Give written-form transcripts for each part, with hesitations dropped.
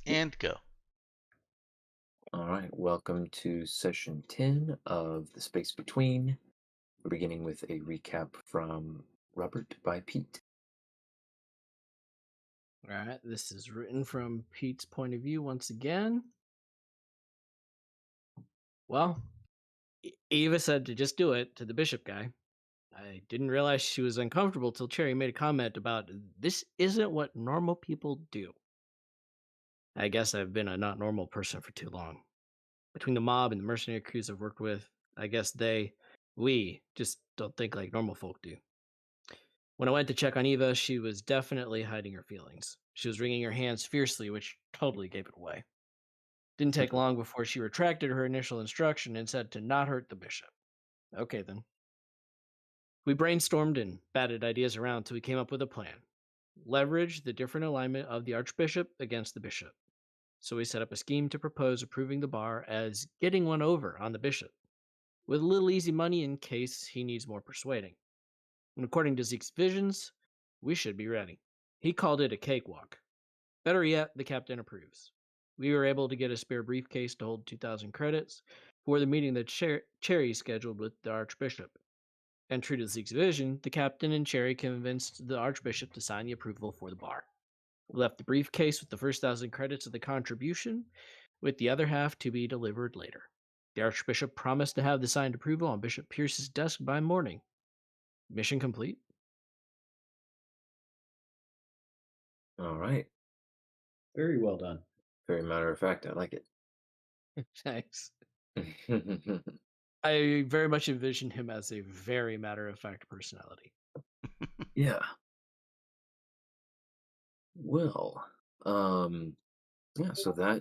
And go. All right, welcome to session 10 of The Space Between. We're beginning with a recap from Robert by Pete. All right, this is written from Pete's point of view once again. Well, Eva said to just do it to the bishop guy. I didn't realize she was uncomfortable till Cherry made a comment about this isn't what normal people do. I guess I've been a not normal person for too long. Between the mob and the mercenary crews I've worked with, I guess we just don't think like normal folk do. When I went to check on Eva, she was definitely hiding her feelings. She was wringing her hands fiercely, which totally gave it away. Didn't take long before she retracted her initial instruction and said to not hurt the bishop. Okay, then. We brainstormed and batted ideas around till we came up with a plan. Leverage the different alignment of the archbishop against the bishop. So we set up a scheme to propose approving the bar as getting one over on the bishop, with a little easy money in case he needs more persuading. And according to Zeke's visions, we should be ready. He called it a cakewalk. Better yet, the captain approves. We were able to get a spare briefcase to hold 2,000 credits for the meeting that Cherry scheduled with the Archbishop. And true to Zeke's vision, the captain and Cherry convinced the Archbishop to sign the approval for the bar. We left the briefcase with the first 1,000 credits of the contribution, with the other half to be delivered later. The Archbishop promised to have the signed approval on Bishop Pierce's desk by morning. Mission complete. All right, Very well done. very matter of fact, I like it. Thanks. I very much envision him as a very matter-of-fact personality. Yeah. Well, yeah, so I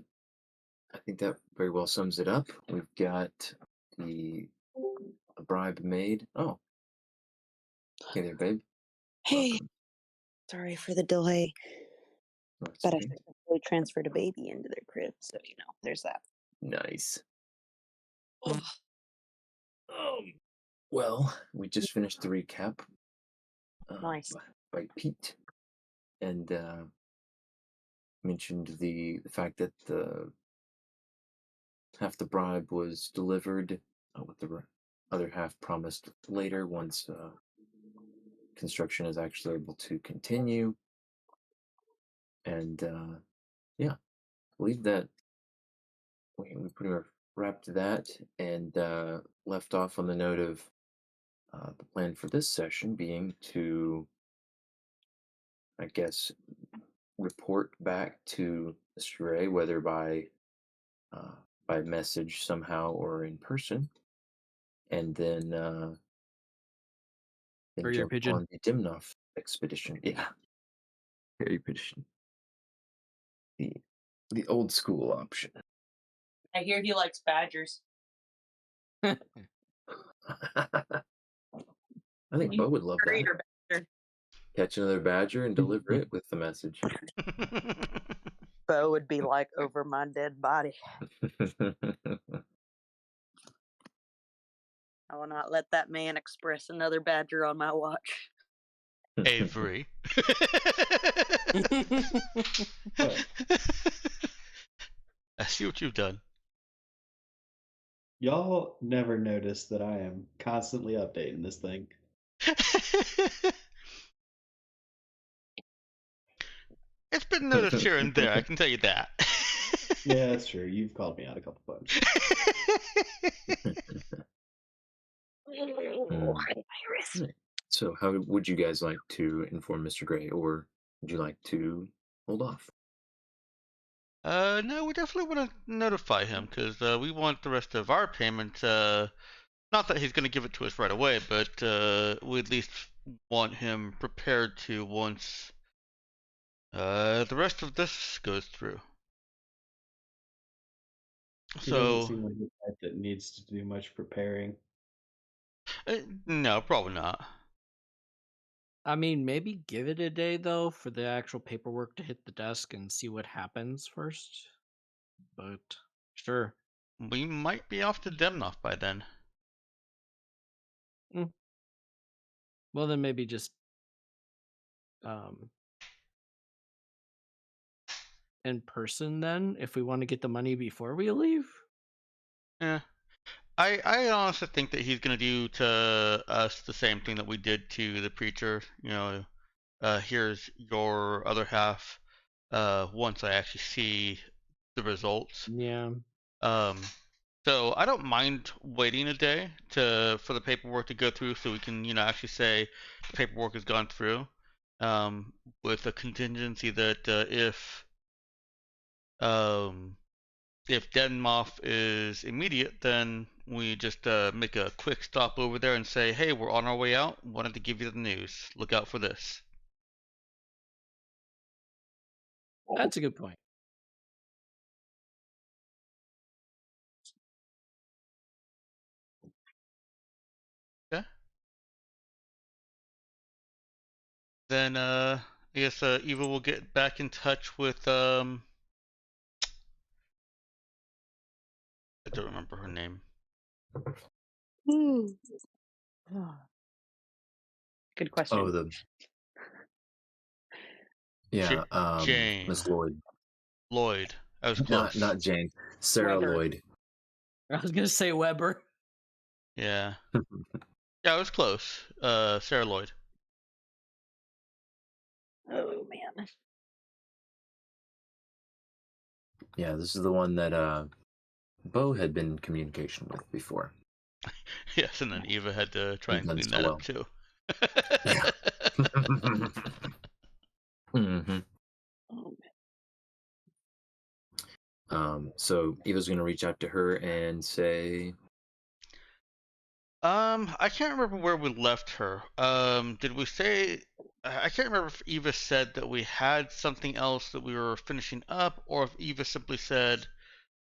think that very well sums it up. We've got the bribe made. Oh, hey there, babe. Hey, Welcome. sorry for the delay, Oh, it's but I okay. successfully transferred a baby into their crib, so there's that. Nice. Ugh. Well, we just finished the recap Nice. by Pete, and mentioned the fact that the half the bribe was delivered, with the other half promised later once construction is actually able to continue. And yeah, I believe that we pretty much wrapped that and left off on the note of the plan for this session being to, I guess, report back to Mr. Ray, whether by message somehow or in person, and then Courier jump pigeon. on the Dimnoff expedition. Yeah, very petition. The the old school option. I hear he likes badgers. I think Bo would love that. Greater badger. Catch another badger and deliver it with the message. Bo would be like, over my dead body. I will not let that man express another badger on my watch. Avery. I see what you've done. Y'all never notice that I am constantly updating this thing. It's been noticed here and there, I can tell you that. Yeah, that's true. You've called me out a couple times. Right. So, how would you guys like to inform Mr. Gray, or would you like to hold off? No, we definitely want to notify him because we want the rest of our payment. Not that he's going to give it to us right away, but we at least want him prepared to once the rest of this goes through. He doesn't So, seem like the type that needs to do much preparing. no, probably not. I mean, maybe give it a day though for the actual paperwork to hit the desk and see what happens first. But sure. We might be off to Demnoff by then. Well, then maybe just um in person then if we want to get the money before we leave? Yeah. I honestly think that he's gonna do to us the same thing that we did to the preacher. Here's your other half. Once I actually see the results. Yeah. Um, so I don't mind waiting a day for the paperwork to go through, so we can actually say the paperwork has gone through. With a contingency that if Denmoff is immediate, then we just make a quick stop over there and say, hey, we're on our way out. Wanted to give you the news. Look out for this. That's a good point. Okay. Then I guess Eva will get back in touch with I don't remember her name. Good question. Oh, Jane. Miss Lloyd. Lloyd. I was close. Not Jane. Sarah Weber. Lloyd. I was gonna say Weber. Yeah. Yeah, I was close. Sarah Lloyd. Oh man. Yeah, this is the one that Bo had been in communication with before. Yes, and then Eva had to try and Done clean so that well. up too. Yeah. hmm Oh, man. So Eva's gonna reach out to her and say, I can't remember where we left her. Did we say? I can't remember if Eva said that we had something else that we were finishing up, or if Eva simply said,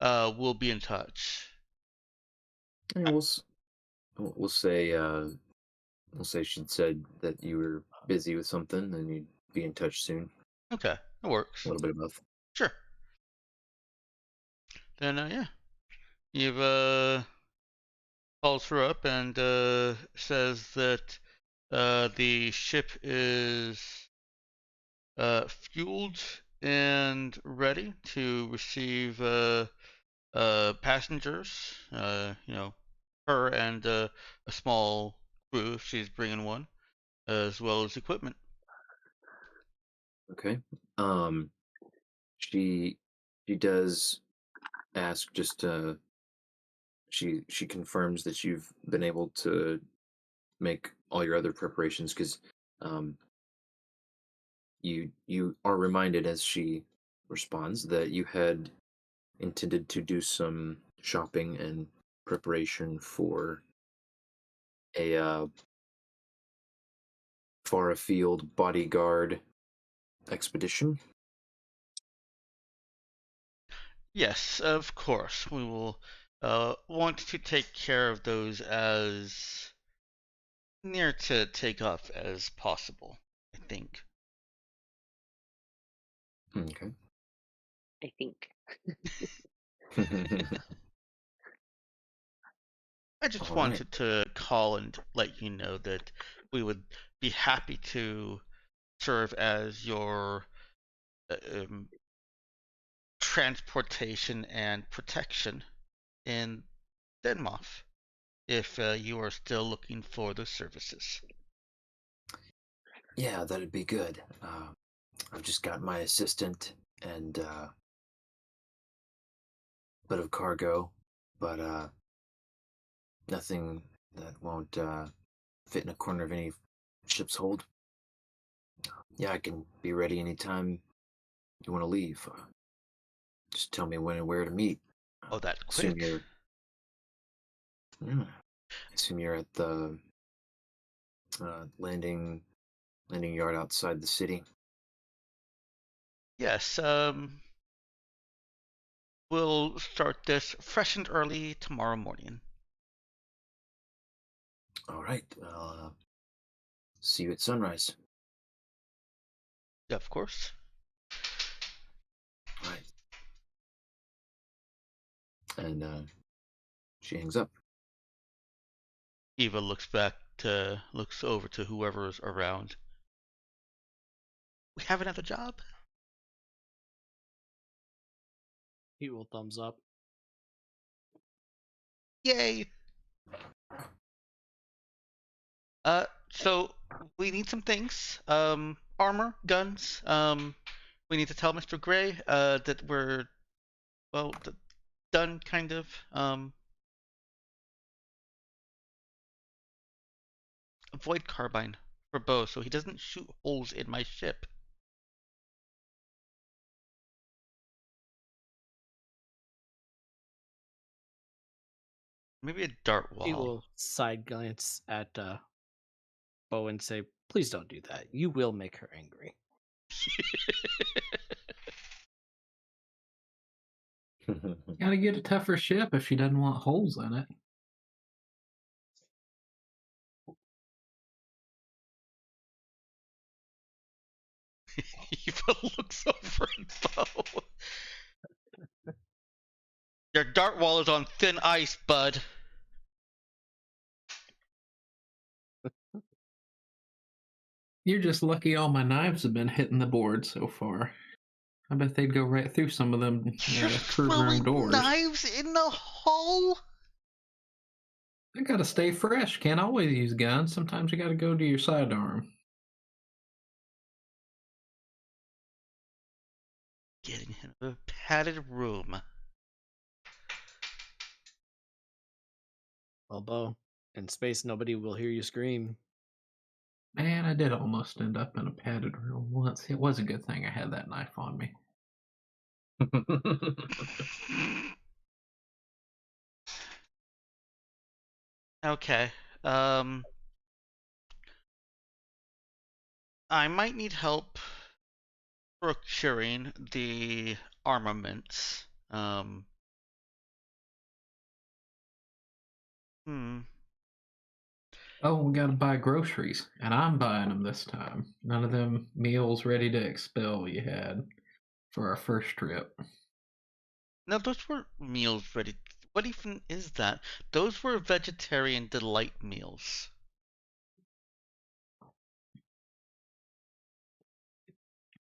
"We'll be in touch." yeah, we'll say she'd said that you were busy with something and you'd be in touch soon. Okay, that works. A little bit of both. Sure. Then, yeah, Eva calls her up and says that the ship is fueled and ready to receive passengers. Her and a small crew, if she's bringing one, as well as equipment. Okay. She does ask just she confirms that you've been able to make all your other preparations because um you are reminded as she responds that you had intended to do some shopping and preparation for a far afield bodyguard expedition. Yes, of course. We will want to take care of those as near to takeoff as possible, I think. Okay. I think. I just All right. wanted to call and let you know that we would be happy to serve as your um, transportation and protection in Denmark if you are still looking for those services. Yeah, that'd be good. I've just got my assistant and bit of cargo, but nothing that won't fit in a corner of any ship's hold. Yeah, I can be ready anytime you want to leave. Just tell me when and where to meet. Oh, that Assume quick. you're. Yeah. Assume you're at the landing yard outside the city. Yes, we'll start this fresh and early tomorrow morning. All right. See you at sunrise. Yeah, of course. All right. And she hangs up. Eva looks over to whoever's around. We have another job? Pete will thumbs up. Yay! So we need some things. Armor, guns. We need to tell Mr. Gray, that we're, well, done, kind of. Void carbine for Bo, so he doesn't shoot holes in my ship. Maybe a dart Pete wall. will side glance at Bo and say, "Please don't do that. You will make her angry." Gotta get a tougher ship if she doesn't want holes in it. Eva looks over at Bo. Your dart wall is on thin ice, bud. You're just lucky all my knives have been hitting the board so far. I bet they'd go right through some of them You're crew room throwing doors. knives in the hull? I gotta stay fresh. Can't always use guns. Sometimes you gotta go to your sidearm. Getting him a padded room. Well, Bo, in space, nobody will hear you scream. Man, I did almost end up in a padded room once. It was a good thing I had that knife on me. Okay. I might need help procuring the armaments. Oh, we gotta buy groceries, and I'm buying them this time. None of them meals ready to expel you had for our first trip. No, those were meals ready. What even is that? Those were vegetarian delight meals.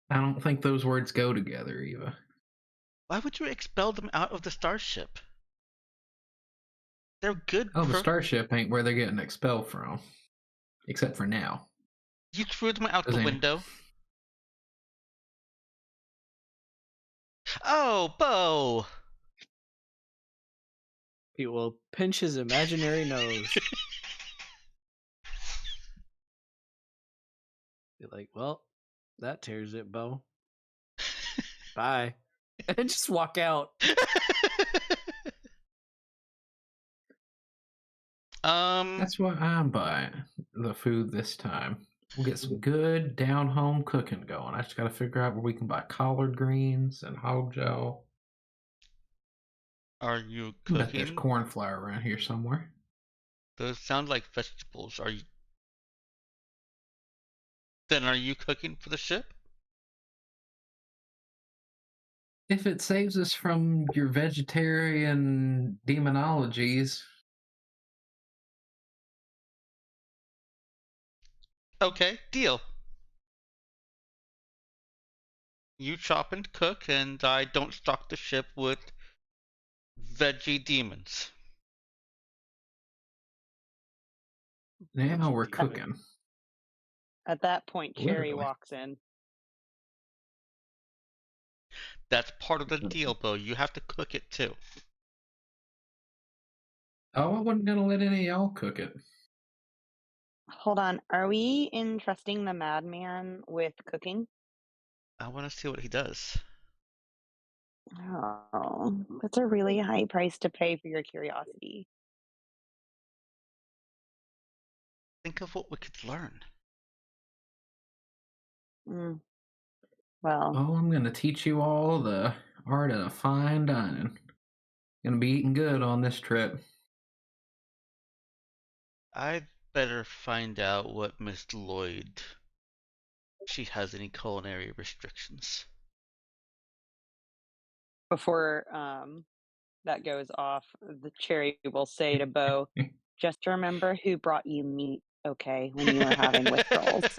I don't think those words go together, Eva. Why would you expel them out of the starship? They're good. Oh, the starship ain't where they're getting expelled from. Except for now. You threw them out the Doesn't- window. Oh, Bo! Pete will pinch his imaginary nose. Be like, "Well, that tears it, Bo. Bye." And just walk out. That's why I'm buying the food this time. We'll get some good down home cooking going. I just gotta figure out where we can buy collard greens and hog jowl. Are you I bet there's cooking? corn flour around here somewhere. Those sound like vegetables. Are you? Then are you cooking for the ship? If it saves us from your vegetarian demonologies, Okay, deal. You chop and cook, and I don't stock the ship with veggie demons. now we're cooking. At that point, Cherry Literally. walks in. That's part of the deal, Bo. You have to cook it too. Oh, I wasn't gonna let any of y'all cook it. Hold on. Are we entrusting the madman with cooking? I want to see what he does. Oh, that's a really high price to pay for your curiosity. Think of what we could learn. Well, Oh, I'm gonna teach you all the art of fine dining. Gonna be eating good on this trip. I'd better find out what Miss Lloyd. She has any culinary restrictions. before that goes off, the Cherry will say to Bo, "Just remember who brought you meat, okay, when you were having withdrawals."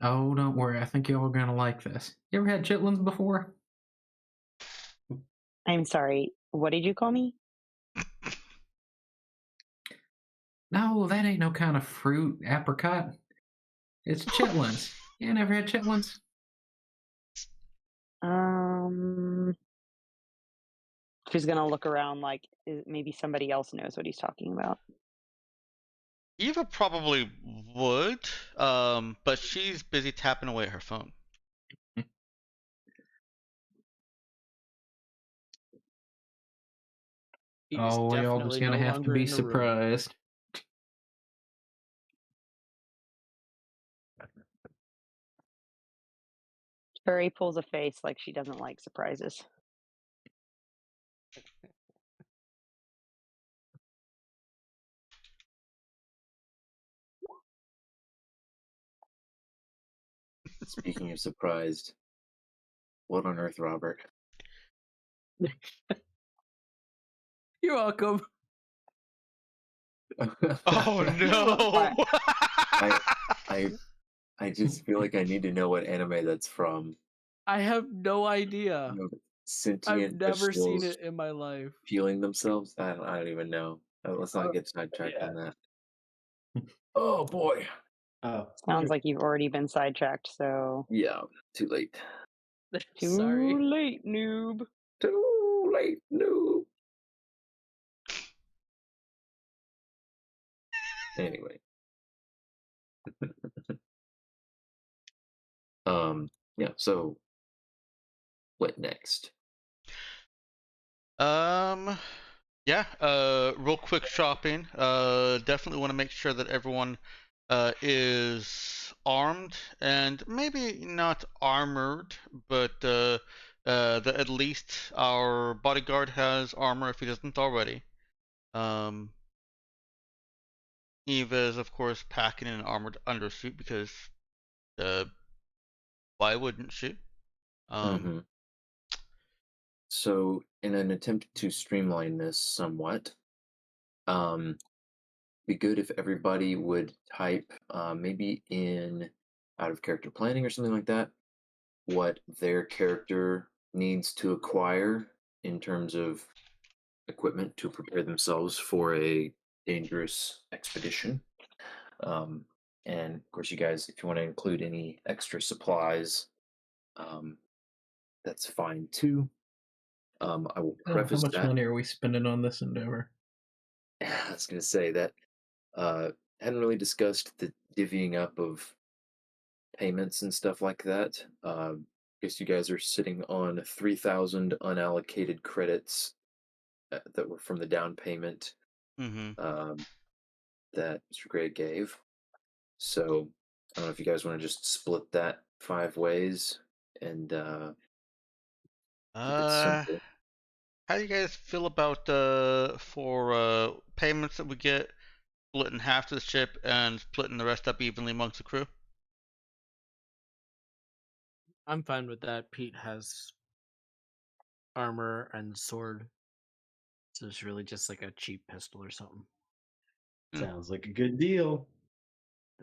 Oh, don't worry. I think y'all are gonna like this. You ever had chitlins before? I'm sorry. What did you call me? No, that ain't no kind of fruit. Apricot. It's chitlins. You never had chitlins? She's gonna look around like maybe somebody else knows what he's talking about. Eva probably would, but she's busy tapping away at her phone. He's Oh, y'all definitely just gonna no have to longer be in the room. surprised. Cherry pulls a face like she doesn't like surprises. Speaking of surprised, what on earth, Robert? You're welcome. Oh no! I just feel like I need to know what anime that's from. I have no idea. You know, I've sentient never seen vegetables it in my life. peeling themselves. I don't even know. Let's not get sidetracked yeah. on that. Oh boy. Oh, Sounds like you've already been sidetracked, so Yeah, too late. too Sorry. late, noob. Too late, noob. Anyway. Yeah, so what next? Yeah, real quick shopping. Definitely want to make sure that everyone is armed and maybe not armored, but that at least our bodyguard has armor if he doesn't already. Eva is, of course, packing in an armored undersuit because why wouldn't she? Mhm. So, in an attempt to streamline this somewhat, be good if everybody would type, maybe in out of character planning or something like that, what their character needs to acquire in terms of equipment to prepare themselves for a dangerous expedition. And of course, you guys, if you want to include any extra supplies, um, that's fine too. I will How preface much that. money are we spending on this endeavor? I was going to say that hadn't really discussed the divvying up of payments and stuff like that. Guess you guys are sitting on 3,000 unallocated credits that were from the down payment Mm-hmm. that Mr. Gray gave. So I don't know if you guys want to just split that 5 ways and keep it simple. How do you guys feel about for payments that we get splitting half to the ship and splitting the rest up evenly amongst the crew? I'm fine with that. Pete has armor and sword. So it's really just like a cheap pistol or something. sounds like a good deal.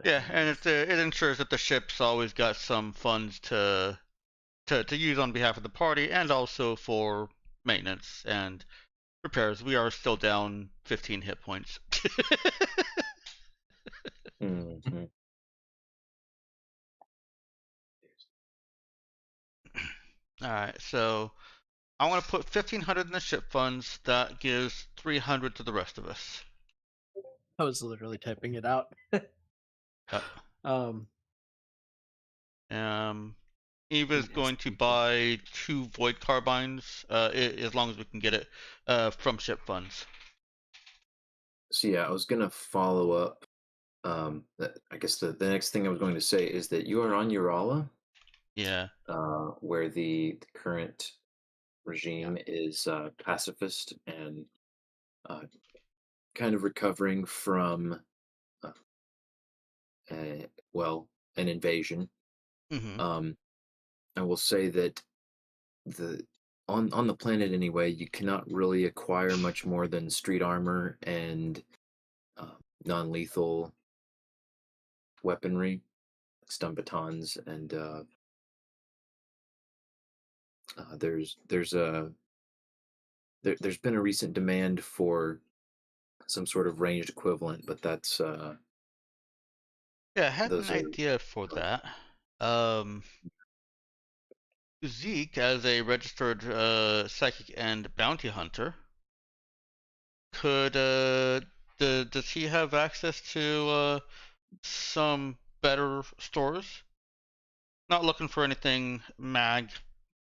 Yeah, and it ensures that the ship's always got some funds to use on behalf of the party and also for maintenance and repairs. We are still down 15 hit points. Mhm. Alright, so I want to put 1,500 in the ship funds. That gives 300 to the rest of us. I was literally typing it out. Eva's going to buy 2 void carbines, as long as we can get it from ship funds. So yeah, I was gonna follow up. I guess the next thing I was going to say is that you are on Urala, Yeah. where the current regime is pacifist and kind of recovering from, well, an invasion. Mm-hmm. I will say that the on the planet anyway, you cannot really acquire much more than street armor and non-lethal weaponry. stun batons, and there's been a recent demand for some sort of ranged equivalent, but Yeah, I had an those are idea for that. Um, Zeke, as a registered psychic and bounty hunter, could does he have access to some better stores? Not looking for anything mag,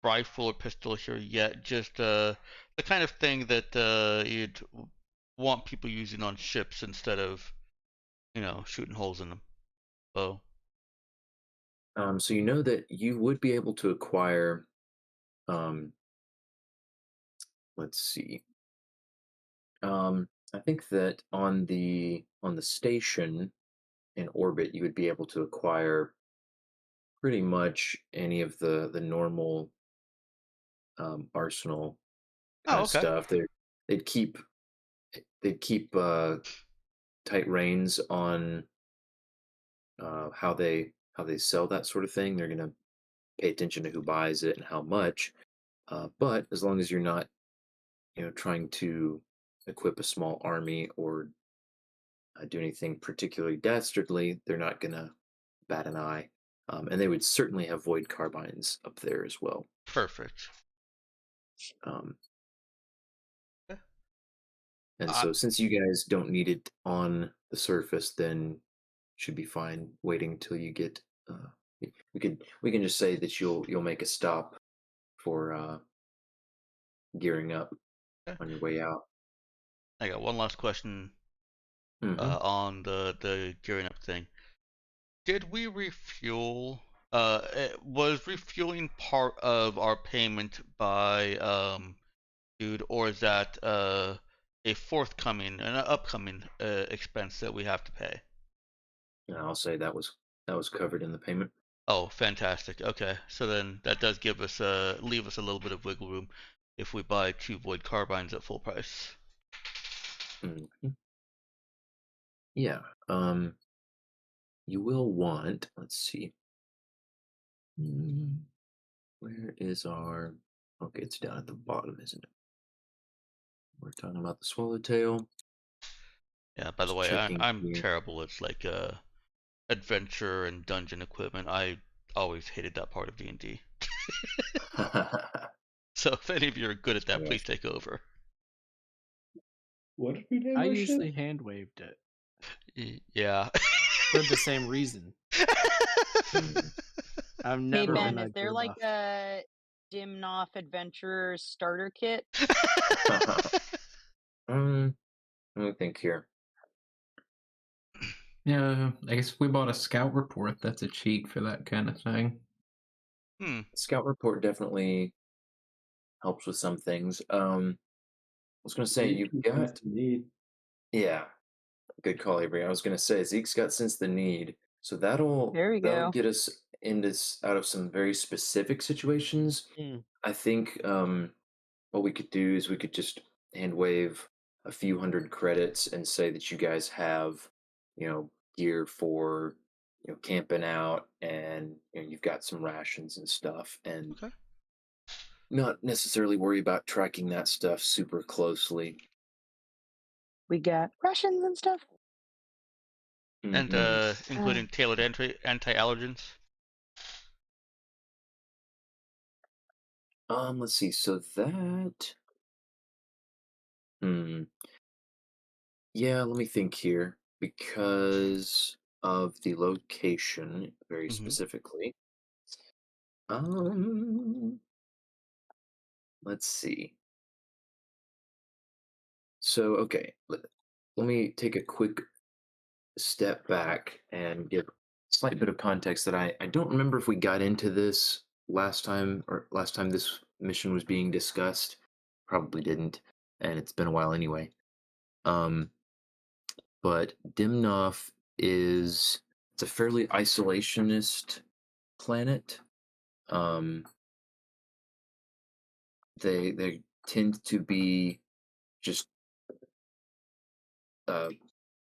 rifle, or pistol here yet. Just the kind of thing that you'd want people using on ships instead of shooting holes in them. Oh, so you know that you would be able to acquire. Um, let's see. I think that on the station in orbit, you would be able to acquire pretty much any of the normal arsenal kind oh, of okay. stuff. They'd keep they'd keep tight reins on how they sell that sort of thing. They're gonna pay attention to who buys it and how much. But as long as you're not, trying to equip a small army or do anything particularly dastardly, they're not gonna bat an eye. And they would certainly have void carbines up there as well. Perfect. Um, Okay. and I, so, since you guys don't need it on the surface, then should be fine waiting till you get. We can just say that you'll make a stop for gearing up okay. on your way out. I got one last question Hmm. on the gearing up thing. Did we refuel? Was refueling part of our payment by dude, or is that a forthcoming, an upcoming expense that we have to pay? And I'll say that was covered in the payment. Oh, fantastic. Okay, so then that does give us leave us a little bit of wiggle room if we buy 2 void carbines at full price. Mhm. Yeah. You will want. Let's see. Where is our? Okay, it's down at the bottom, isn't it? We're talking about the swallowtail. Yeah. By the Just way, checking I'm here. terrible at like adventure and dungeon equipment. I always hated that part of D&D. So if any of you are good at that, Yeah. please take over. What did we name I our usually ship? hand waved it Yeah. for the same reason. Mm. I've Hey never Ben, been a is there good like enough. a Dimnoff Adventurers starter kit? Let me think here. Yeah, I guess we bought a scout report. That's a cheat for that kind of thing. Scout report definitely helps with some things. I was gonna say Zeke you've can sense got. the need. Yeah, good call, Avery. I was gonna say Zeke's got sense the need, so that'll There we that'll go. get us out of some very specific situations. Mm. I think what we could do is we could just hand wave a few hundred credits and say that you guys have, gear for, camping out, and you've got some rations and stuff, and Okay. not necessarily worry about tracking that stuff super closely. We got Russians and stuff. And including tailored anti-allergens. Let's see. So that. Hmm. Yeah, let me think here. Because of the location, very specifically. Um, let's see. So, okay, let me take a quick step back and give a slight bit of context that I don't remember if we got into this last time this mission was being discussed. Probably didn't, and it's been a while anyway. Um, but Dimnoff it's a fairly isolationist planet. Um, they tend to be just uh,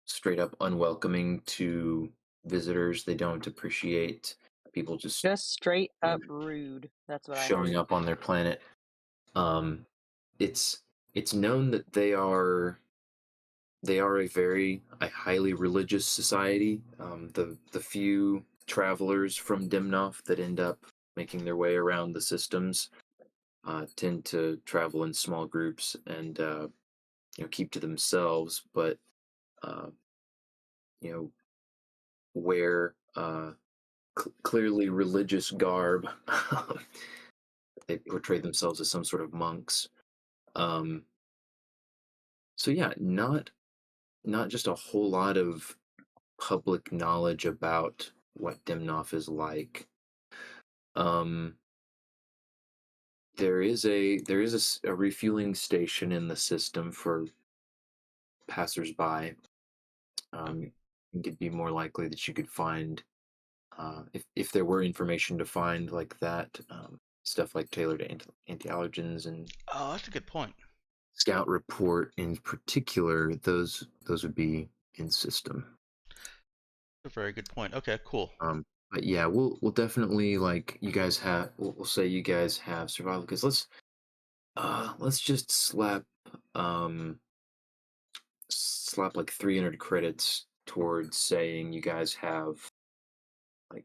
straight up unwelcoming to visitors. They don't appreciate people just Just straight up rude. That's what I showing heard. up on their planet. Um, it's known that they are a highly religious society. The few travelers from Dimnoff that end up making their way around the systems tend to travel in small groups and keep to themselves, but uh, you know wear clearly religious garb. They portray themselves as some sort of monks. Um, so yeah, not just a whole lot of public knowledge about what Dimnoff is like. Um, there is a refueling station in the system for passersby. I think it'd be more likely that you could find, if there were information to find like that, stuff like tailored anti-allergens and Oh, that's a good point. Scout Report in particular. Those would be in system. A very good point. Okay, cool. But yeah, we'll definitely, like, you guys have. We'll say you guys have survival, because let's just slap like 300 credits towards saying you guys have like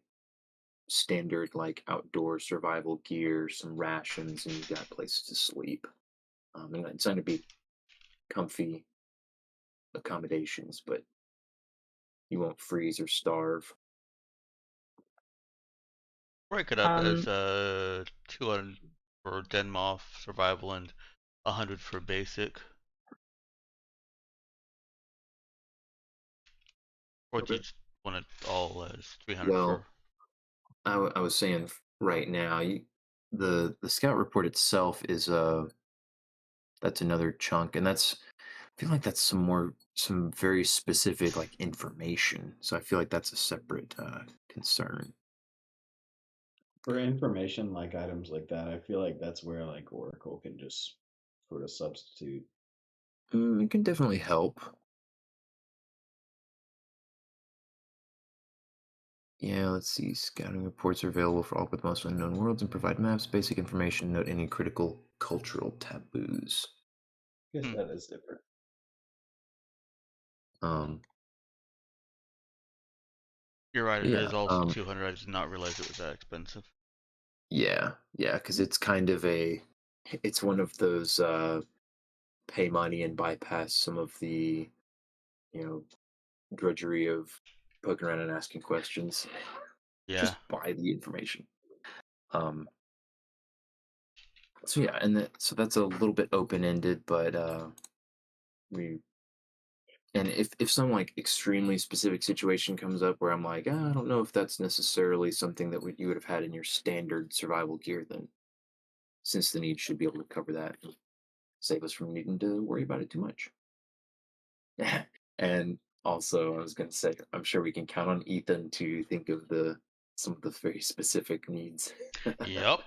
standard like outdoor survival gear, some rations, and you've got places to sleep. And it's going to be comfy accommodations, but you won't freeze or starve. Break it up as Um, 200 for Denmoff survival and 100 for basic. Or do you Okay. just want it all as 300 Well, for? I was saying right now, the Scout Report itself is that's another chunk, and I feel like that's some very specific like information. So I feel like that's a separate concern. For information like items like that, I feel like that's where like Oracle can just sort of substitute. It can definitely help. Yeah, let's see. Scouting reports are available for all but most unknown worlds and provide maps, basic information, note any critical cultural taboos. I guess Hmm. that is different. Um, You're right, it yeah, is also 200. I did not realize it was that expensive. yeah, because it's kind of it's one of those pay money and bypass some of the drudgery of poking around and asking questions. Yeah. Just buy the information. So yeah, so that's a little bit open ended, but we and if some like extremely specific situation comes up where I'm like, I don't know if that's necessarily something that you would have had in your standard survival gear, then since the need should be able to cover that and save us from needing to worry about it too much. And also, I was going to say, I'm sure we can count on Ethan to think of some of the very specific needs. Yep.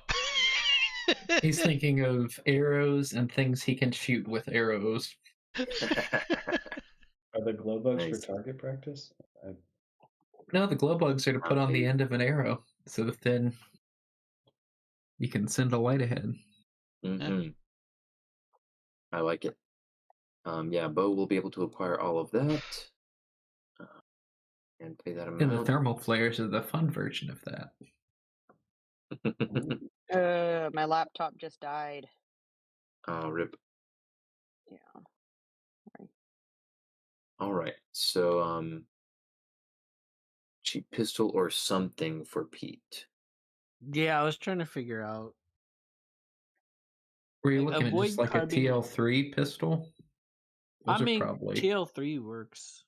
He's thinking of arrows and things he can shoot with arrows. Are the glow bugs Nice. for target practice? No, the glow bugs are to put on the Okay. end of an arrow, so that then you can send a light ahead. Mm-hmm. I like it. Yeah, Bo will be able to acquire all of that and pay that And the amount. thermal flares are the fun version of that. my laptop just died. Oh, rip. Yeah. All right. So, cheap pistol or something for Pete. Yeah, I was trying to figure out. Were you Like, looking at just avoid like a carbine- TL3 pistol? Those I are mean, probably TL3 works.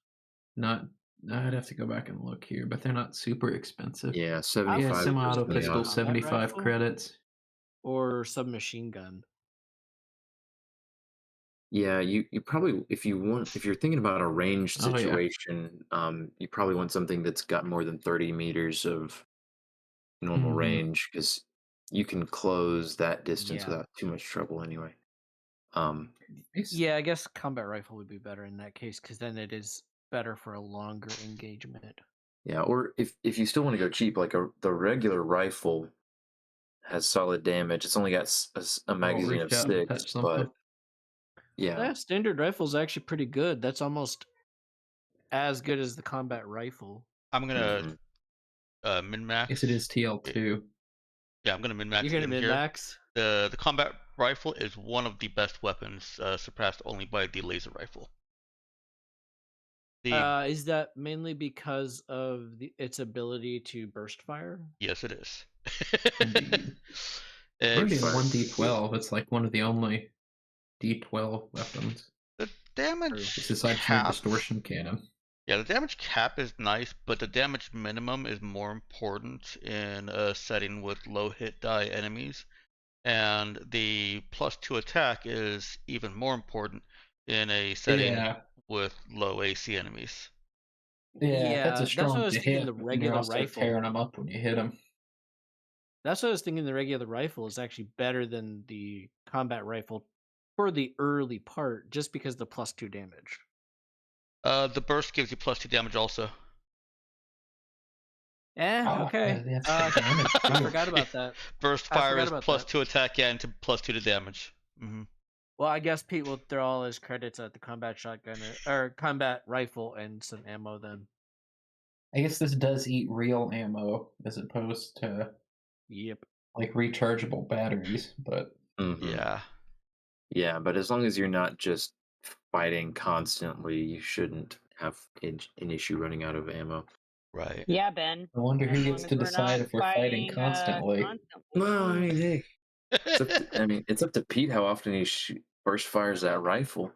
not. I'd have to go back and look here, but they're not super expensive. Yeah, Yeah, 75. semi-auto Yeah. pistol, Combat 75 rifle? credits. Or submachine gun. Yeah, you probably, if you're thinking about a ranged Oh, yeah. situation, you probably want something that's got more than 30 meters of normal Mhm. range, because you can close that distance Yeah. without too much trouble anyway. Yeah, I guess combat rifle would be better in that case because then it is better for a longer engagement. Yeah, or if you still want to go cheap, like the regular rifle has solid damage. It's only got a magazine of reach out and 6, touch something. but yeah. That standard rifle is actually pretty good. That's almost as good as the combat rifle. I'm gonna Mhm. min max. Yes, it is TL2. Yeah, I'm gonna min max You're gonna in mid here. max. The combat rifle is one of the best weapons, surpassed only by the laser rifle. Is that mainly because of its ability to burst fire? Yes, it is. Indeed. Already It's, in 1D12, it's like one of the only D12 weapons. the damage It's aside from the cap. distortion cannon. Yeah, the damage cap is nice, but the damage minimum is more important in a setting with low hit die enemies. And the +2 attack is even more important in a setting with low AC enemies. Yeah, that's a that's strong what I was to thinking. hit. The and you're regular also rifle. tearing them up when you hit them. That's what I was thinking. The regular rifle is actually better than the combat rifle for the early part, just because the +2 damage. The burst gives you +2 damage also. Okay. That's damage I too. forgot about that. Burst I fire forgot is about +2 attack, yeah, and +2 to damage. Well, I guess Pete will throw all his credits at the combat shotgun or combat rifle and some ammo then. I guess this does eat real ammo as opposed to Yep. like rechargeable batteries, but Yeah. Yeah, but as long as you're not just fighting constantly, you shouldn't have an issue running out of ammo. Right. Yeah, Ben. I wonder As who long gets as to we're decide not if we're fighting fighting constantly. Well, I mean, hey, it's up to Pete how often he burst fires that rifle.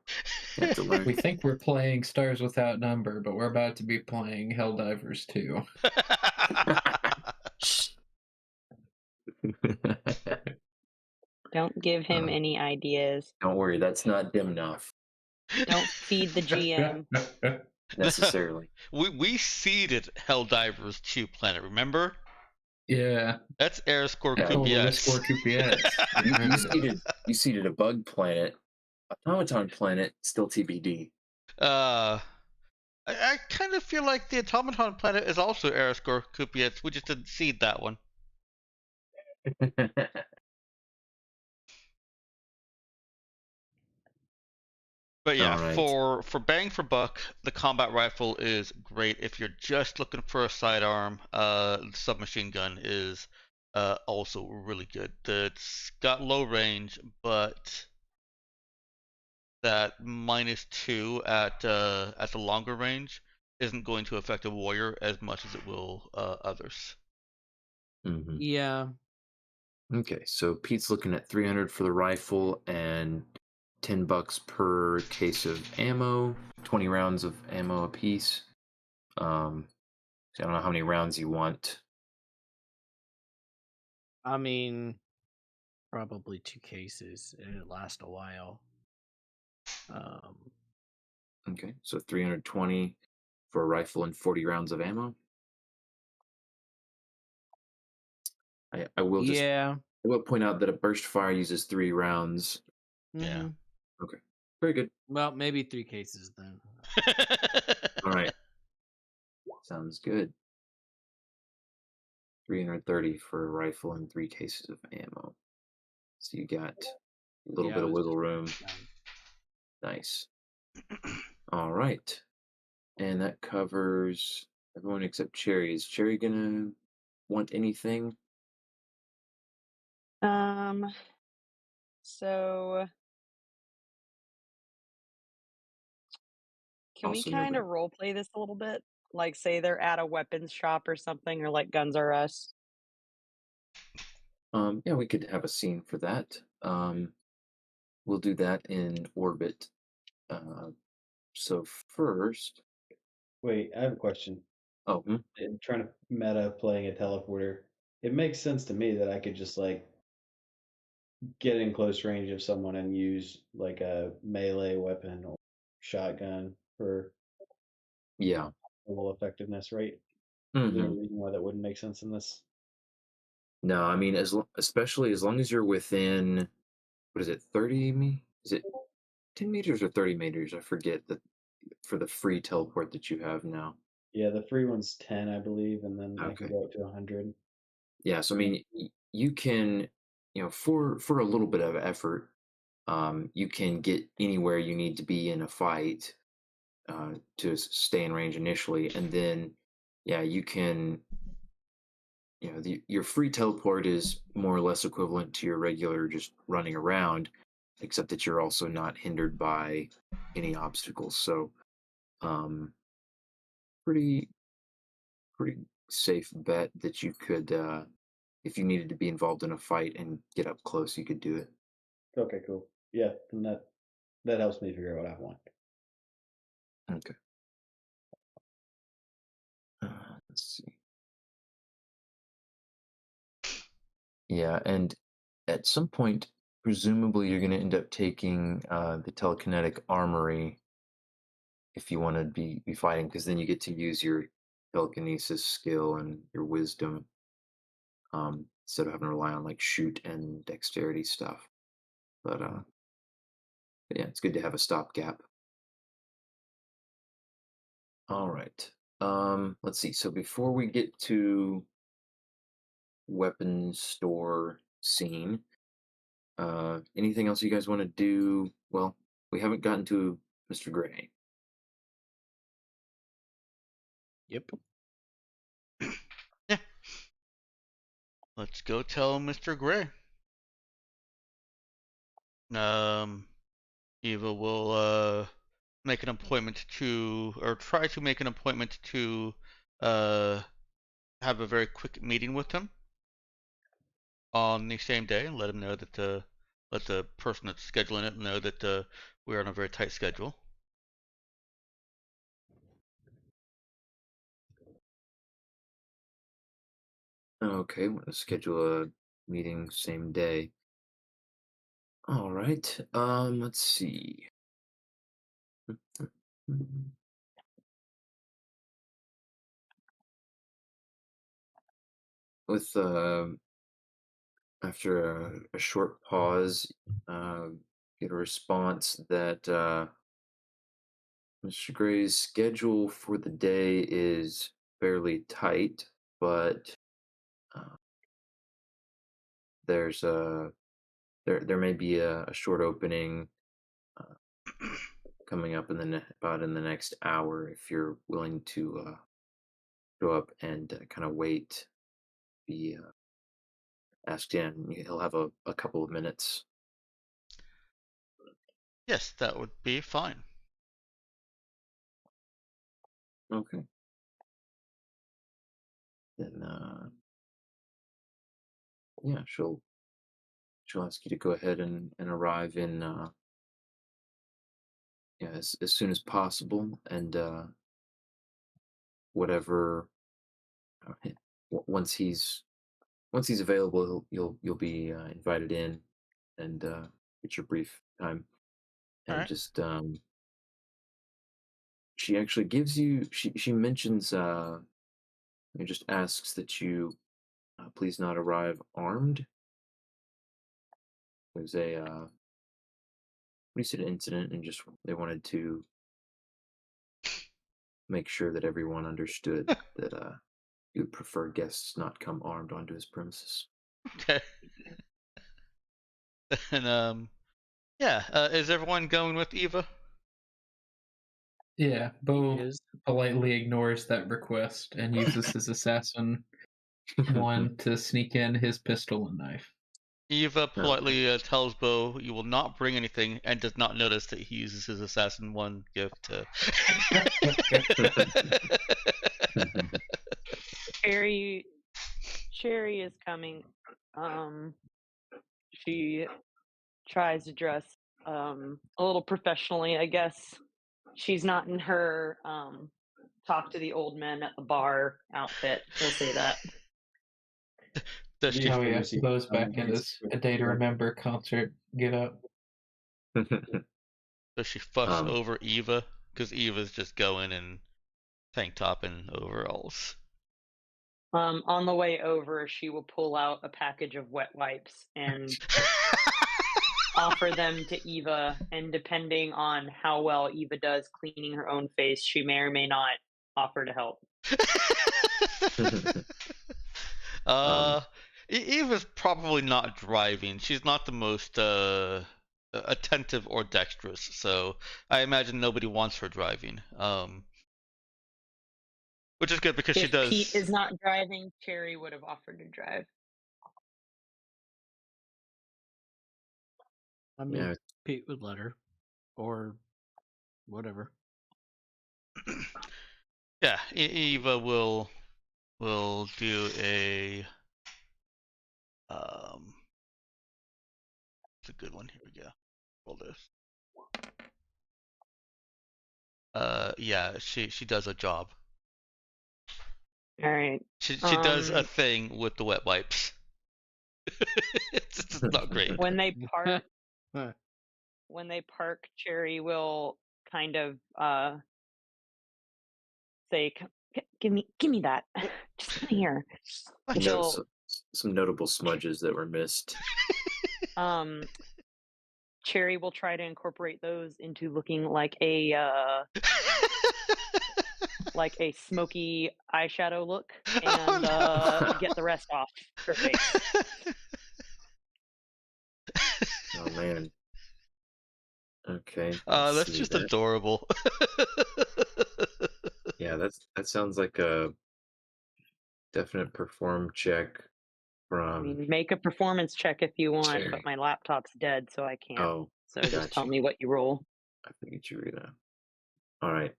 You have to learn. We think we're playing Stars Without Number, but we're about to be playing Helldivers 2. Don't give him any ideas. Don't worry, that's not dim enough Don't feed the GM. necessarily. we seeded Helldivers 2 planet, remember? Yeah. That's Airoscore Yeah. Score QPX. QPX. You seeded a bug planet, automaton planet, still TBD. I kind of feel like the automaton planet is also Airoscore QPX. We just didn't seed that one. But yeah, Alright. for bang for buck, the combat rifle is great if you're just looking for a sidearm. The submachine gun is also really good. It's got low range, but that -2 at the longer range isn't going to affect a warrior as much as it will others. Mhm. Yeah. Okay, so Pete's looking at 300 for the rifle and $10 per case of ammo, 20 rounds of ammo apiece. So I don't know how many rounds you want. I mean, probably 2 cases. It'll last a while. Okay, so 320 for a rifle and 40 rounds of ammo. I will just Yeah. I will point out that a burst fire uses 3 rounds. Yeah. Mhm. Okay, very good. Well, maybe 3 cases then. All right, sounds good. 330 for a rifle and 3 cases of ammo. So you got a little Yeah, bit I of was wiggle just room. writing it down. Nice. All right. And that covers everyone except Cherry. Is Cherry gonna want anything? So can we Also, kind nobody. of role play this a little bit? Like, say they're at a weapons shop or something, or like Guns R Us. Yeah, we could have a scene for that. We'll do that in orbit. So first, Wait, I have a question. oh, I'm trying to meta playing a teleporter. It makes sense to me that I could just like get in close range of someone and use like a melee weapon or shotgun for yeah. full effectiveness, right? Is there a hmm reason why that wouldn't make sense in this? No, I mean, especially as long as you're within, what is it, 30 me? Is it 10 meters or 30 meters? I forget that for the free teleport that you have now. Yeah, the free one's 10, I believe, and then I can Okay. go up to 100. Yeah, so I mean, you can, for a little bit of effort, you can get anywhere you need to be in a fight to stay in range initially, and then, yeah, you can, your free teleport is more or less equivalent to your regular just running around, except that you're also not hindered by any obstacles. So, um, pretty pretty safe bet that you could, if you needed to be involved in a fight and get up close, you could do it. Okay, cool. Yeah, and that helps me figure out what I want. Okay. Let's see. Yeah, and at some point, presumably, you're going to end up taking the telekinetic armory if you want to be fighting, because then you get to use your telekinesis skill and your wisdom instead of having to rely on like shoot and dexterity stuff. But yeah, it's good to have a stopgap. All right. Let's see. So before we get to weapons store scene, anything else you guys want to do? Well, we haven't gotten to Mr. Gray. Yep. Yeah. Let's go tell Mr. Gray. Eva will make an appointment to, or try to make an appointment to, uh, have a very quick meeting with him on the same day, and let him know that let the person that's scheduling it know that we're on a very tight schedule. Okay, we're gonna schedule a meeting same day. All right. Let's see. With after a short pause, get a response that Mr. Gray's schedule for the day is fairly tight, but uh, there's a there may be a short opening coming up in about in the next hour if you're willing to show up and kind of wait. Be asked in. He'll have a couple of minutes. Yes, that would be fine. Okay. Then yeah, she'll ask you to go ahead and arrive in yeah, as soon as possible, and whatever once he's available, you'll be invited in and get your brief time, All and right. just she actually gives you she mentions it just asks that you please not arrive armed. There's a recent incident, and just they wanted to make sure that everyone understood that he would prefer guests not come armed onto his premises. Okay. And yeah, is everyone going with Eva? Yeah, Bo Is politely ignores that request and uses his assassin one to sneak in his pistol and knife. Eva Oh, okay. politely tells Bo you will not bring anything and does not notice that he uses his assassin one gift to. Cherry is coming. She tries to dress a little professionally, I guess. She's not in her talk to the old men at the bar outfit. We'll say that. Does she? Oh From yeah, receipt Bo's from back in his A Day to Remember concert get up. Does she fuss um, over Eva? Because Eva's just going in tank top and overalls. On the way over, she will pull out a package of wet wipes and offer them to Eva. And depending on how well Eva does cleaning her own face, she may or may not offer to help. uh, Eva's probably not driving. She's not the most attentive or dexterous, so I imagine nobody wants her driving. Which is good because she If does. Pete is not driving, Cherry would have offered to drive. I mean, Yeah. Pete would let her, or whatever. Yeah, Eva will do a it's a good one. Here we go. Roll this. Yeah, she does a job. All right. She does a thing with the wet wipes. It's not great. When they park, Cherry will kind of say, give me that. Just come here." You know, She'll some notable smudges that were missed. Cherry will try to incorporate those into looking like a smoky eyeshadow look, and get the rest off her face. Oh man. Okay. That's let's see just that. adorable. Yeah, that sounds like a definite perform check I from. mean, make a performance check if you want, Cherry. but my laptop's dead, so I can't. Oh, So just got tell you. me what you roll. I figured you were gonna. All right.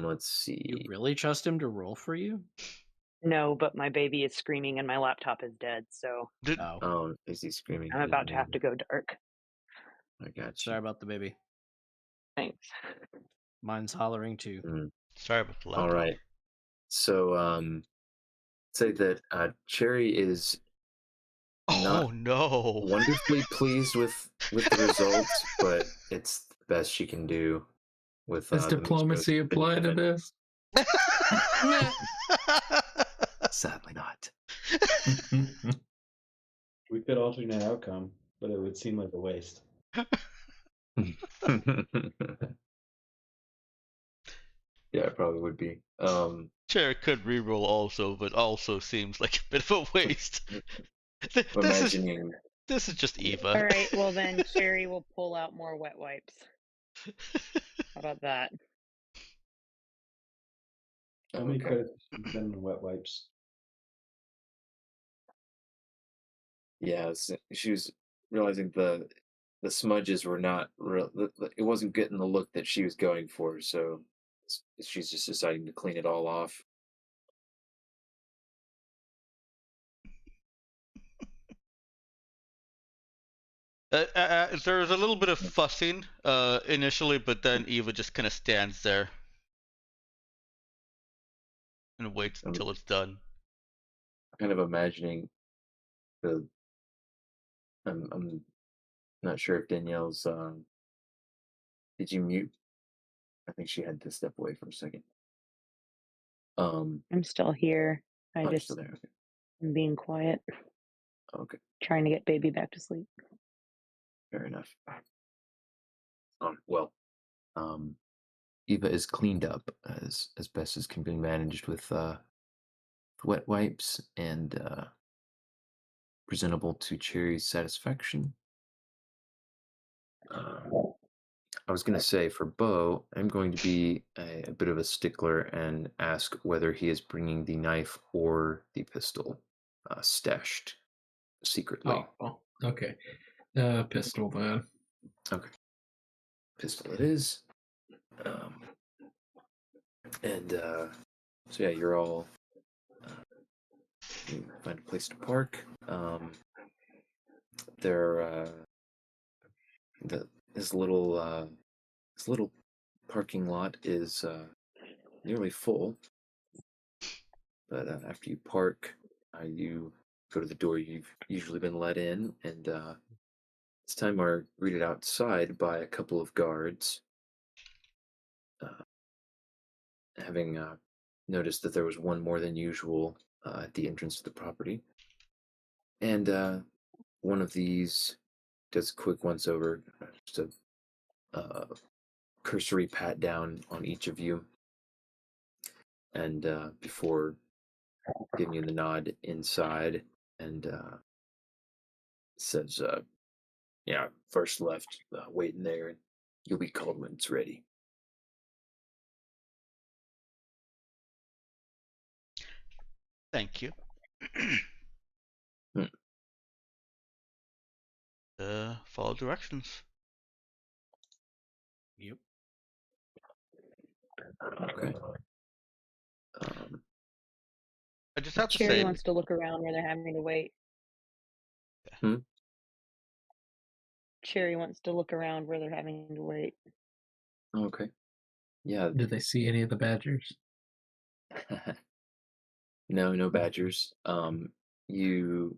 Let's see. You really trust him to roll for you? No, but my baby is screaming and my laptop is dead, so Oh, Oh, is he screaming? I'm about to have to go dark. I got you. sorry about the baby. Thanks. Mine's hollering too. Sorry about the laptop. All right. So, say that Cherry is Oh not no. wonderfully pleased with the results, but it's the best she can do with Does the means diplomacy most apply to given. this? Sadly not. We could alternate outcome, but it would seem like a waste. Yeah, it probably would be. Cherry could reroll also, but also seems like a bit of a waste. I'm imagining. This is just Eva. All right, well then Cherry will pull out more wet wipes. How about that? How many Okay. credits been in wet wipes? Yeah, she was realizing the smudges were not real. It wasn't getting the look that she was going for, so she's just deciding to clean it all off. There's a little bit of fussing initially, but then Eva just kind of stands there and waits until it's done. Kind of imagining the. I'm not sure if Danielle's. Did you mute? I think she had to step away for a second. I'm still here. I You're just still there. Okay. am being quiet, Okay. trying to get baby back to sleep. Fair enough. Well, Eva is cleaned up as best as can be managed with wet wipes and presentable to Cherry's satisfaction. I was going to say for Bo, I'm going to be a bit of a stickler and ask whether he is bringing the knife or the pistol stashed secretly. Oh, okay. Pistol then. Okay. Pistol it is. So yeah, you're all you find a place to park. This little parking lot is nearly full. But after you park, you go to the door you've usually been let in, and this time are greeted outside by a couple of guards. Having noticed that there was one more than usual at the entrance to the property. And one of these does a quick once over, just a cursory pat down on each of you. and before giving you the nod inside, and says, "Yeah, first left, waiting there, and you'll be called when it's ready." Thank you. Hmm. Follow directions. Yep. Okay. Um, I just have to Cherry say, wants to look around where they're having to wait. Hmm? Cherry wants to look around where they're having to wait. okay. Yeah. Do they see any of the badgers? No badgers. You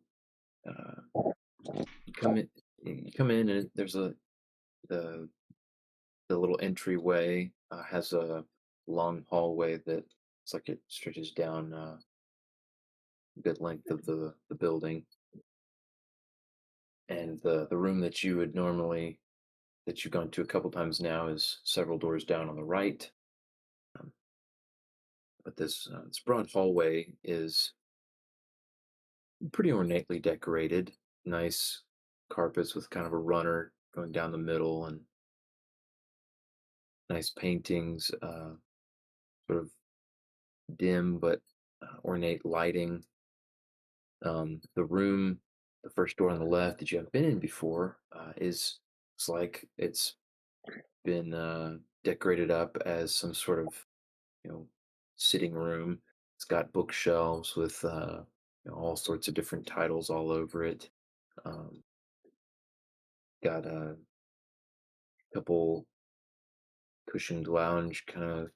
you come in. You come in, and there's the the little entryway has a long hallway that it's like it stretches down a good length of the building, and the room that you would normally that you've gone to a couple times now is several doors down on the right. Um, but this broad hallway is pretty ornately decorated. Nice carpets with kind of a runner going down the middle, and nice paintings, sort of dim but ornate lighting. The room, the first door on the left that you haven't been in before, is it's like it's been decorated up as some sort of you know sitting room. It's got bookshelves with all sorts of different titles all over it. Um, got a couple cushioned lounge kind of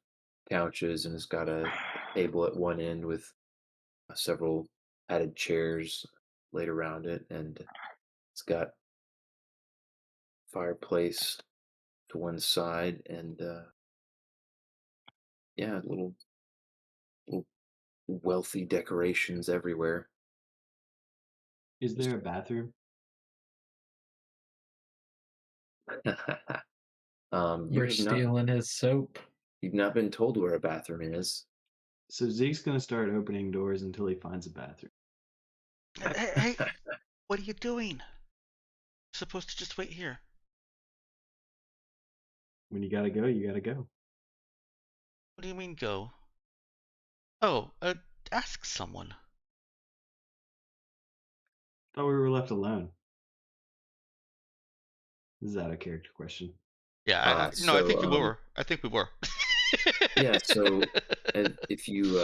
couches, and it's got a table at one end with several padded chairs laid around it, and it's got fireplace to one side, and yeah, little wealthy decorations everywhere. Is there a bathroom? You're you have not stealing his soap. you've not been told where a bathroom is. So Zeke's gonna start opening doors until he finds a bathroom. hey, what are you doing? You're supposed to just wait here. When you gotta go, you gotta go. What do you mean go? Oh, ask someone. Thought we were left alone. This is out of character question. Yeah, no, I think we So were. I think we were. yeah, so if you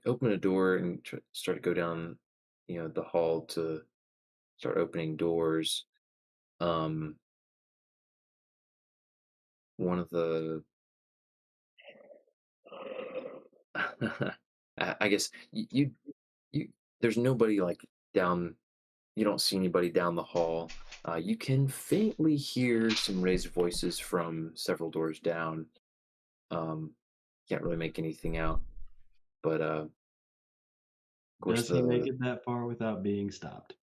open a door and start to go down, the hall to start opening doors, um, one of the I guess you there's nobody like down. You don't see anybody down the hall. You can faintly hear some raised voices from several doors down. Um, can't really make anything out, but of course Does he make the it that far without being stopped?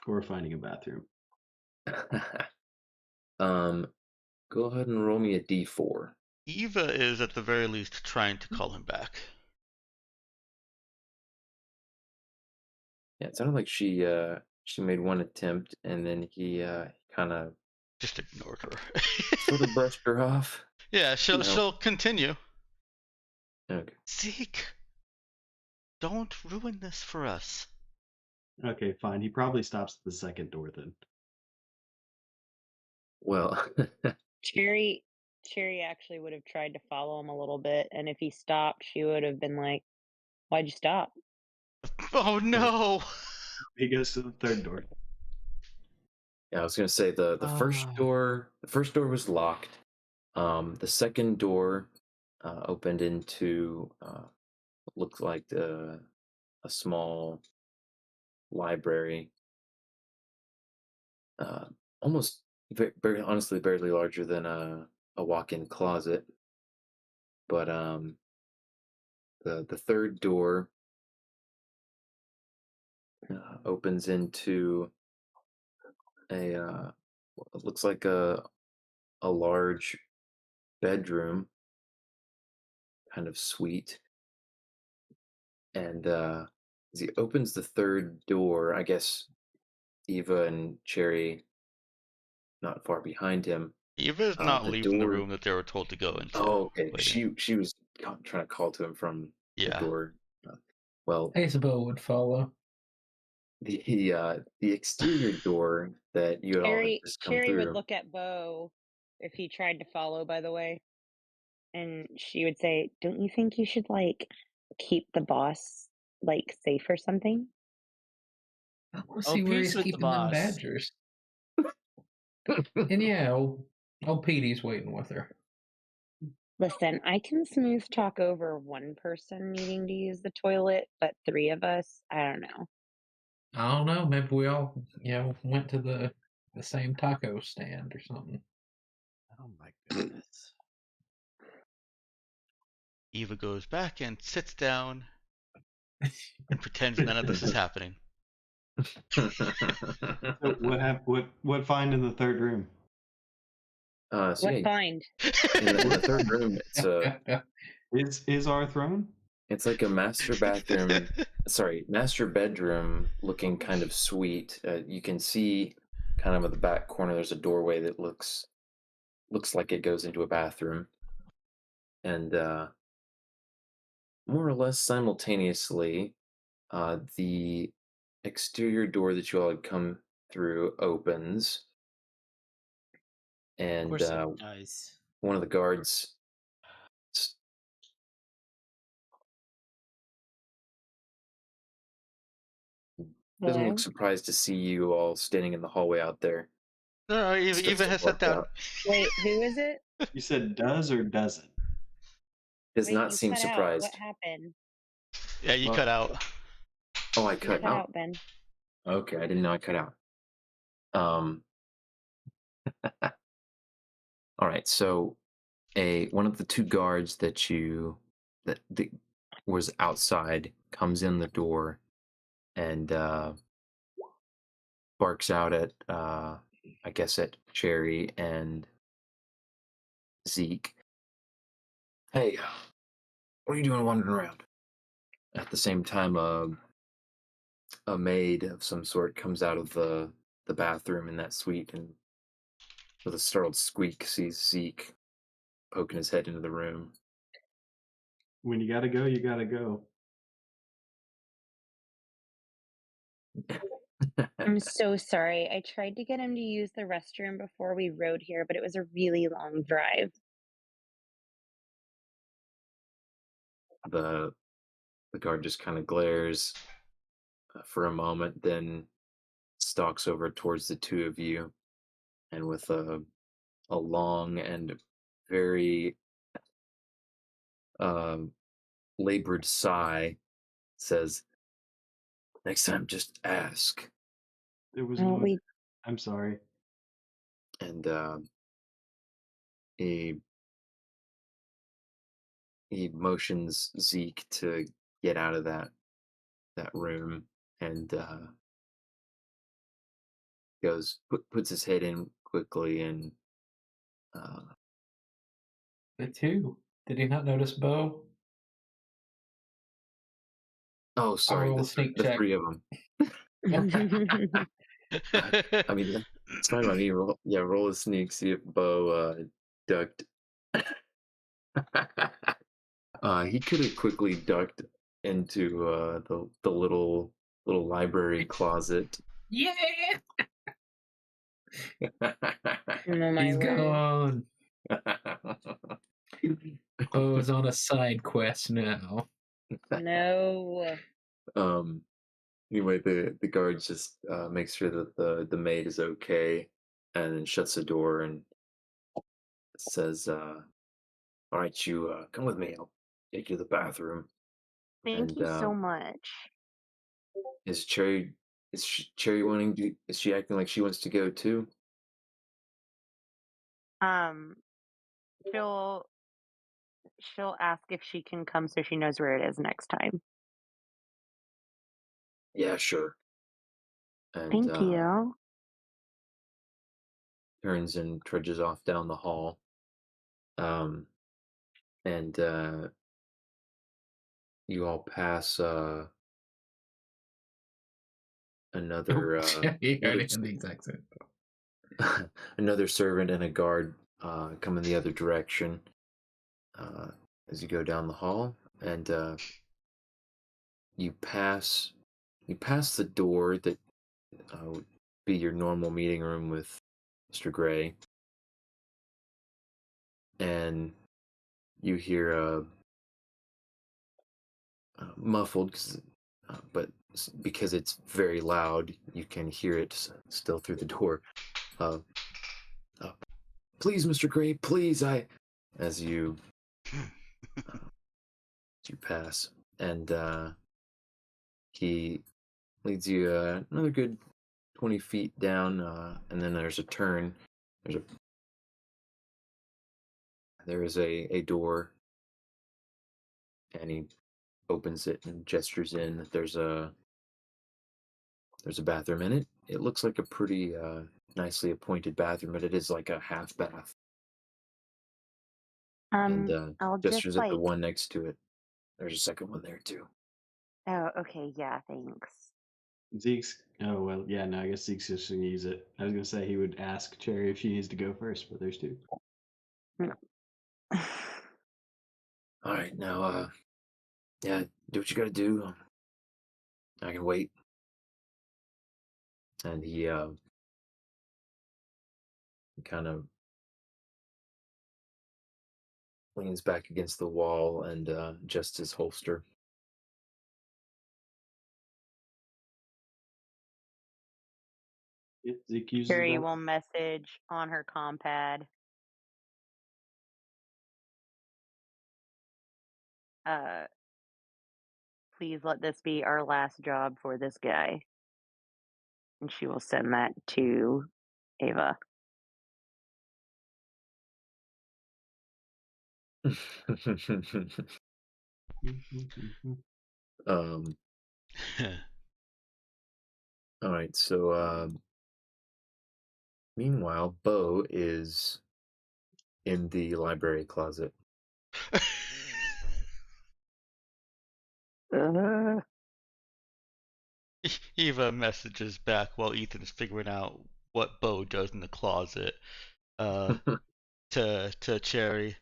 Or finding a bathroom? um, go ahead and roll me a d4. Eva is at the very least trying to call him back. Yeah, it sounded like she made one attempt, and then he kind of Just ignored her. sort of brushed her off. Yeah, she'll No. she'll continue. Okay. Zeke, don't ruin this for us. Okay, fine. He probably stops at the second door then. Well, Cherry actually would have tried to follow him a little bit, and if he stopped, she would have been like, "Why'd you stop?" Oh no! He goes to the third door. yeah, I was gonna say the first Ah. door. The first door was locked. The second door opened into what looked like a small library, uh, almost very honestly barely larger than a walk-in closet. But the third door opens into what looks like a large bedroom kind of suite. And as he opens the third door, I guess Eva and Cherry not far behind him. Eva's not The leaving the door. room that they were told to go into. Oh, okay. Waiting. She was trying to call to him from the Yeah. door. Well, Isabel would follow. the exterior door that you had all had just come Cherry would through. look at Bo if he tried to follow, by the way, and she would say, "Don't you think you should like keep the boss like safe or something?" I want to Oh, see where peace he's with the keeping them boss. badgers. And yeah, old Petey's waiting with her. Listen, I can smooth talk over one person needing to use the toilet, but 3 of us, I don't know. I don't know. Maybe we all, went to the same taco stand or something. Oh my goodness. Eva goes back and sits down and pretends none of this is happening. So what find in the third room? So What yeah, find? in the third room, Is our throne? it's like a master bathroom. Sorry, master bedroom looking kind of suite. You can see kind of at the back corner. There's a doorway that looks like it goes into a bathroom, and more or less simultaneously, the exterior door that you all had come through opens, Of and course it does. one of the guards s- doesn't Hello? look surprised to see you all standing in the hallway out there. No, Eva, Starts Eva to has sat bark down. out. Wait, who is it? You said does or doesn't? Does Wait, not you seem cut out. surprised. What happened? Yeah, you Well, cut out. Oh, I You cut cut out. out, Ben. Okay, I didn't know I cut out. All right. So, one of the two guards that was outside comes in the door and barks out at I guess at Cherry and Zeke. Hey, what are you doing wandering around? At the same time, a maid of some sort comes out of the bathroom in that suite and with a startled squeak sees Zeke poking his head into the room. When you gotta go, you gotta go. I'm so sorry. I tried to get him to use the restroom before we rode here, but it was a really long drive. The guard just kind of glares for a moment, then stalks over towards the two of you, and with a long and very labored sigh, says, "Next time, just ask." It was Oh, no. we I'm sorry. And he motions Zeke to get out of that room, and puts his head in quickly, and The two. Did he not notice Bo? oh, sorry, roll a sneak the check. 3 of them. I mean, it's fine by me. Roll a sneak, see if Bo ducked. He could have quickly ducked into the little library closet. Yeah! oh my He's word. gone. Bo's on a side quest now. No. Anyway, the guard just makes sure that the maid is okay, and then shuts the door and says, "All right, you come with me. I'll take you to the bathroom." Thank And you so much. is Cherry wanting to? Is she acting like she wants to go too? She'll ask if she can come so she knows where it is next time. Yeah, sure. And Thank you. turns and trudges off down the hall. And you all pass Oh, another you another already had the exact same. another servant and a guard coming the other direction as you go down the hall, and you pass the door that would be your normal meeting room with Mr. Gray, and you hear muffled, but because it's very loud, you can hear it still through the door. Uh, Please, Mr. Gray, please, as you pass, and he leads you another good 20 feet down, and then there's a turn. There is a door, and he opens it and gestures in. There's a bathroom in it. It looks like a pretty nicely appointed bathroom, but it is like a half bath. And I'll gestures just at the like. one next to it. There's a second one there too. Oh, okay, yeah, thanks. Zeke's. Oh well, yeah. No, I guess Zeke's just gonna use it. I was gonna say he would ask Cherry if she needs to go first, but there's two. All right, now, yeah, do what you gotta do. I can wait. And he kind of leans back against the wall and adjusts his holster. If Zeke uses Carrie that. will message on her compad. Please let this be our last job for this guy. And she will send that to Ava. um, all right, so meanwhile, Bo is in the library closet. Eva messages back while Ethan's figuring out what Bo does in the closet. To Cherry,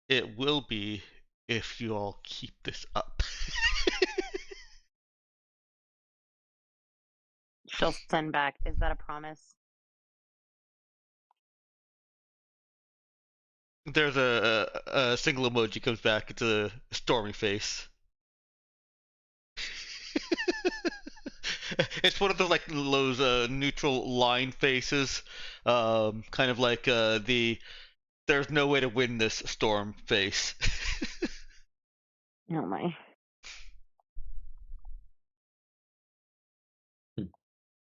it will be if you all keep this up. She'll send back. Is that a promise? There's a single emoji comes back. It's a stormy face. It's one of those neutral line faces, kind of like the "there's no way to win this" storm face. Oh my.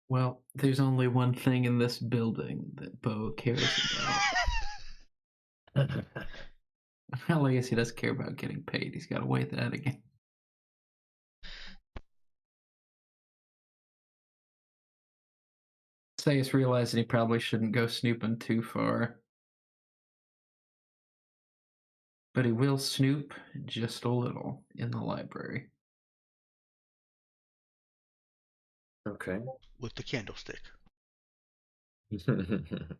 Well, there's only one thing in this building that Bo cares about. Well, I guess he does care about getting paid. He's got to weigh that again. Sayus realizing he probably shouldn't go snooping too far. But he will snoop just a little in the library. Okay. With the candlestick. Was it?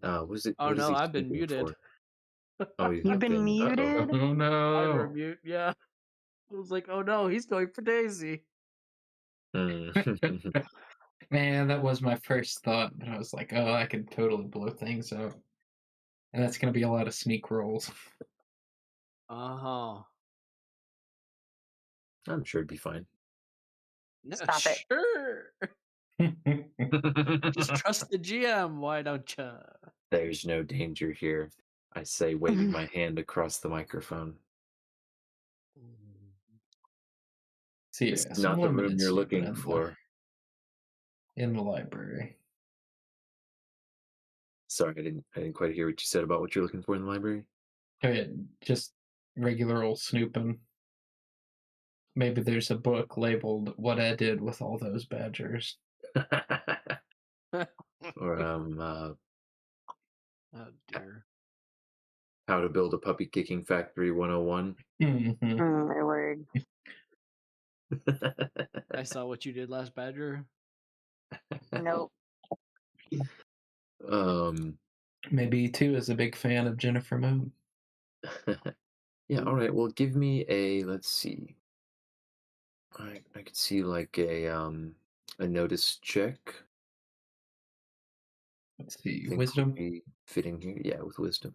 Oh what is no, he I've been snooping muted. for? Oh, You've been muted? Uh-oh. Oh no! I were mute. Yeah, I was like, oh no, he's going for Daisy. Mm. Man, that was my first thought, but I was like, oh, I could totally blow things up. And that's going to be a lot of sneak rolls. Uh-huh. I'm sure it'd be fine. Stop it. Sure. Just trust the GM, why don't you? There's no danger here, I say, waving my hand across the microphone. See, It's yeah, not the room limited you're snooping looking for. in the library. Sorry, I didn't quite hear what you said about what you're looking for in the library. Oh, yeah, just regular old snooping. Maybe there's a book labeled "What I Did with All Those Badgers." Or Oh dear. How to Build a Puppy Kicking Factory 101. Mm-hmm. Oh, my word. I saw what you did last Badger. Nope. Maybe too is a big fan of Jennifer Moon. Yeah, all right. Well, give me a, let's see. I could see like a notice check. Let's see, I think wisdom. would be fitting here. Yeah, with wisdom.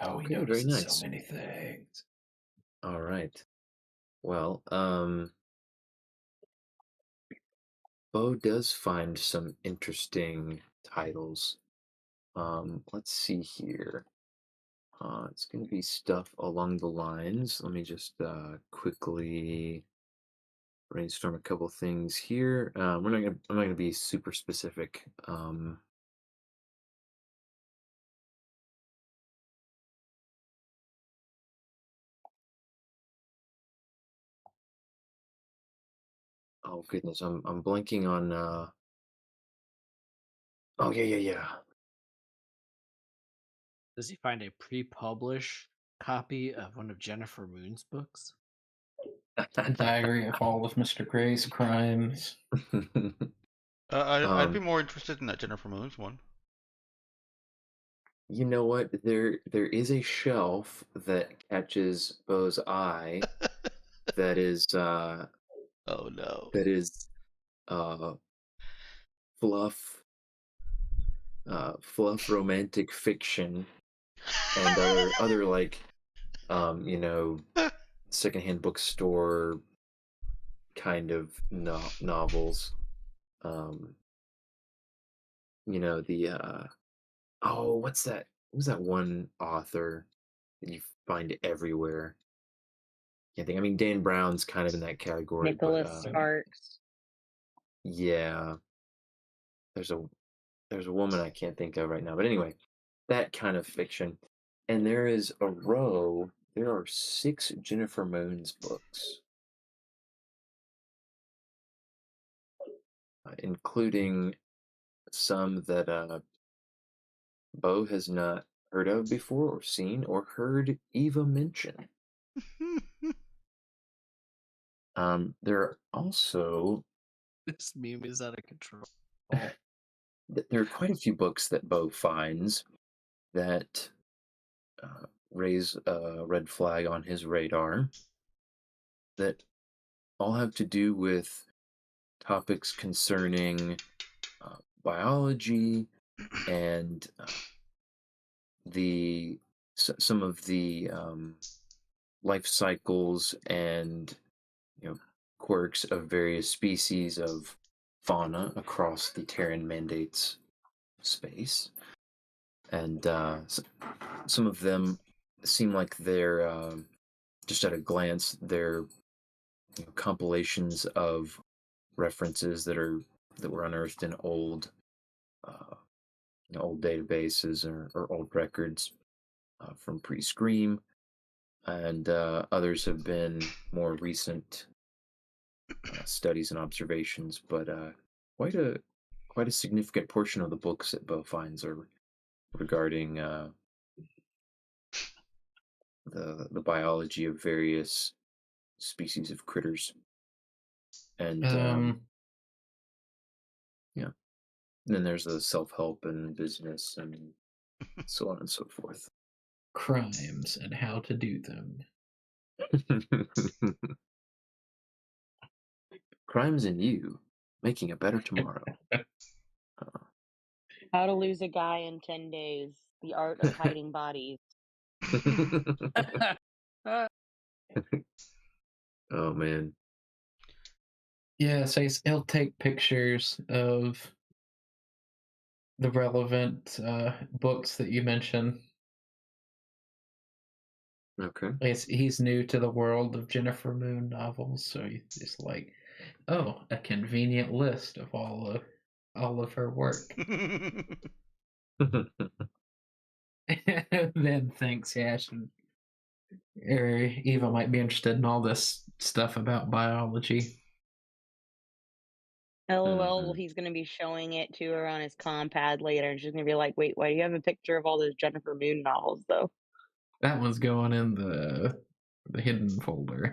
Oh, he Okay, very notices nice. so many things. All right. Well, Bo does find some interesting titles. Let's see here. It's going to be stuff along the lines. Let me just quickly brainstorm a couple things here. I'm not gonna be super specific. Oh goodness, I'm blanking on. Oh yeah. Does he find a pre-published copy of one of Jennifer Moon's books? A diary of all of Mr. Gray's crimes. I'd be more interested in that Jennifer Moon's one. You know what? There is a shelf that catches Bo's eye. That is Oh no. that is fluff romantic fiction and other like you know, secondhand bookstore kind of novels. You know, the oh, what's that? Who's that one author that you find everywhere? Can't think. I mean, Dan Brown's kind of in that category, but Nicholas Sparks. yeah, there's a woman I can't think of right now. But anyway, that kind of fiction. And there is a row. There are 6 Jennifer Moon's books, including some that Bo has not heard of before or seen or heard Eva mention. There are also This meme is out of control. there are quite a few books that Bo finds that raise a red flag on his radar that all have to do with topics concerning biology and some of the life cycles and quirks of various species of fauna across the Terran Mandate's space, and some of them seem like they're just at a glance they're compilations of references that were unearthed in old old databases or old records from pre-Scream, and others have been more recent studies and observations. But quite a significant portion of the books that Bo finds are regarding the biology of various species of critters, and yeah. And then there's the self-help and business and so on and so forth. Crimes and how to do them. Crimes in You, Making a Better Tomorrow. How to Lose a Guy in 10 Days. The Art of Hiding Bodies. Oh man. Yeah, so he'll take pictures of the relevant books that you mentioned. Okay. He's new to the world of Jennifer Moon novels, so he's like, oh, a convenient list of all of her work. Then thinks, yeah, Eva might be interested in all this stuff about biology. LOL, Mhm. he's gonna be showing it to her on his compad later, and she's gonna be like, "Wait, why do you have a picture of all those Jennifer Moon novels, though?" That one's going in the hidden folder.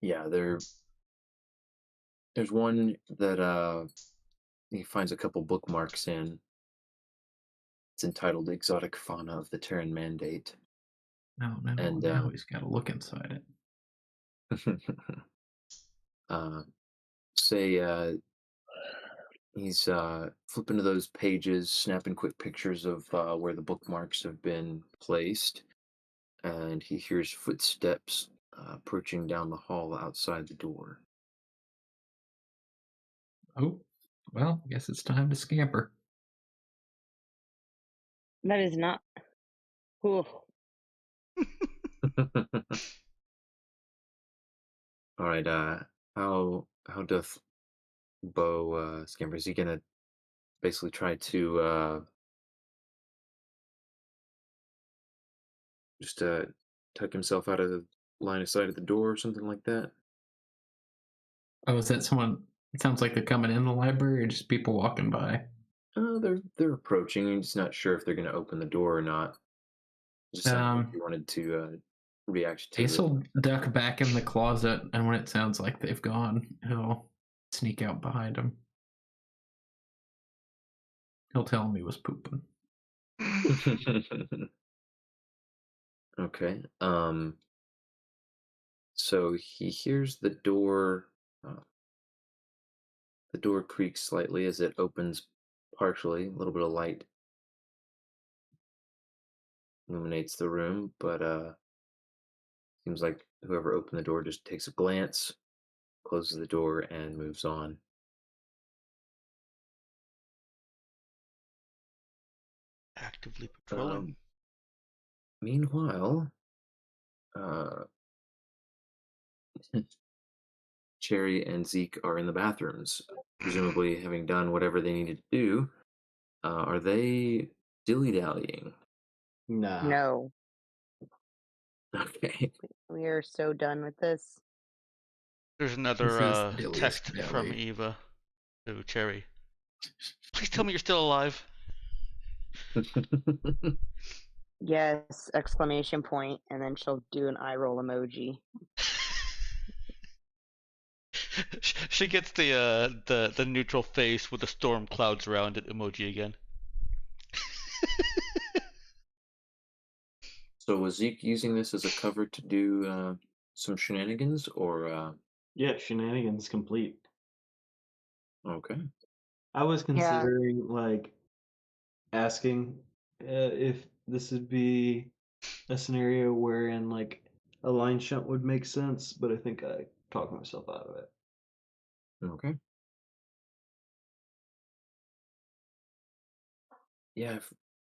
Yeah, there's one that he finds a couple bookmarks in. It's entitled "Exotic Fauna of the Terran Mandate," No, and now he's got to look inside it. uh, say he's flipping to those pages, snapping quick pictures of where the bookmarks have been placed, and he hears footsteps approaching down the hall outside the door. Oh, well, guess it's time to scamper. That is not. Ooh. All right, how doth Bo scamper? Is he gonna basically try to just tuck himself out of the line of sight of the door or something like that? Oh, is that someone? It sounds like they're coming in the library or just people walking by. They're approaching. I'm just not sure if they're gonna open the door or not. Just sounded like he wanted to react to Ace the. will duck back in the closet, and when it sounds like they've gone, he'll sneak out behind them. He'll tell him he was pooping. Okay. So he hears the door. The door creaks slightly as it opens partially. A little bit of light illuminates the room, but seems like whoever opened the door just takes a glance, closes the door, and moves on. Actively patrolling. Meanwhile, uh, Cherry and Zeke are in the bathrooms, presumably having done whatever they needed to do. Are they dilly dallying? Nah. No, Okay. we are so done with this. There's This another is the dilliest text from dilly. Eva to Cherry. Please tell me you're still alive. Yes! Exclamation point, and then she'll do an eye roll emoji. She gets the neutral face with the storm clouds around it emoji again. So was Zeke using this as a cover to do some shenanigans, or Yeah, shenanigans complete. okay? I was Yeah. considering like asking if this would be a scenario wherein like a line shunt would make sense, but I think I talked myself out of it. Okay. Yeah,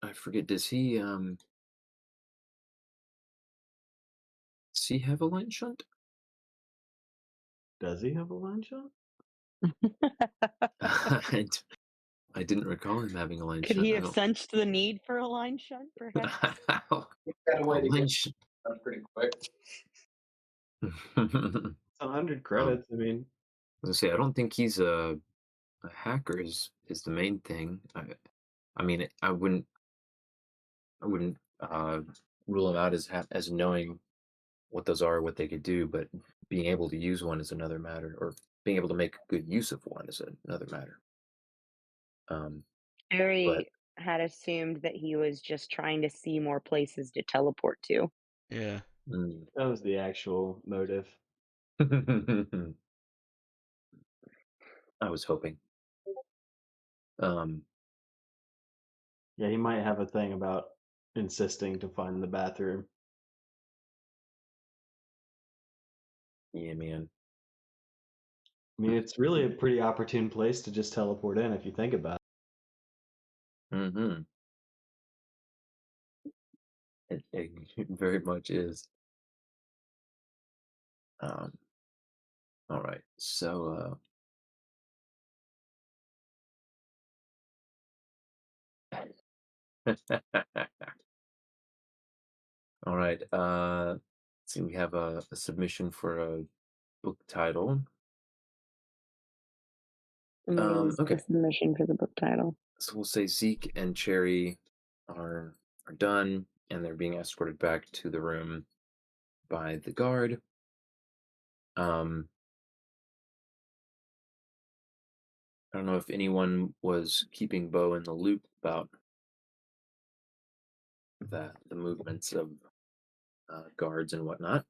I forget. Does he have a light shunt? Does he have a line shunt? I didn't recall him having a line Could shunt. he I have don't. sensed the need for a line shunt, perhaps? Got a A way to line get shunt. done pretty quick. It's 100 credits. I mean, I was gonna say, I don't think he's a hacker. Is the main thing. I mean, I wouldn't rule him out as knowing what those are, what they could do, but being able to use one is another matter, or being able to make good use of one is another matter. But Harry had assumed that he was just trying to see more places to teleport to. Yeah. that was the actual motive. I was hoping. Um, Yeah, he might have a thing about insisting to find the bathroom. yeah, man. I mean, it's really a pretty opportune place to just teleport in if you think about it. Mm-hmm. It very much is. All right. So All right. Let's see, we have a submission for a book title. And what is Okay. the submission for the book title? So we'll say Zeke and Cherry are done, and they're being escorted back to the room by the guard. I don't know if anyone was keeping Bo in the loop about the movements of guards and whatnot.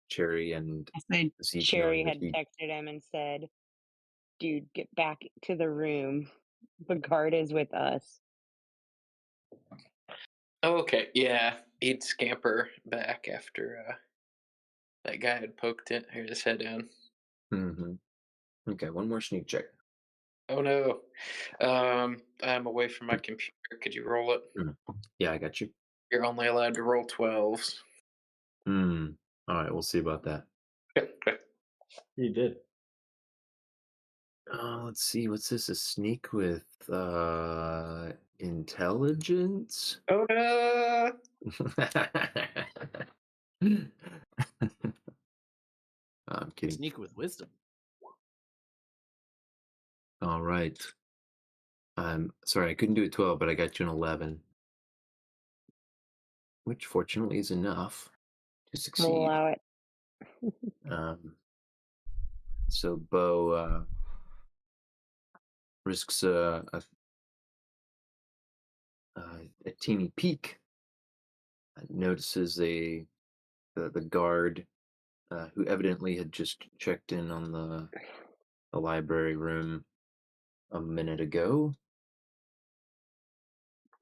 Cherry and I said Zeke Cherry knowing that had he texted him and said, "Dude, get back to the room. The guard is with us." Oh, okay. Yeah, he'd scamper back after that guy had poked his head in. Mhm. Okay, one more sneak check. Oh no. I'm away from my computer. Could you roll it? Yeah, I got you. You're only allowed to roll 12s. All right, we'll see about that. You did. Let's see, what's this? A sneak with intelligence? Oh no. I'm kidding. Sneak with wisdom. All right. I'm sorry, I couldn't do a 12, but I got you an 11. Which fortunately is enough to We'll succeed. allow it. So Bo risks a teeny peek. Notices the guard who evidently had just checked in on the library room a minute ago.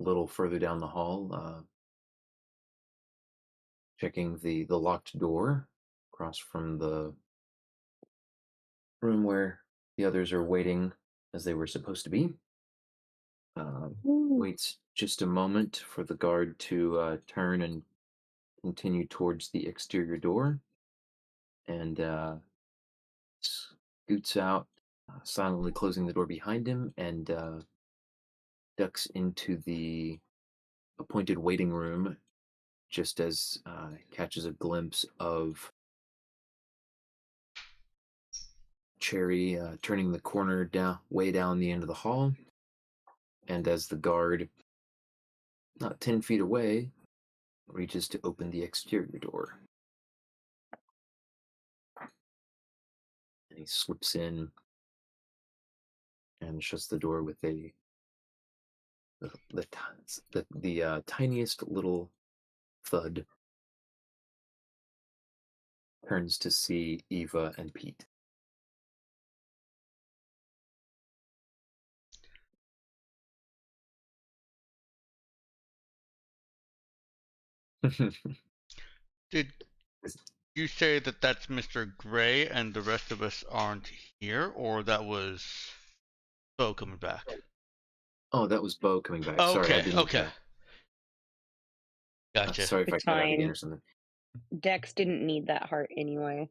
A little further down the hall, checking the locked door across from the room where the others are waiting as they were supposed to be. Waits just a moment for the guard to turn and continue towards the exterior door, and scoots out, silently closing the door behind him, and ducks into the appointed waiting room just as catches a glimpse of Cherry turning the corner way down the end of the hall, and as the guard, not 10 feet away, reaches to open the exterior door. And he slips in and shuts the door with the tiniest little thud. Turns to see Eva and Pete. Did you say that that's Mr. Gray and the rest of us aren't here, or that was Bo coming back? Oh, that was Bo coming back. Sorry, I Okay, didn't. okay. Gotcha. Sorry if I It's cut out again fine. or something. Dex didn't need that heart anyway.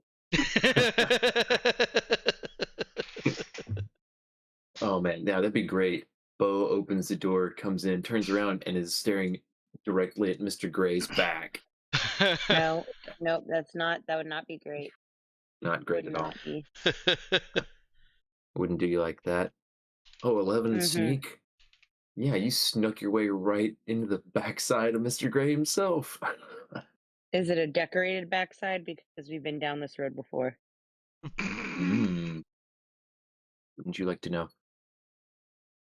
Oh man, yeah, that'd be great. Bo opens the door, comes in, turns around, and is staring directly at Mr. Gray's back. No, nope, that would not be great. Not great Would at all. not be. Wouldn't do you like that. Oh, 11 Mhm. sneak? Yeah, you snuck your way right into the backside of Mr. Gray himself. Is it a decorated backside? Because we've been down this road before. Wouldn't you like to know?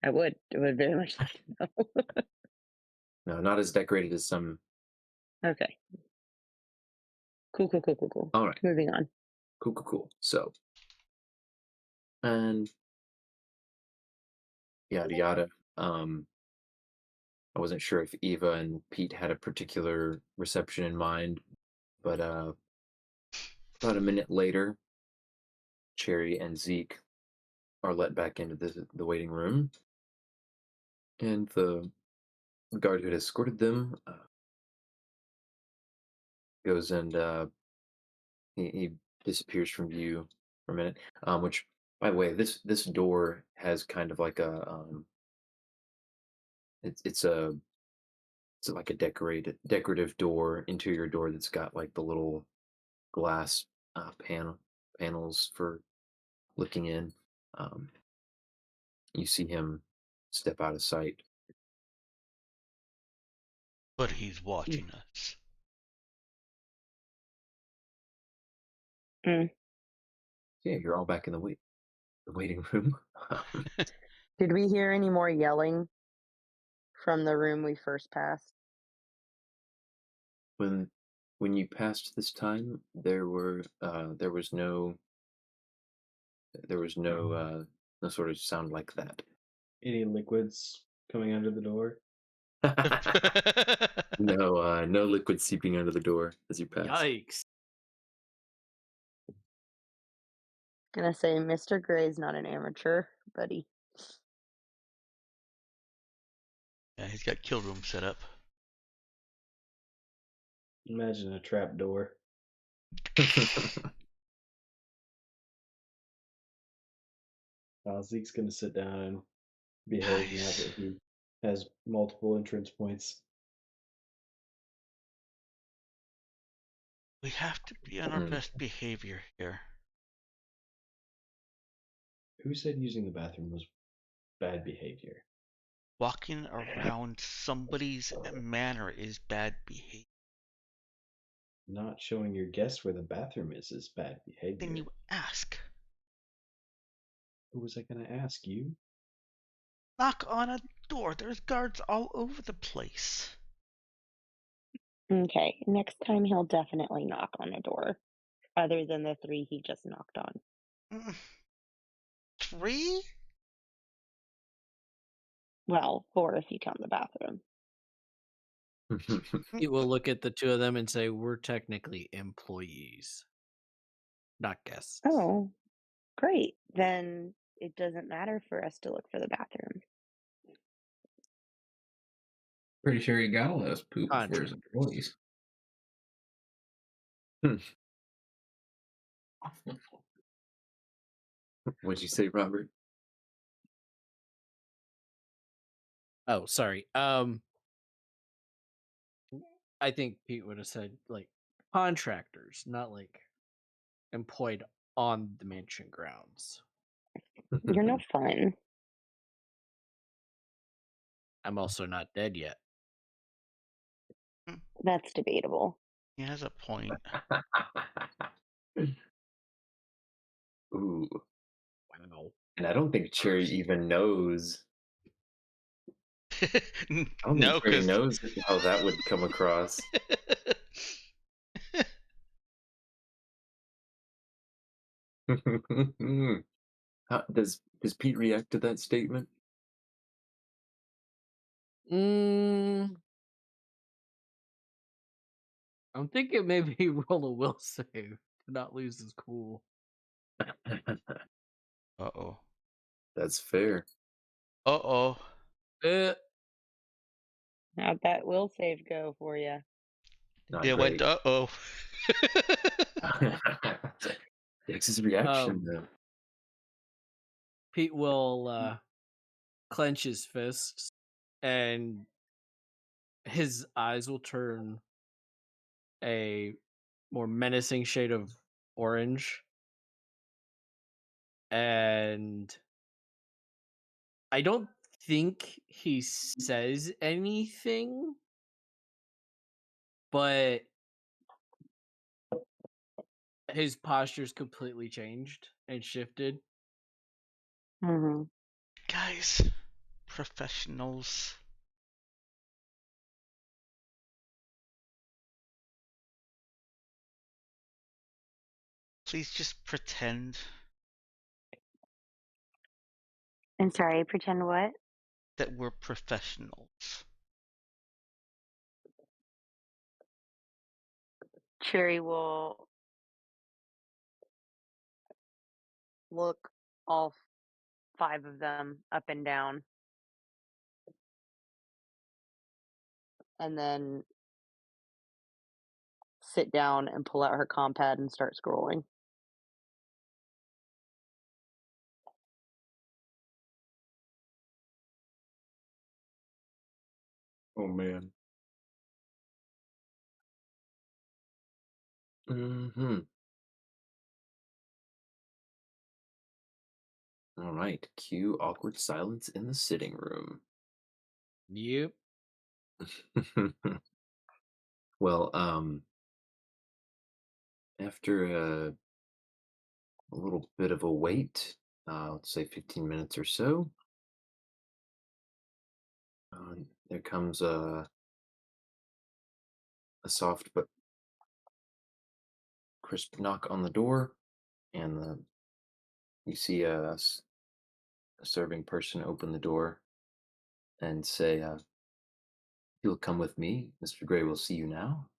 I would very much like to know. No, not as decorated as some. Okay. Cool. All right. Moving on. Cool. So, and yada yada. I wasn't sure if Eva and Pete had a particular reception in mind, but about a minute later, Cherry and Zeke are let back into the waiting room, and the guard who had escorted them goes and he disappears from view for a minute. Which, by the way, this door has kind of like a it's like a decorative door, interior door that's got like the little glass panels for looking in. Um, you see him step out of sight. But he's watching us. Mm. Yeah, you're all back in the waiting room. Did we hear any more yelling from the room we first passed? When you passed this time, there was no sort of sound like that. Any liquids coming under the door? No liquid seeping under the door as you pass. Yikes. Gonna say Mr. Gray's not an amateur, buddy. Yeah, he's got kill room set up. Imagine a trap door. Zeke's gonna sit down and behave now Nice. that he has multiple entrance points. We have to be on our best behavior here. Who said using the bathroom was bad behavior? Walking around somebody's manor is bad behavior. Not showing your guests where the bathroom is bad behavior. Then you ask. Who was I gonna ask you? Knock on a door. There's guards all over the place. Okay, next time he'll definitely knock on a door, other than the 3 he just knocked on. 3? Well, 4 if you count the bathroom. He will look at the 2 of them and say, "We're technically employees, not guests." Oh, great. Then it doesn't matter for us to look for the bathroom. Pretty sure you gotta let us poop for his Contract. employees. What'd you say, Robert? Oh, sorry. I think Pete would have said like contractors, not like employed on the mansion grounds. You're no fun. I'm also not dead yet. That's debatable. He has a point. Ooh. Wow. And I don't think Cherry even knows. I don't No, think Cherry because knows how that would come across. Does Pete react to that statement? I'm thinking maybe he roll a will save to not lose his cool. Uh-oh. That's fair. Uh-oh. How'd that will save go for you? Not It went great. uh-oh. Dex's reaction, though. Pete will clench his fists and his eyes will turn a more menacing shade of orange. And I don't think he says anything, but his posture's completely changed and shifted. Mm-hmm. Guys, professionals. Please just pretend I'm sorry, pretend what? that we're professionals. Cherry will look all 5 of them up and down. And then sit down and pull out her compad and start scrolling. Oh man. Mm-hmm. All right. Cue awkward silence in the sitting room. Yep. Well, after a little bit of a wait, let's say 15 minutes or so, there comes a soft but crisp knock on the door, and you see a serving person open the door and say, "You'll come with me. Mr. Gray will see you now."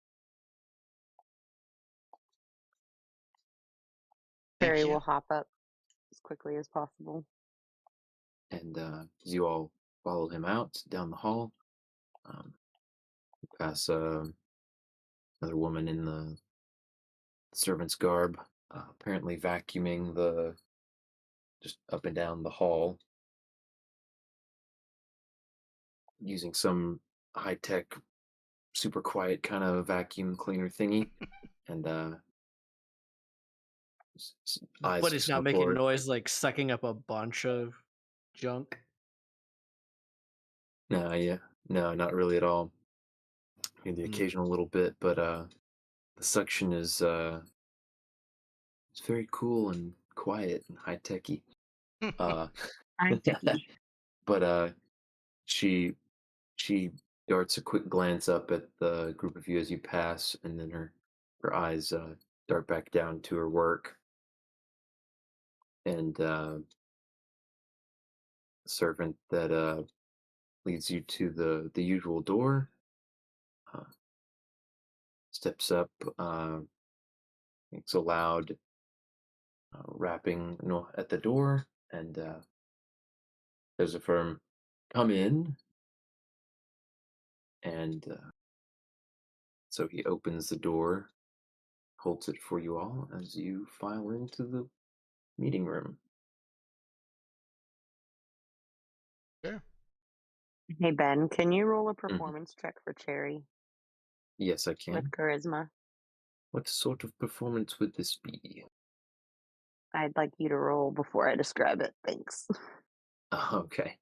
Thank Carrie you. will hop up as quickly as possible. And as you all follow him out down the hall, pass another woman in the servant's garb, apparently vacuuming just up and down the hall using some high tech, super quiet kind of vacuum cleaner thingy, and eyes But it's just not go making forward. noise like sucking up a bunch of junk. No, yeah, no, not really at all. The occasional little bit, but the suction is it's very cool and quiet and high techy. Uh, I'm Vicky. but she she darts a quick glance up at the group of you as you pass, and then her eyes dart back down to her work, and the servant that leads you to the usual door uh, steps up, makes a loud rapping at the door, and there's a firm "Come in," and so he opens the door, holds it for you all as you file into the meeting room. Sure. Hey Ben, can you roll a Mhm. performance check for Cherry Yes, I with can. charisma? What sort of performance would this be? I'd like you to roll before I describe it. Thanks. Okay.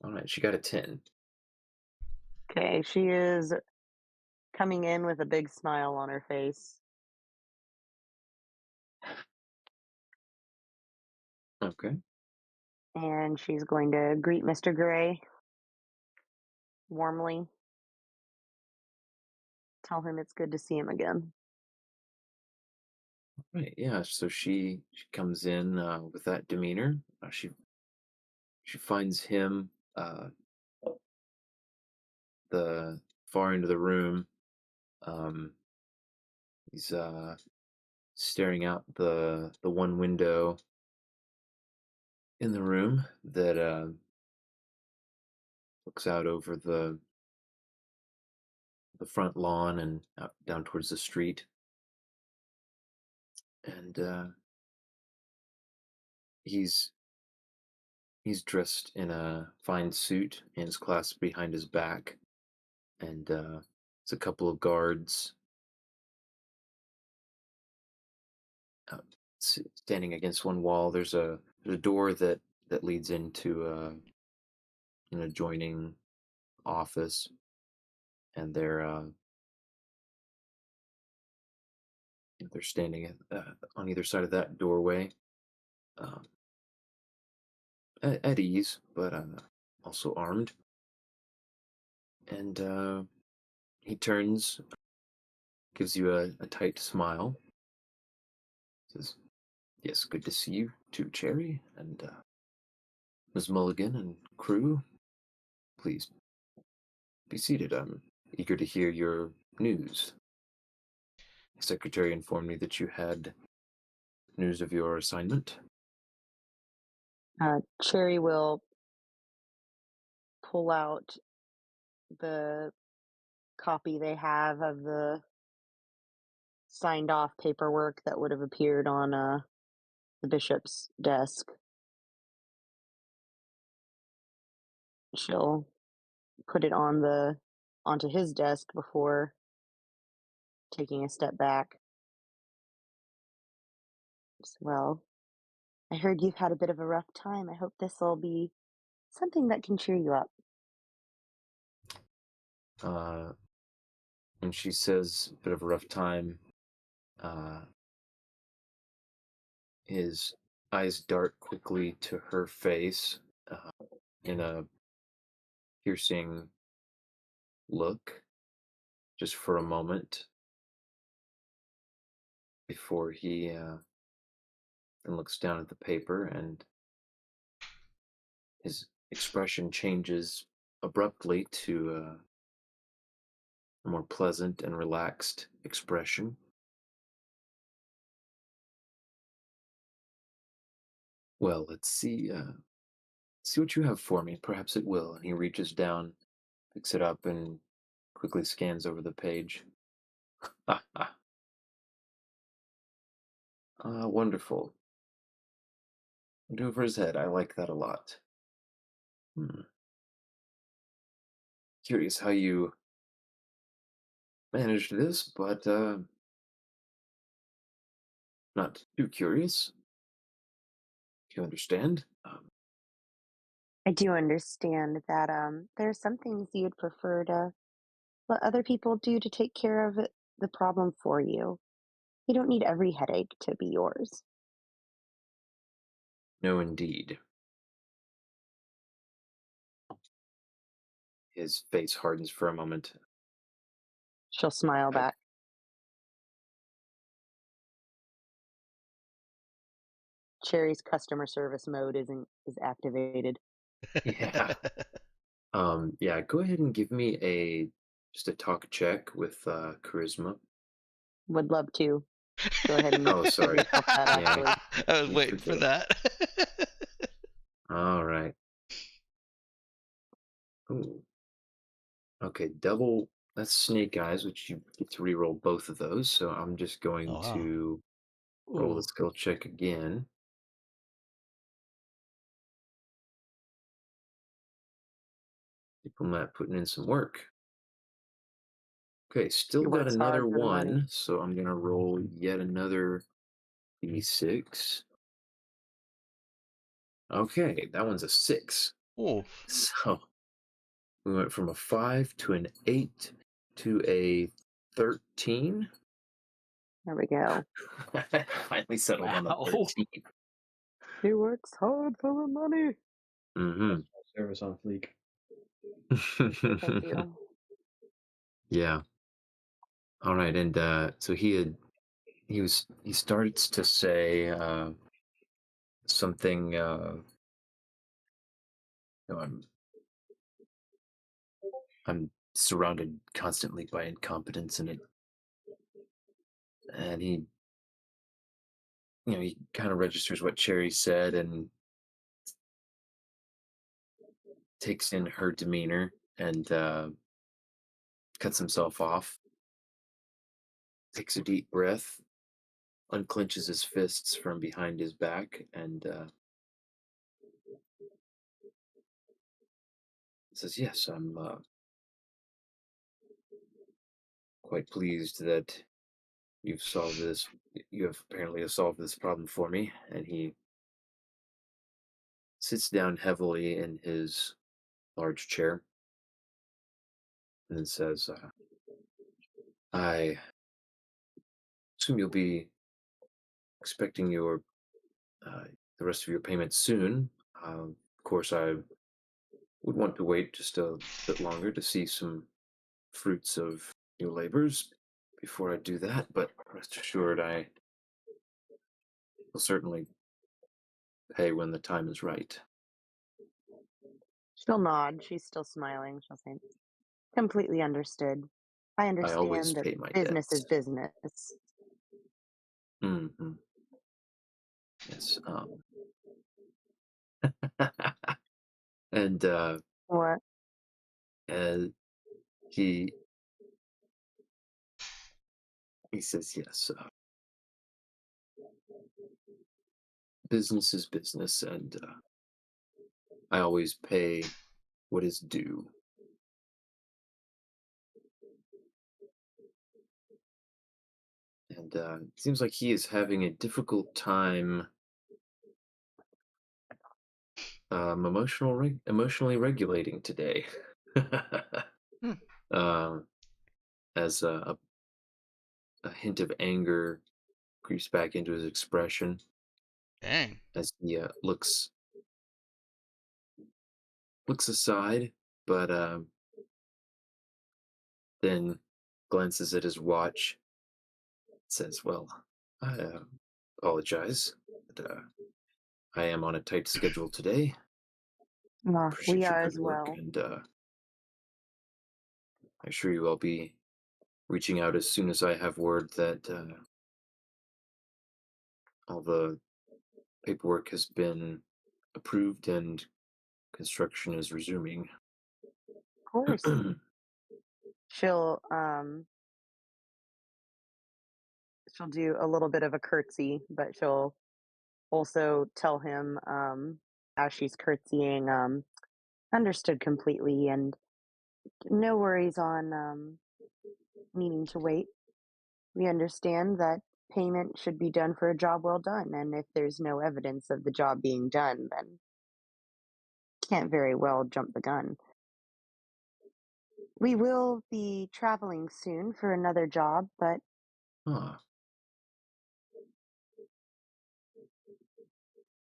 All right, she got a 10. Okay, she is coming in with a big smile on her face. Okay. And she's going to greet Mr. Gray warmly. Tell him it's good to see him again. Right, yeah, so she comes in with that demeanor. She finds him the far end of the room. Um, he's staring out the one window in the room that looks out over the front lawn and out down towards the street. And he's he's dressed in a fine suit, hands clasped behind his back, and there's a couple of guards uh, standing against one wall. There's a door that leads into an adjoining office, and they're standing on either side of that doorway, um, at ease, but also armed. And he turns, gives you a tight smile, says, "Yes, good to see you too, Cherry, and Ms. Mulligan and crew. Please be seated. I'm eager to hear your news. The secretary informed me that you had news of your assignment." Cherry will pull out the copy they have of the signed off paperwork that would have appeared on the bishop's desk. She'll put it onto his desk before taking a step back. Well, I heard you've had a bit of a rough time. I hope this'll be something that can cheer you up. And she says, "A bit of a rough time." Uh, his eyes dart quickly to her face in a piercing look, just for a moment, before he then looks down at the paper, and his expression changes abruptly to a more pleasant and relaxed expression. Well, let's see what you have for me. Perhaps it will. And he reaches down, picks it up, and quickly scans over the page. Wonderful. Do over his head. I like that a lot. Curious how you managed this, but not too curious. You understand? I do understand that there are some things you'd prefer to let other people do to take care of the problem for you. You don't need every headache to be yours. No, indeed. His face hardens for a moment. She'll smile I- back. Cherry's customer service mode is activated. Yeah. Yeah, go ahead and give me just a talk check with charisma. Would love to. Go ahead and Oh, give sorry. yourself that, Yeah. actually. I was We waiting for forget. that. All right. Ooh. Okay, double. That's snake eyes, which you get to reroll both of those. So I'm just going Oh, wow. to roll the Ooh. skill check again. Diplomat putting in some work. Okay, still He got works another hard for the money. one, so I'm gonna roll yet another d6. Okay, that one's a 6. Ooh. So we went from a 5 to an 8 to a 13. There we go. Finally settled on a Wow. 13. He works hard for the money. Mm-hmm. Service on fleek. Thank you. Yeah. All right, and so he starts to say something. I'm surrounded constantly by incompetence, and he kind of registers what Cherry said and takes in her demeanor and cuts himself off. Takes a deep breath, unclenches his fists from behind his back, and says, "Yes, I'm quite pleased that you've solved this. You have apparently solved this problem for me." And he sits down heavily in his large chair and then says, "I assume you'll be expecting uh, the rest of your payments soon. Of course, I would want to wait just a bit longer to see some fruits of your labors before I do that, but rest assured I will certainly pay when the time is right." She'll nod. She's still smiling. She'll say, completely understood. I I always understand that pay my business is debts. business. Mm-hmm. Yes. And What? uh, he he says, "Yes, business is business, and I always pay what is due." and it seems like he is having a difficult time emotionally regulating today. Hmm. um, as a hint of anger creeps back into his expression Dang. as he looks aside, but then glances at his watch, says, "Well, I apologize, but I am on a tight schedule today. We Appreciate your are good as work, well. and I assure you I'll be reaching out as soon as I have word that all the paperwork has been approved and construction is resuming." Of course. She'll she'll do a little bit of a curtsy, but she'll also tell him as she's curtsying, understood completely, and no worries on needing to wait. We understand that payment should be done for a job well done, and if there's no evidence of the job being done, then can't very well jump the gun. We will be traveling soon for another job, but Ah,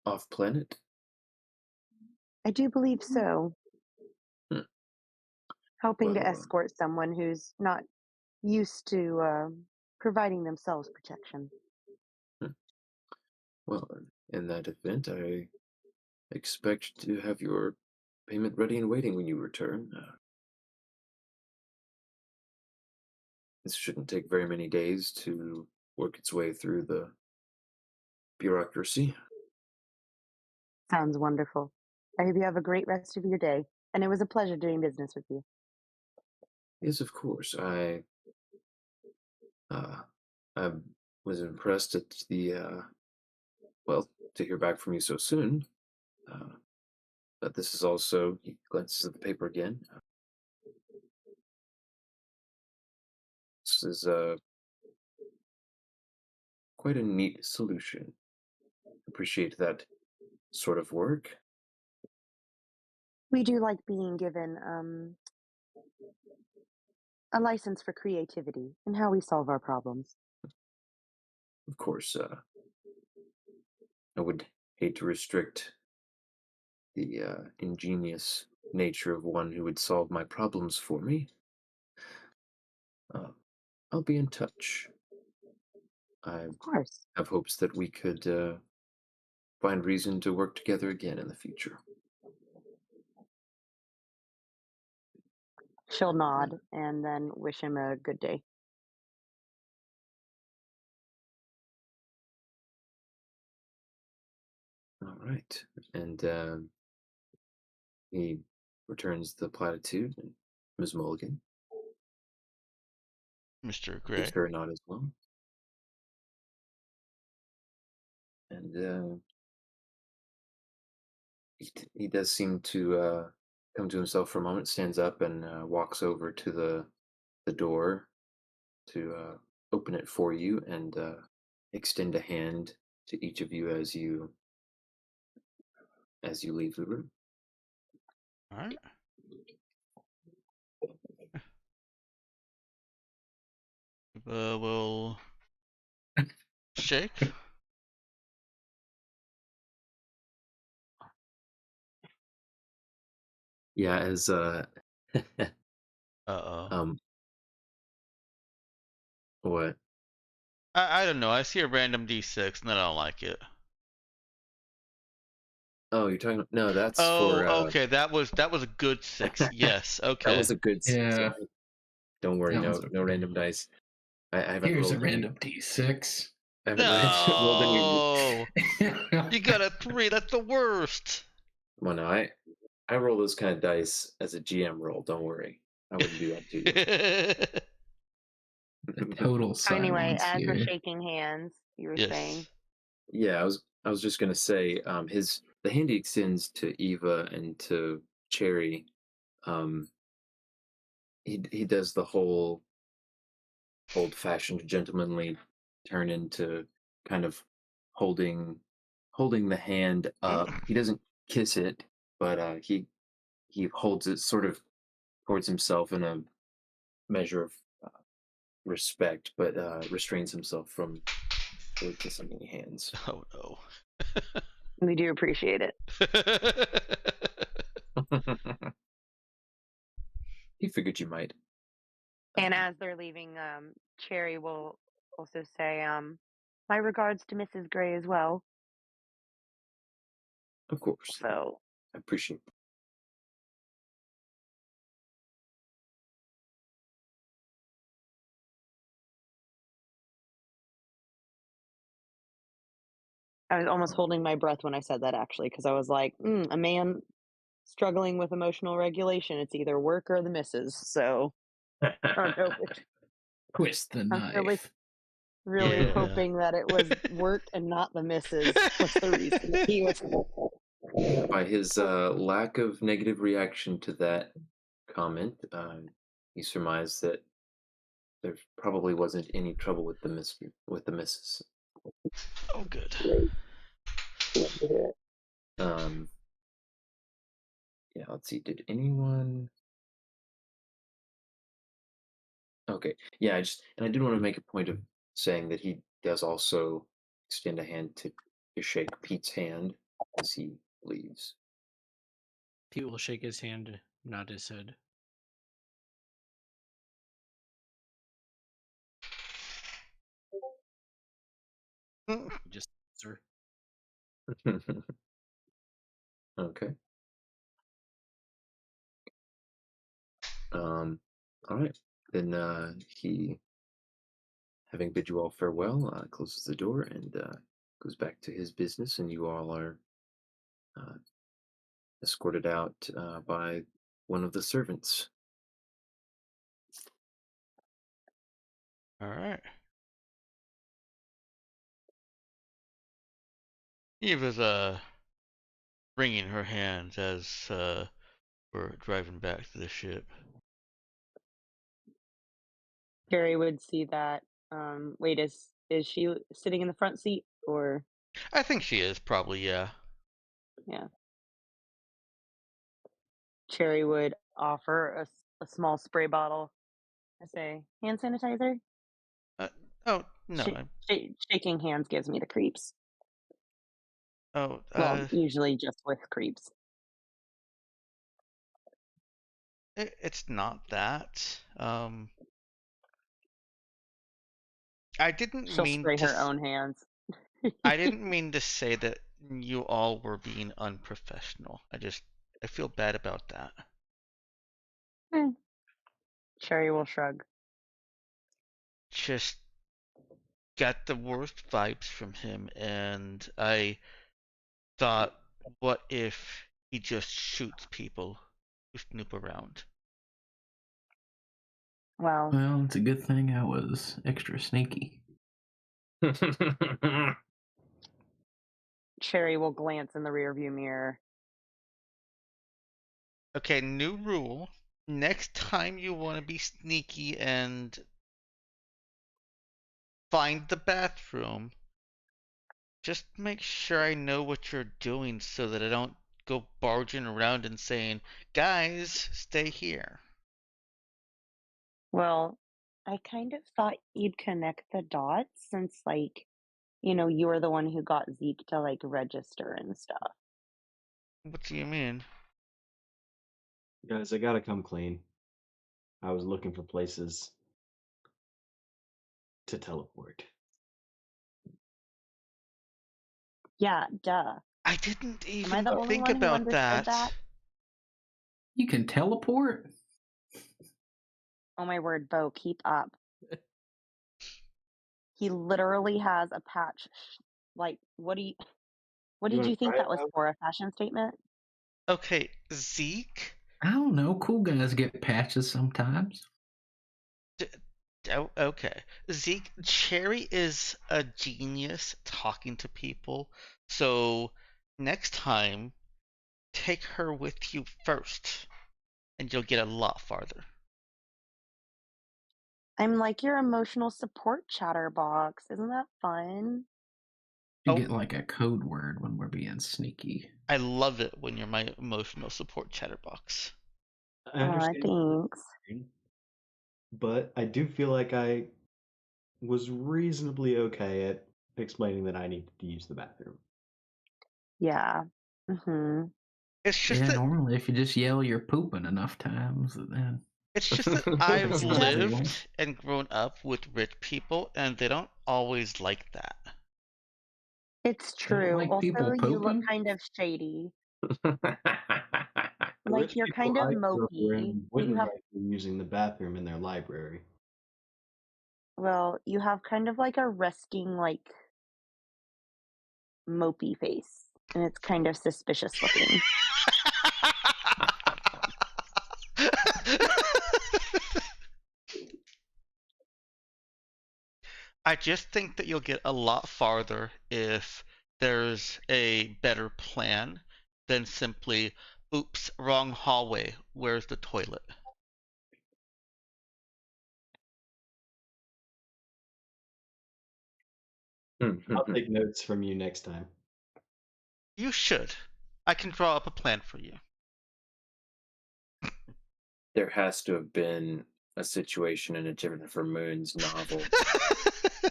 off planet? I do believe so. Hmm. Helping to Well, escort someone who's not used to providing themselves protection. hmm. Well, in that event, I expect to have your payment ready and waiting when you return. This shouldn't take very many days to work its way through the bureaucracy. Sounds wonderful. I hope you have a great rest of your day, and it was a pleasure doing business with you. Yes, of course. Uh, I was impressed at well, to hear back from you so soon. Uh, but this is also, he glances at the paper again. This is quite a neat solution. Appreciate that sort of work. We do like being given a license for creativity in how we solve our problems. Of course, I would hate to restrict the ingenious nature of one who would solve my problems for me. Uh, I'll be in touch. I Of course. have hopes that we could find reason to work together again in the future. She'll And, nod and then wish him a good day. all right. And he returns the platitude, and Ms. Mulligan Mr. gives Gray. her a nod as well. And he does seem to come to himself for a moment, stands up and walks over to the door to open it for you and extend a hand to each of you as you leave the room. All right. We'll shake. Yeah, as Uh-oh. what? I don't know. I see a random D6 and I don't like it. Oh, you're talking. No, that's Oh, for. okay. That was a good 6. Yes. That Okay. was a good. Yeah, Don't worry. that was No okay. random dice. I haven't Here's a rolled any. random D6. I haven't rolled any. No. You got a 3. That's the worst. Well, no, I roll those kind of dice as a GM roll. Don't worry. I wouldn't do that to you. Total Anyway, silence as we're here. shaking hands, you were saying. Yes. Yeah, I was just gonna say, the hand he extends to Eva and to Cherry, um, he does the whole old-fashioned gentlemanly turn into kind of holding the hand up. He doesn't kiss it, but he holds it sort of towards himself in a measure of respect, but restrains himself from really kissing any hands. Oh no. We do appreciate it. He figured you might. And as they're leaving, Cherry will also say, my regards to Mrs. Gray as well. Of course, So, I appreciate it. I was almost holding my breath when I said that, actually, because I was like, a man struggling with emotional regulation. It's either work or the missus. So I don't know which. Twist the I'm knife. really Yeah. hoping that it was work and not the missus was the reason that he was. By his lack of negative reaction to that comment, you surmise that there probably wasn't any trouble with the missus. Oh, good. Yeah, let's see. Did anyone? Okay, yeah. I did want to make a point of saying that he does also extend a hand to shake Pete's hand as he leaves. Pete will shake his hand, nod his head. Just sir. Okay. All right. Then he, having bid you all farewell, closes the door and goes back to his business, and you all are escorted out by one of the servants. All right. Eve is wringing her hands as we're driving back to the ship. Cherry would see that. Wait, is she sitting in the front seat or? I think she is probably, yeah. Yeah. Cherry would offer a small spray bottle. I say, hand sanitizer? Oh no. Shaking hands gives me the creeps. Oh, Well, usually just with creeps. it's not that. I didn't She'll mean spray to. her own hands. I didn't mean to say that you all were being unprofessional. I feel bad about that. Cherry will shrug. Just got the worst vibes from him, and I thought, what if he just shoots people who snoop around? Well, it's a good thing I was extra sneaky. Cherry will glance in the rearview mirror. Okay, new rule. Next time you want to be sneaky and find the bathroom, just make sure I know what you're doing so that I don't go barging around and saying, guys, stay here. well, I kind of thought you'd connect the dots since, like, you were the one who got Zeke to, like, register and stuff. What do you mean? Guys, I gotta come clean. I was looking for places to teleport. Yeah, duh. I didn't Am I even the only think one who about understood that? You can teleport? Oh my word, Bo, keep up. He literally has a patch. Like, what did wanna you think try that it, was Bo? for? A fashion statement? Okay, Zeke? I don't know. Cool guys get patches sometimes. Oh, okay. Zeke, Cherry is a genius talking to people, so next time, take her with you first, and you'll get a lot farther. I'm like your emotional support chatterbox. Isn't that fun? You Oh. get like a code word when we're being sneaky. I love it when you're my emotional support chatterbox. I understand, Thanks. but I do feel like I was reasonably okay at explaining that I needed to use the bathroom. Yeah. It's just Yeah, that normally if you just yell you're pooping enough times, then it's just that I've It's just- lived and grown up with rich people, and they don't always like that. It's You don't true. like people Also, you look pooping? kind of shady. Rich Like you're people kind of I grew up mopey. around You wouldn't have like you using the bathroom in their library. well, you have kind of like a resting like mopey face, and it's kind of suspicious looking. I just think that you'll get a lot farther if there's a better plan than simply, oops, wrong hallway, where's the toilet? I'll take notes from you next time. You should. I can draw up a plan for you. There has to have been a situation in a Jennifer Moons novel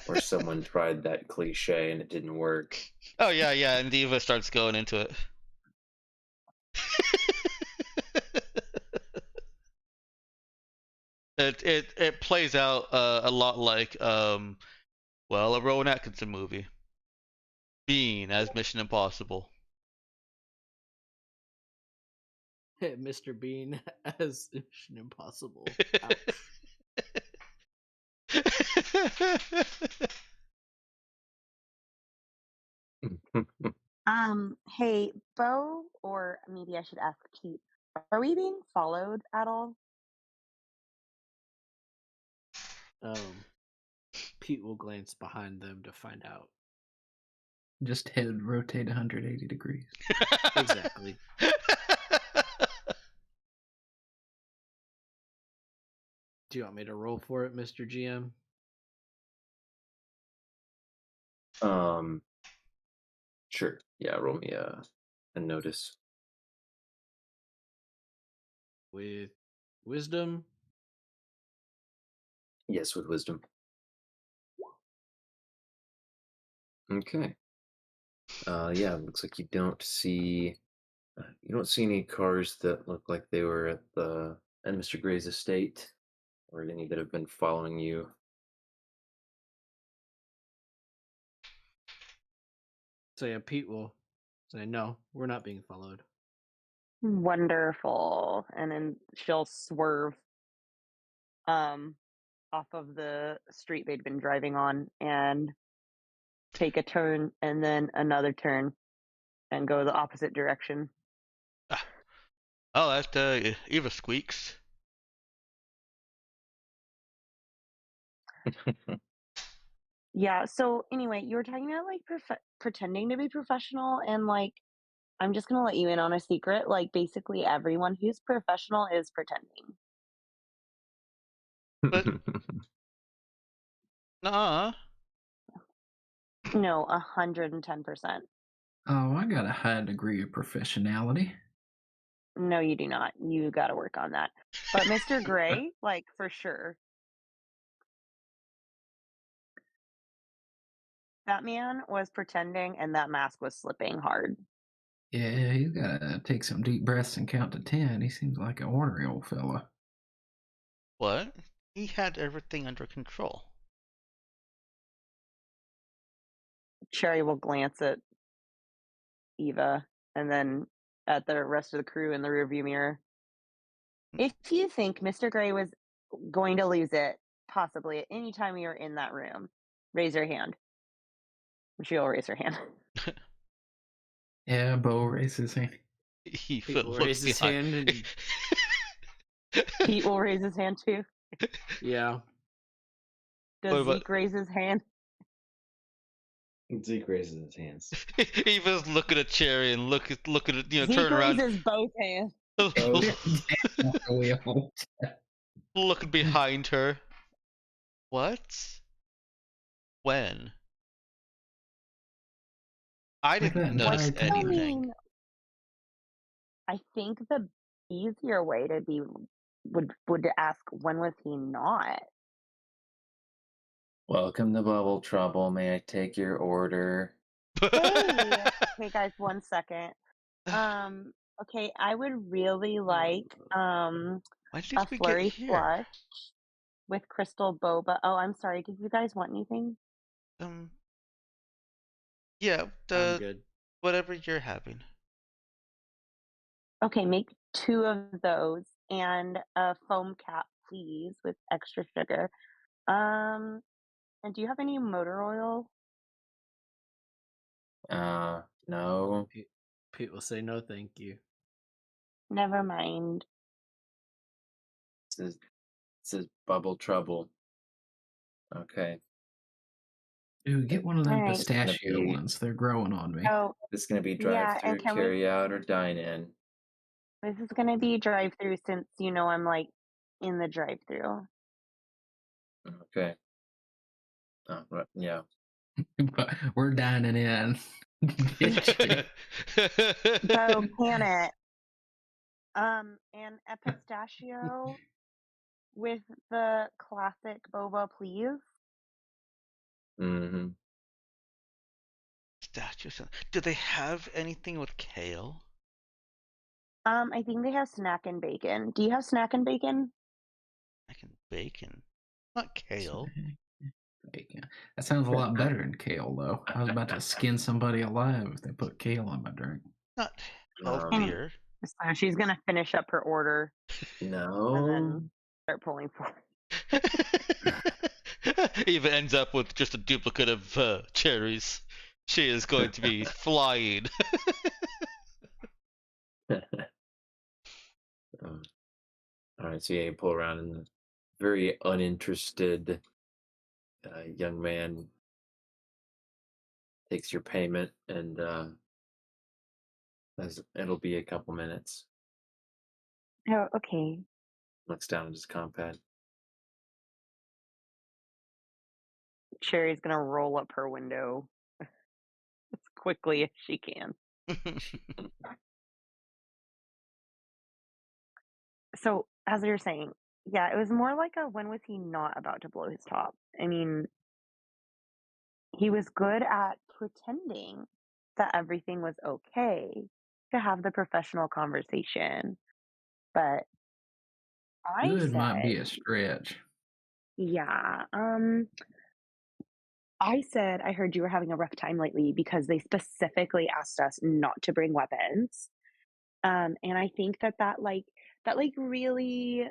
where someone tried that cliche and it didn't work. Oh yeah, and Diva starts going into it. It plays out a lot like a Rowan Atkinson movie. Bean as Mission Impossible. Mr. Bean as Mission Impossible. Ouch. Hey, Bo, or maybe I should ask Pete, are we being followed at all? Pete will glance behind them to find out. just head rotate 180 degrees. Exactly. Do you want me to roll for it, Mr. GM? Sure. Yeah, roll me a notice. With wisdom? Yes, with wisdom. Okay. Yeah, looks like you don't see any cars that look like they were at Mr. Gray's estate, or any that have been following you. So yeah, Pete will say, no, we're not being followed. Wonderful. And then she'll swerve off of the street they'd been driving on and take a turn and then another turn and go the opposite direction. Oh, that's Eva Squeaks. Yeah, so anyway, you were talking about like pretending to be professional, and like I'm just gonna let you in on a secret. Like basically everyone who's professional is pretending. But nah. No, 110%. Oh, I got a high degree of professionality. No, you do not. You got to work on that. But Mr. Gray, like for sure. That man was pretending and that mask was slipping hard. Yeah, he's gotta take some deep breaths and count to 10. He seems like an ornery old fella. What? He had everything under control. Cherry will glance at Eva and then at the rest of the crew in the rearview mirror. If you think Mr. Gray was going to lose it, possibly at any time you're in that room, raise your hand. She'll raise her hand. Yeah, Bo raises his hand. He Pete will raise his hand and Pete will raise his hand too. yeah. Does Zeke raise his hand? Zeke raises his hands. Eva's looking at Cherry and look at Zeke turn around. raises both hands. Looking behind her. What? When? I Like that didn't What? notice entire I time. anything. mean, I think the easier way to be would to ask when was he not? Welcome to Bubble Trouble. May I take your order? Hey, okay, guys, 1 second. Okay, I would really like When a did we get flurry here? flush with crystal boba. Oh, I'm sorry. Did you guys want anything? Um, yeah, I'm good. whatever you're having. Okay, make 2 of those and a foam cap, please, with extra sugar. And do you have any motor oil? No. Pete will say no, thank you. Never mind. This is Bubble Trouble. Okay. Dude, get one of All them right. pistachio be- ones. They're growing on me. Oh, This is gonna be yeah, drive-through, and can we? carry out, or dine in. This is gonna be drive-through since you know I'm like in the drive-through. Okay. Right, yeah. But we're dining in. Get you. So can it? And a pistachio with the classic boba, please. Mm-hmm. Statues. Do they have anything with kale? I think they have snack and bacon. Do you have snack and bacon? I can bacon. Not kale. Bacon. That sounds a lot better than kale, though. I was about to skin somebody alive if they put kale on my drink. Not Um, healthier. So she's gonna finish up her order and no. then start pulling for. Eva ends up with just a duplicate of cherries. She is going to be flying. All right, so yeah, you pull around, and the very uninterested young man takes your payment, and says it'll be a couple minutes. Oh, okay. Looks down at his compad. Sherry's gonna roll up her window as quickly as she can. So, as you're saying, yeah, it was more like a when was he not about to blow his top? I mean, he was good at pretending that everything was okay to have the professional conversation. But I Good might be said, a stretch. yeah, I said I heard you were having a rough time lately because they specifically asked us not to bring weapons. And I think that really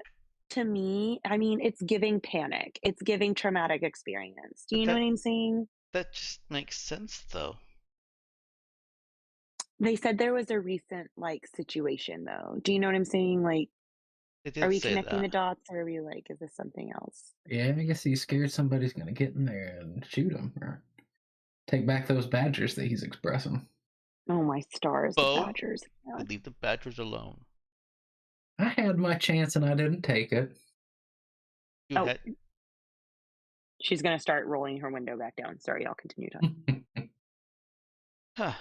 to me, I mean, it's giving panic. It's giving traumatic experience. Do But you know what I'm saying? that just makes sense, though. They said there was a recent like situation though. Do you know what I'm saying? Like, They are did we say connecting the that. dots or are we like, is this something else? Yeah, I guess he's scared somebody's going to get in there and shoot him or take back those badgers that he's expressing. Oh my stars, the Bo, Badgers. Yeah. we leave the Badgers alone. I had my chance and I didn't take it. You Oh, had she's gonna start rolling her window back down. Sorry, I'll continue talking. huh.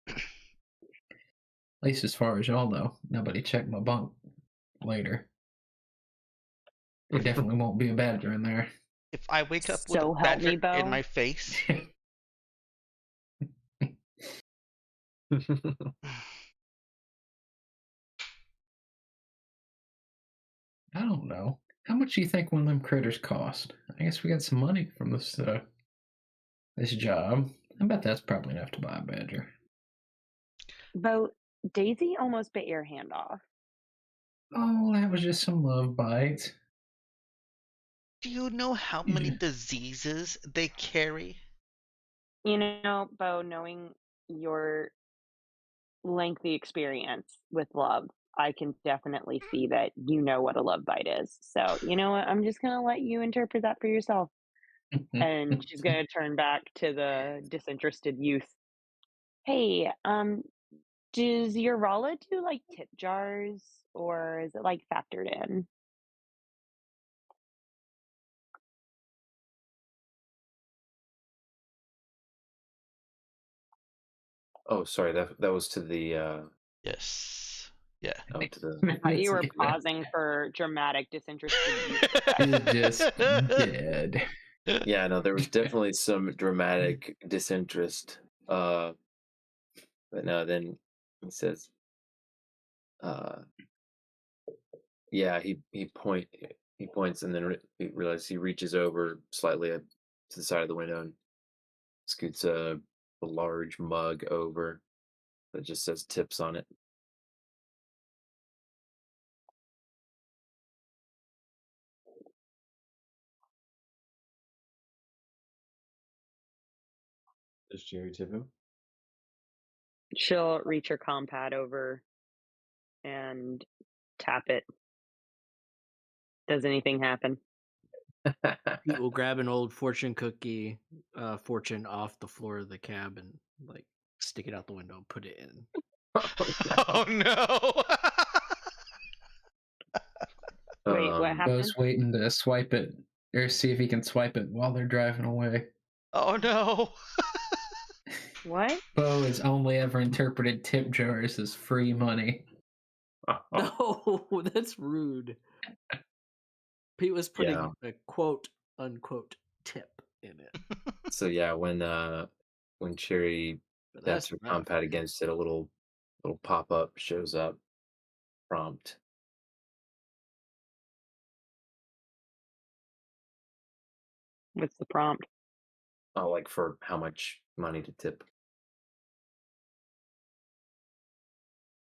At least as far as y'all know, nobody checked my bunk later. There definitely won't be a badger in there. If I wake up with So a help me, badger in Bo. my face, I don't know. How much do you think one of them critters cost? I guess we got some money from this job. I bet that's probably enough to buy a badger. Bo, Daisy almost bit your hand off. Oh, that was just some love bites. do you know how many diseases they carry? You know, Bo, knowing your lengthy experience with love, I can definitely see that you know what a love bite is. So, you know what? I'm just going to let you interpret that for yourself. And she's going to turn back to the disinterested youth. Hey, does your Rala do like tip jars or is it like factored in? Oh, sorry. That was to the Yes. Yeah. to the. I thought you were pausing for dramatic disinterested use of that. He's just dead. Yeah, no, there was definitely some dramatic disinterest. But no, then he says, yeah, he points and then he realizes he reaches over slightly to the side of the window and scoots a large mug over that just says tips on it. Does Jerry tip him? She'll reach her compad over and tap it. Does anything happen? Pete will grab an old fortune cookie, fortune off the floor of the cab and like stick it out the window and put it in. Oh no! Wait, what Um, happened? Bo's waiting to swipe it or see if he can swipe it while they're driving away. Oh no! What? Bo has only ever interpreted tip jars as free money. No, that's rude. Pete was putting Yeah. a quote unquote tip in it. So yeah, when Cherry But taps that's her rough. compad against it, a little pop up shows up. Prompt. What's the prompt? Oh, like for how much money to tip.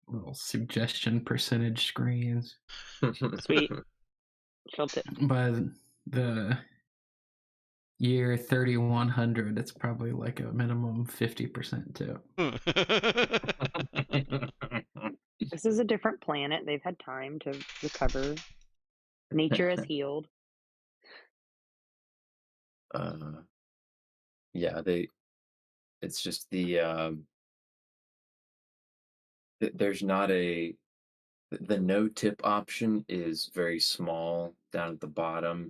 Little suggestion percentage screens. Sweet. She'll tip. By the year 3100, it's probably like a minimum 50% tip. This is a different planet. They've had time to recover. Nature has healed. Yeah, it's just the there's not the no tip option is very small down at the bottom,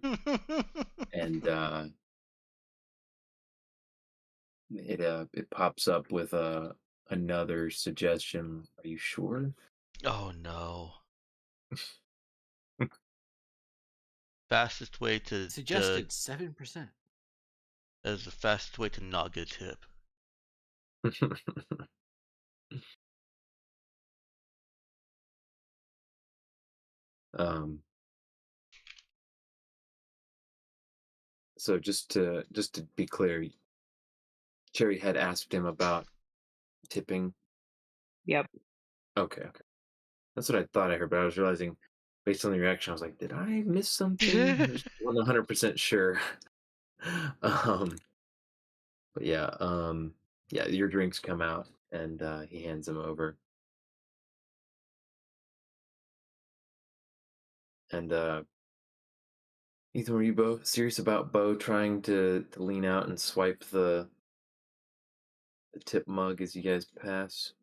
and it pops up with another suggestion. Are you sure? Oh no! Fastest way to Suggested 7%. as the fastest way to not get a tip. So just to be clear, Cherry had asked him about tipping. Yep. Okay. That's what I thought I heard, but I was realizing, based on the reaction, I was like, did I miss something? I just wasn't 100% sure. But yeah, your drinks come out, and he hands them over. And Ethan, were you both serious about Bo trying to lean out and swipe the tip mug as you guys pass?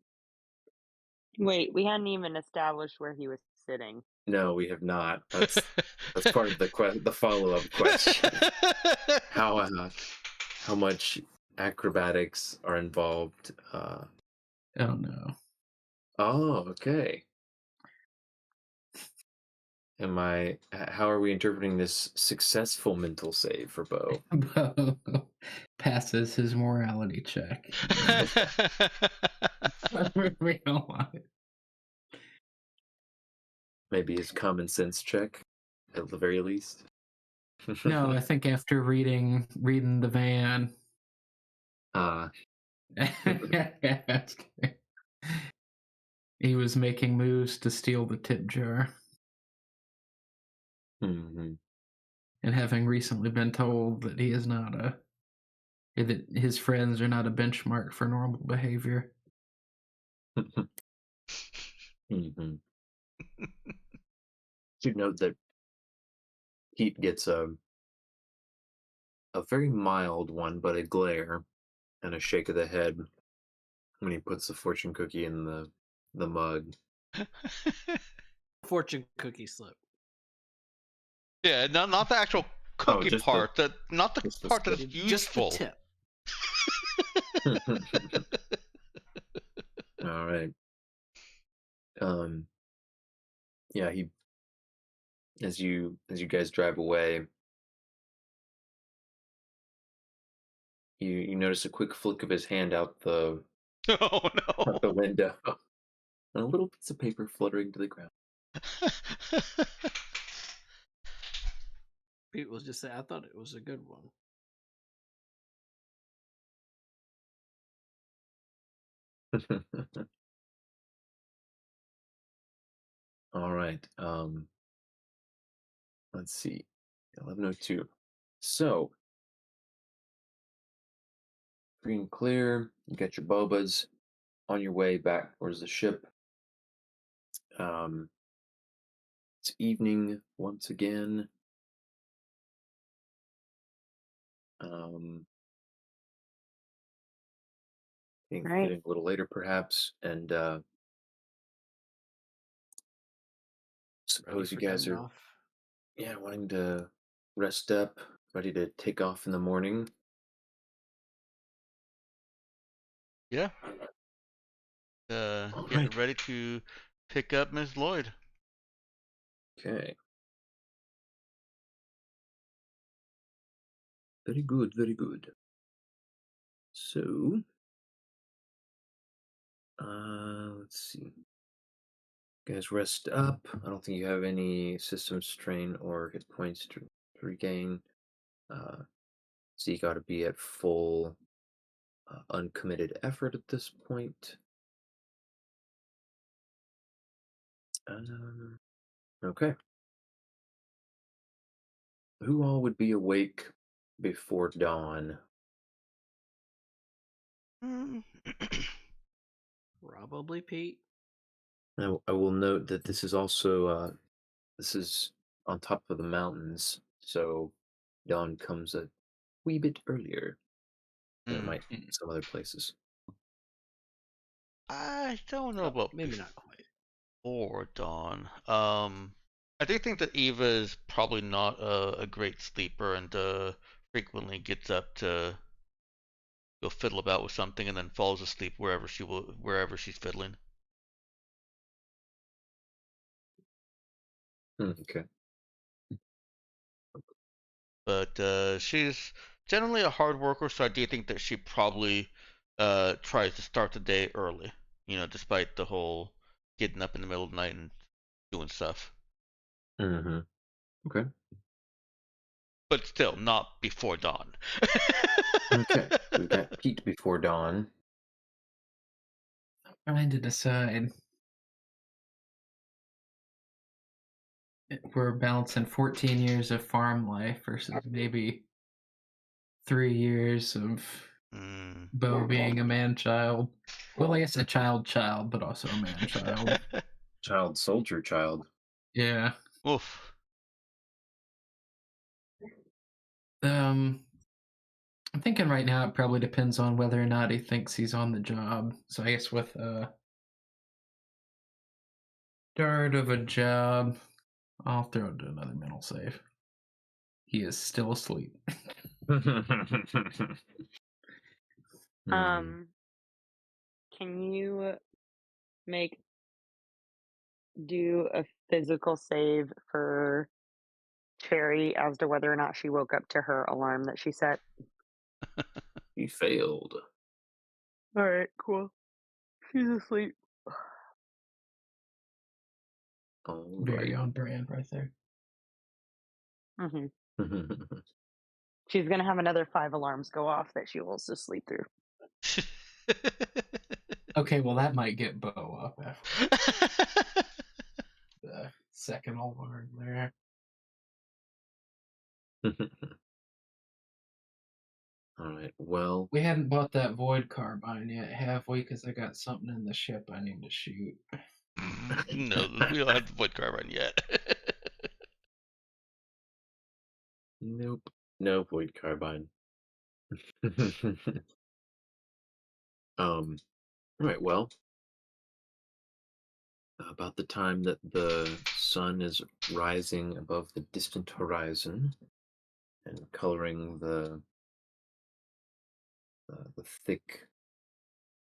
Wait, we hadn't even established where he was sitting. No, we have not. That's part of the follow-up question. How much acrobatics are involved? Oh no. Oh, okay. How are we interpreting this successful mental save for Bo? Bo passes his morality check. Maybe his common sense check, at the very least. No, I think after reading the van. He was making moves to steal the tip jar. Mm-hmm. And having recently been told that he is not that his friends are not a benchmark for normal behavior. Mm-hmm. You note that Pete gets a very mild one, but a glare and a shake of the head when he puts the fortune cookie in the mug. Fortune cookie slip. Yeah, not the actual cookie just part. Not the just the part that's slip. useful. Just the tip. All right. Yeah, he as you guys drive away, you notice a quick flick of his hand out the Oh out the window, and a little piece of paper fluttering to the ground. no. Pete was just saying, I thought it was a good one. All right. Let's see. 11:02. So, free and clear. You got your bobas on your way back towards the ship. Um, it's evening once again. Right. Getting a little later, perhaps, and Ready suppose you for guys getting are, off. wanting to rest up, ready to take off in the morning. Yeah. All Getting right. ready to pick up Miss Lloyd. Okay. Very good, very good. So, let's see. Guys, rest up. I don't think you have any system strain or hit points to regain. So you got to be at full uncommitted effort at this point. Okay. Who all would be awake before dawn? Mm. Probably Pete. I will note that this is also this is on top of the mountains, so dawn comes a wee bit earlier than it might in some other places. I don't know Oh, about maybe not quite. before dawn. I do think that Eva is probably not a great sleeper and frequently gets up to go fiddle about with something and then falls asleep wherever she's fiddling. Okay. But she's generally a hard worker, so I do think that she probably tries to start the day early. Despite the whole getting up in the middle of the night and doing stuff. Mm-hmm. Okay. But still, not before dawn. Okay. We've got Pete before dawn. Trying to decide. We're balancing 14 years of farm life versus maybe 3 years of Bo being a man-child. Well, I guess a child, but also a man-child. Child soldier child. Yeah. Oof. I'm thinking right now it probably depends on whether or not he thinks he's on the job. So I guess with start of a job, I'll throw it to another mental save. He is still asleep. Can you do a physical save for Cherry as to whether or not she woke up to her alarm that she set? He failed. All right, cool. She's asleep. All Very right. on brand right there. She's gonna have another 5 alarms go off that she will also sleep through. Okay, well that might get Bo up after the second alarm there. All right. Well, We hadn't bought that void carbine yet, have we? Because I got something in the ship I need to shoot. No, we don't have the void carbine yet. nope. No void carbine. All right. Well, about the time that the sun is rising above the distant horizon and coloring the thick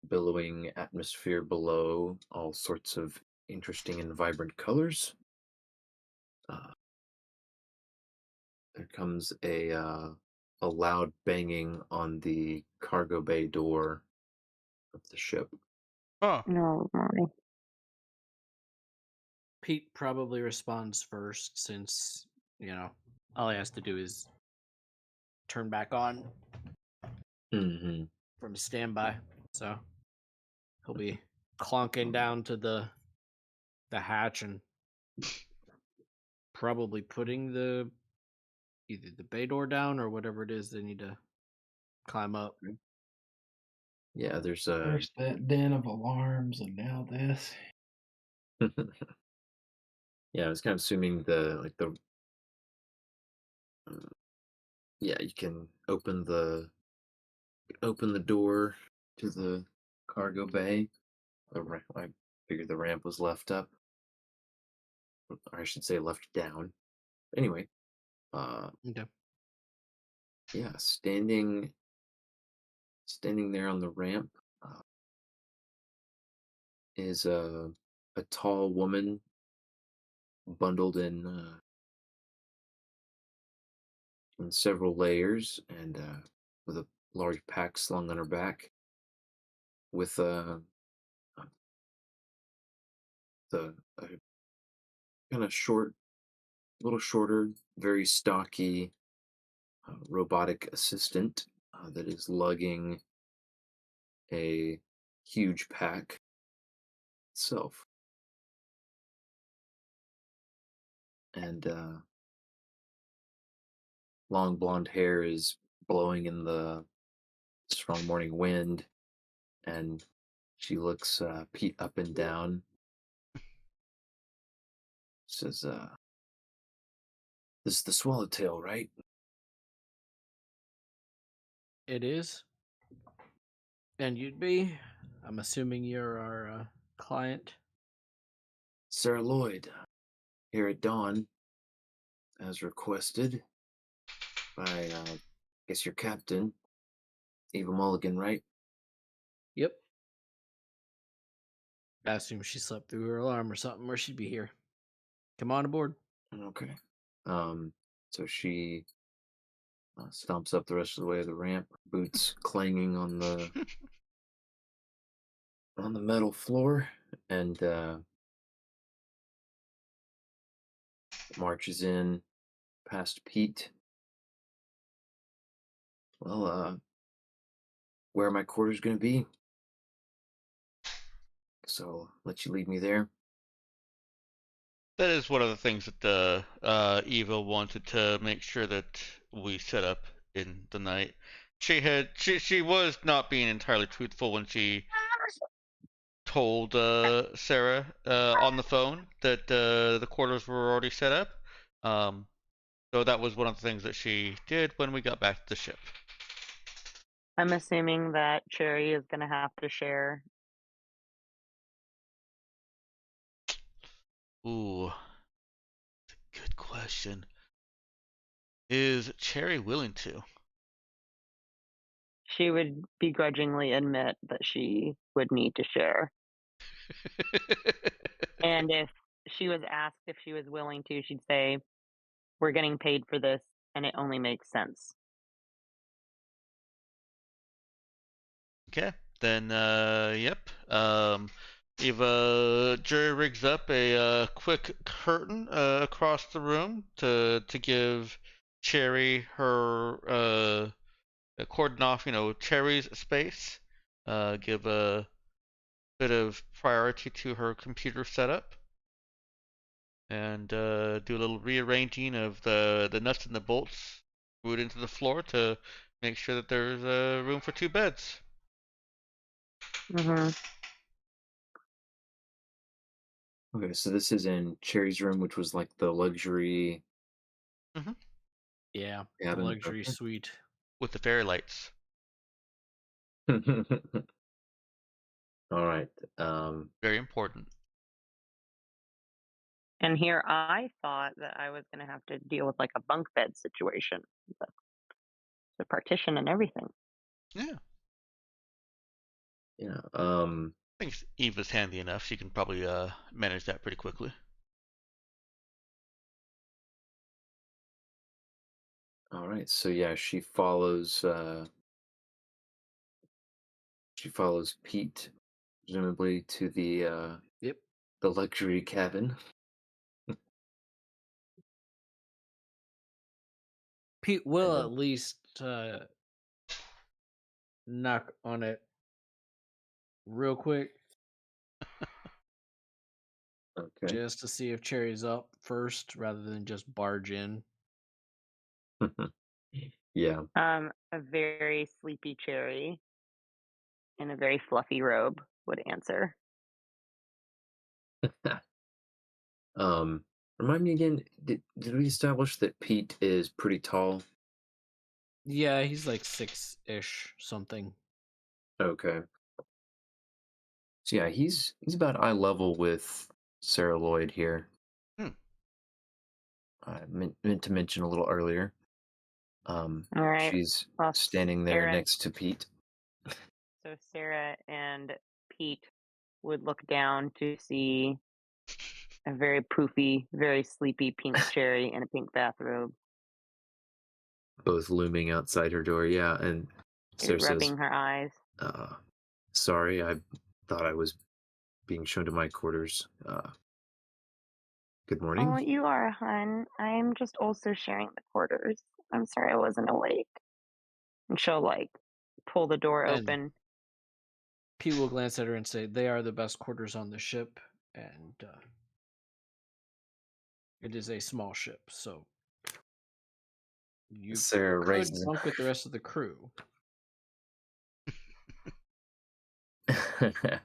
billowing atmosphere below, all sorts of interesting and vibrant colors. Uh, there comes a loud banging on the cargo bay door of the ship. Huh. No, my. Pete probably responds first since, all he has to do is turn back on Hmm. from standby. So he'll be clonking down to the hatch and probably putting either the bay door down or whatever it is they need to climb up. Yeah, there's a. First that den of alarms, and now this. Yeah, I was kind of assuming yeah, you can open the door to the cargo bay. I figured the ramp was left up, or I should say left down. Anyway, uh, Okay. yeah, standing there on the ramp is a tall woman bundled in several layers and with a large pack slung on her back, with the kind of short, a little shorter, very stocky robotic assistant that is lugging a huge pack itself. And long blonde hair is blowing in the strong morning wind, and she looks Pete up and down. Says, "This is the Swallowtail, right?" It is. And you'd be? I'm assuming you're our client. Sarah Lloyd, here at dawn, as requested by, I guess your captain, Eva Mulligan, right? Yep. I assume she slept through her alarm or something, or she'd be here. Come on aboard. Okay. So she stomps up the rest of the way of the ramp, boots clanging on the metal floor, and marches in past Pete. Well, where are my quarters going to be? So let you lead me there. That is one of the things that Eva wanted to make sure that we set up in the night. She was not being entirely truthful when she told Sarah on the phone that the quarters were already set up. So that was one of the things that she did when we got back to the ship. I'm assuming that Cherry is going to have to share. Ooh, good question. Is Cherry willing to? She would begrudgingly admit that she would need to share. And if she was asked if she was willing to, she'd say, "We're getting paid for this, and it only makes sense." Okay, then yep. Eva jury rigs up a quick curtain across the room to give Cherry her cordon off, Cherry's space. Give a bit of priority to her computer setup, and do a little rearranging of the nuts and the bolts screwed into the floor to make sure that there's room for 2 beds. Mm-hmm. Okay, so this is in Cherry's room, which was like the luxury Yeah, the cabin. luxury Okay. suite. With the fairy lights. All right. Very important. And here I thought that I was going to have to deal with like a bunk bed situation, the partition and everything. Yeah. Yeah. I think Eva's handy enough. She can probably manage that pretty quickly. All right. So yeah, she follows Pete, presumably to Yep. the luxury cabin. Pete will And at least knock on it real quick okay. just to see if Cherry's up first rather than just barge in. Yeah. A very sleepy Cherry in a very fluffy robe would answer. Remind me again, did we establish that Pete is pretty tall? Yeah, he's like 6-ish something. Okay. So yeah, he's about eye level with Sarah Lloyd here. Hmm. I meant to mention a little earlier. All right. She's Well, standing there Sarah, next to Pete. so Sarah and Pete would look down to see a very poofy, very sleepy pink Cherry in a pink bathrobe, Both looming outside her door. Yeah, and Sarah says, rubbing her eyes. "Sorry, I thought I was being shown to my quarters. Good Oh, morning." you are, hun. I'm just also sharing the quarters. I'm sorry I wasn't awake. And she'll like pull the door And open. Pete will glance at her and say, "They are the best quarters on the ship, and it is a small ship, so you Sarah could raises. bunk with the rest of the crew."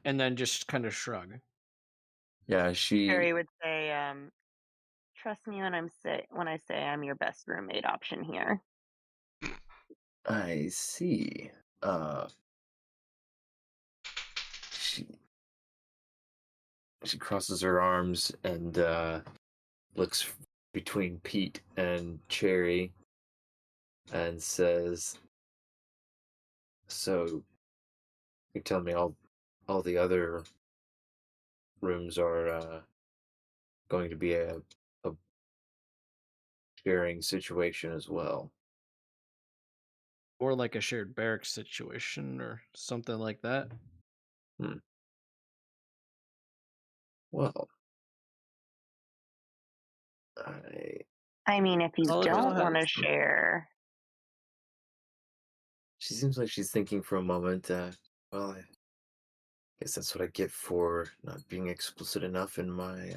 And then just kind of shrug. Yeah, Cherry would say, "Trust me when I say I'm your best roommate option here." I see. She she crosses her arms and looks between Pete and Cherry and says, "So you tell me all the other rooms are going to be a sharing situation as well." Or like a shared barracks situation or something like that. Hmm. Well, I mean, if you All it don't want to has. share, she seems like she's thinking for a moment. Well, I guess that's what I get for not being explicit enough in my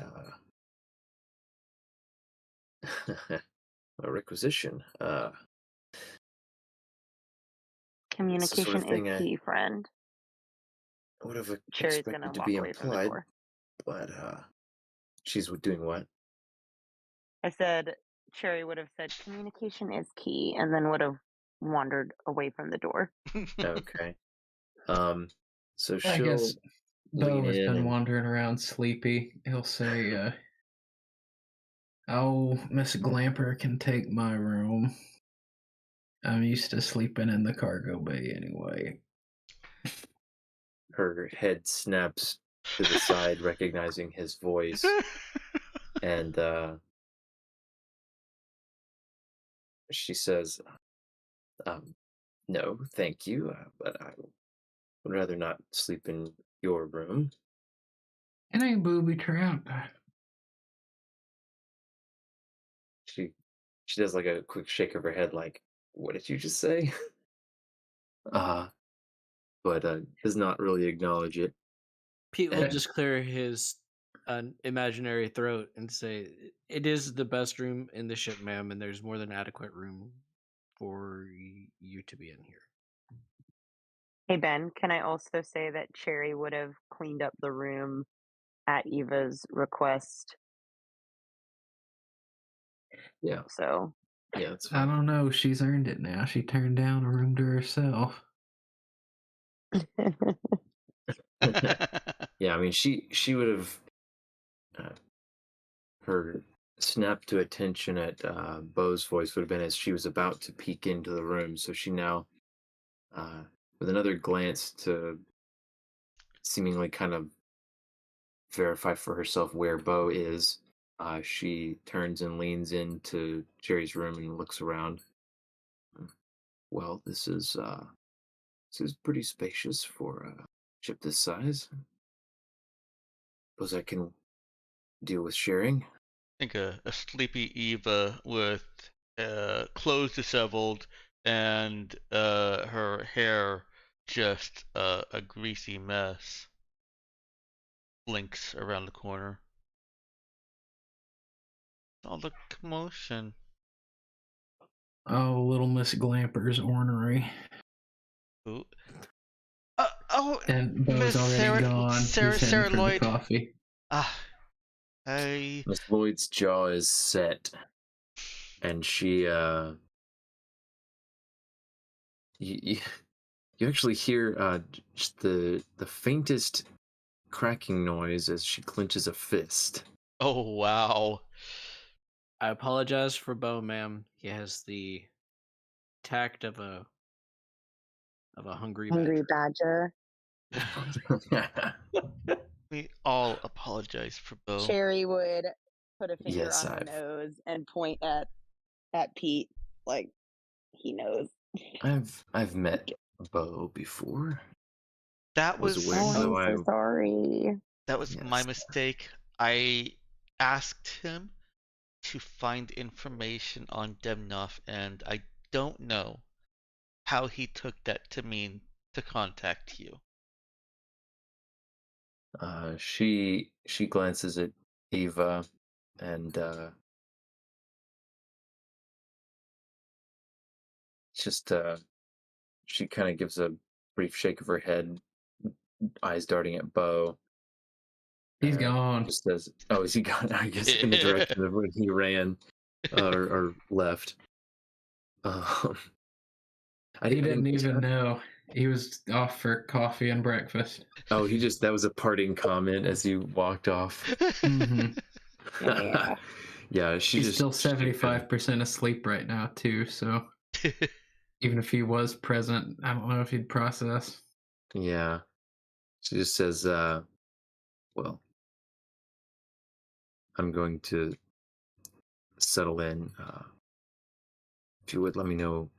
my requisition. It's the sort communication of is thing I key, friend. would have Cherry's gonna expected to walk be away from the implied, door. but she's doing what? I said Cherry would have said communication is key, and then would have wandered away from the door. Okay. So I she'll guess Bo lean has in been and wandering around sleepy. He'll say, "Oh, Miss Glamper can take my room. I'm used to sleeping in the cargo bay anyway." her head snaps to the side, recognizing his voice, and she says, "No, thank you, but I would rather not sleep in your room." It ain't booby trap. She she does like a quick shake of her head, like, "What did you just say?" uh, but does not really acknowledge it. Pete will And just clear his imaginary throat and say, "It is the best room in the ship, ma'am, and there's more than adequate room for you to be in here." Hey Ben, can I also say that Cherry would have cleaned up the room at Eva's request? yeah, So yeah, that's I fine. don't know. She's earned it now. She turned down a room to herself. Yeah, I mean, she would have her snap to attention at Bo's voice would have been as she was about to peek into the room. So she now, with another glance to seemingly kind of verify for herself where Bo is, she turns and leans into Jerry's room and looks around. Well, this is pretty spacious for a ship this size. Suppose I can deal with sharing. I think a sleepy Eva with clothes disheveled and her hair just a greasy mess blinks around the corner. All the commotion. Oh, little Miss Glamper's ornery. Ooh. Oh, And Bo's Miss already Sarah, gone. Sarah, He's heading Sarah for the Lloyd. coffee. Miss Lloyd's jaw is set, and she you actually hear just the faintest cracking noise as she clenches a fist. Oh wow. I apologize for Bo, ma'am. He has the tact of a hungry badger. Badger. We all apologize for Bo. Cherry would put a finger Yes, on her I've nose and point at Pete like he knows. I've met Bo before. That was aware. Oh, So I'm so sorry. That was my Yes. mistake. I asked him to find information on Demnoff, and I don't know how he took that to mean to contact you. She glances at Eva and just she kind of gives a brief shake of her head, eyes darting at Bo. He's and gone. Just says, "Oh, is he gone?" I guess in the direction of where he ran or left. I He didn't catch even that. know. He was off for coffee and breakfast. Oh, that was a parting comment as you walked off. Mhm. Yeah. Yeah, He's still 75% asleep right now, too, so even if he was present, I don't know if he'd process. Yeah. She just says, well, I'm going to settle in. If you would let me know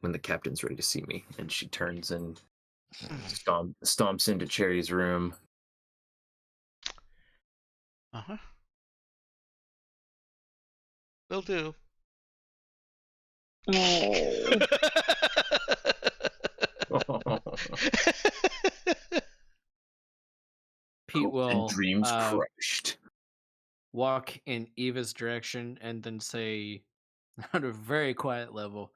when the captain's ready to see me. And she turns and stomps into Cherry's room. Uh-huh. Will do. Pete Hopes and will dreams crushed. walk in Eva's direction and then say, on a very quiet level,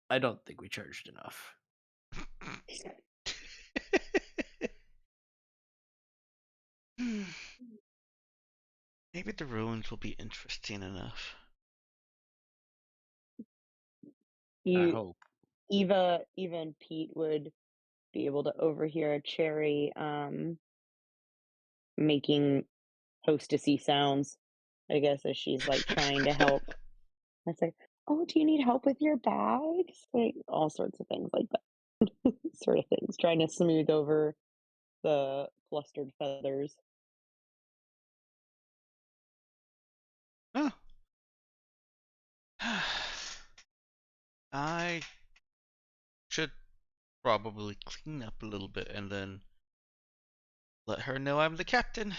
I don't think we charged enough. Maybe the ruins will be interesting enough. I hope. Eva and Pete would be able to overhear Cherry making hostessy sounds, I guess, as she's like trying to help. It's like, oh, do you need help with your bags? Like all sorts of things like that. Sort of things. Trying to smooth over the flustered feathers. Oh. I should probably clean up a little bit and then let her know I'm the captain.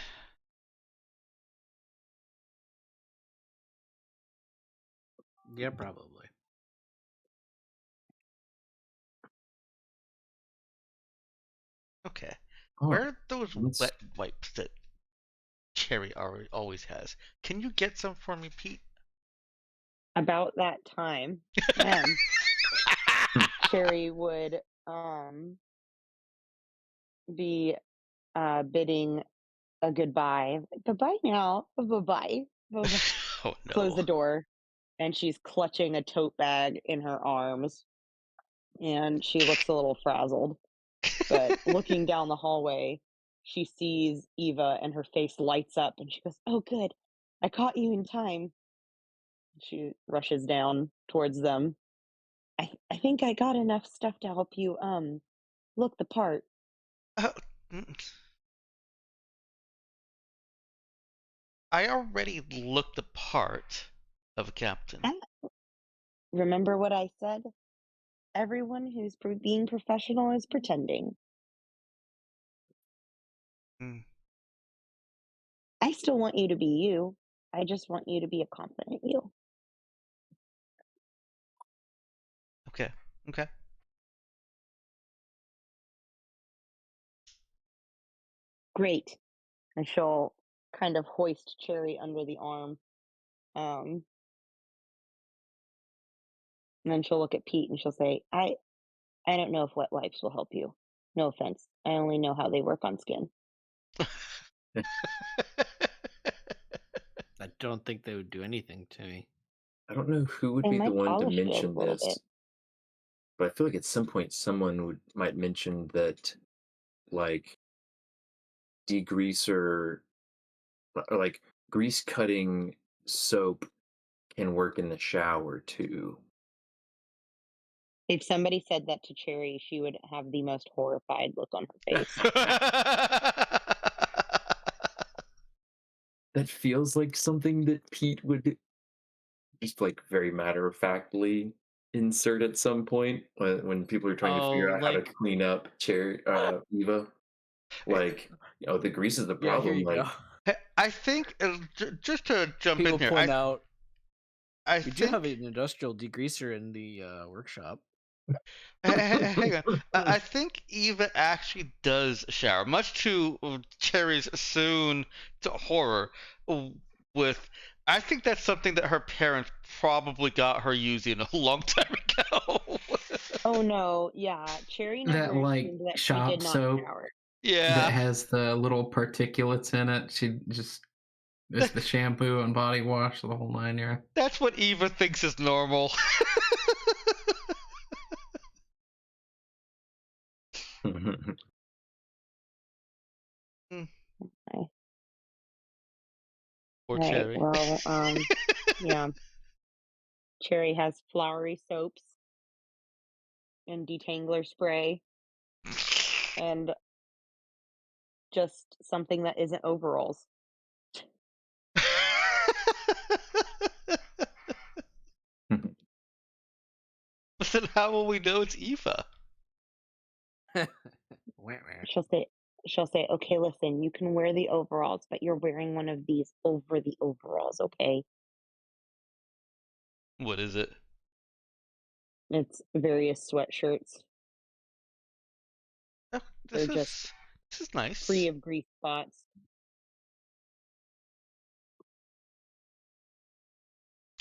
Yeah, probably. Okay. Oh, Where are those let's- wet wipes that Cherry always has? Can you get some for me, Pete? About that time, Cherry would be bidding a goodbye. Bye-bye now. Bye-bye. Bye-bye. Oh no. Close the door, and she's clutching a tote bag in her arms, and she looks a little frazzled. But looking down the hallway, she sees Eva, and her face lights up, and she goes, "Oh, good, I caught you in time." She rushes down towards them. I think I got enough stuff to help you look the part. Uh, I already looked the part of a captain. Remember what I said? Everyone who's being professional is pretending. Hmm. I still want you to be you. I just want you to be a confident you. Okay. Okay. Great. And she'll kind of hoist Cherry under the arm. And then she'll look at Pete and she'll say, I don't know if wet wipes will help you. No offense. I only know how they work on skin. I don't think they would do anything to me. I don't know who would They be the might one to polish you a mention little this, bit. but I feel like at some point someone might mention that, like, degreaser or like grease cutting soap can work in the shower too. If somebody said that to Cherry, she would have the most horrified look on her face. That feels like something that Pete would just like very matter of factly insert at some point when people are trying to figure Oh, out how to like, clean up Eva. Like, the grease is the yeah, here problem. you Like, go. I think just to jump People in here, point out I we do think have an industrial degreaser in the workshop. hang on. I think Eva actually does shower, much to Cherry's soon to horror. With, I think that's something that her parents probably got her using a long time ago. Oh no, yeah. Cherry That never like assumed that she shop did not soap shower. that Yeah, has the little particulates in it. She just it's the shampoo and body wash, the whole 9 yards. that's what Eva thinks is normal. Okay. Poor Right. Cherry. Well, yeah. Cherry has flowery soaps and detangler spray and just something that isn't overalls. But then how will we know it's Eva? She'll say, okay, listen, you can wear the overalls, but you're wearing one of these over the overalls, okay? What is it? It's various sweatshirts. Oh, They're just this is nice. free of grease spots.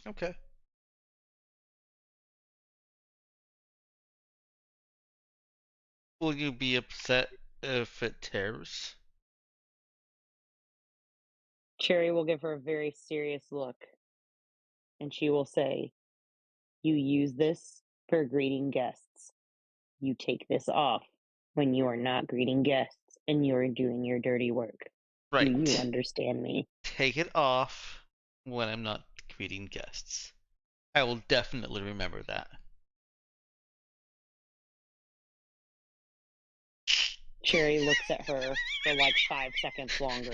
Okay. Will you be upset if it tears? Cherry will give her a very serious look, and she will say, you use this for greeting guests. You take this off when you are not greeting guests and you are doing your dirty work. Right. Do you understand me? Take it off when I'm not greeting guests. I will definitely remember that. Cherry looks at her for like 5 seconds longer.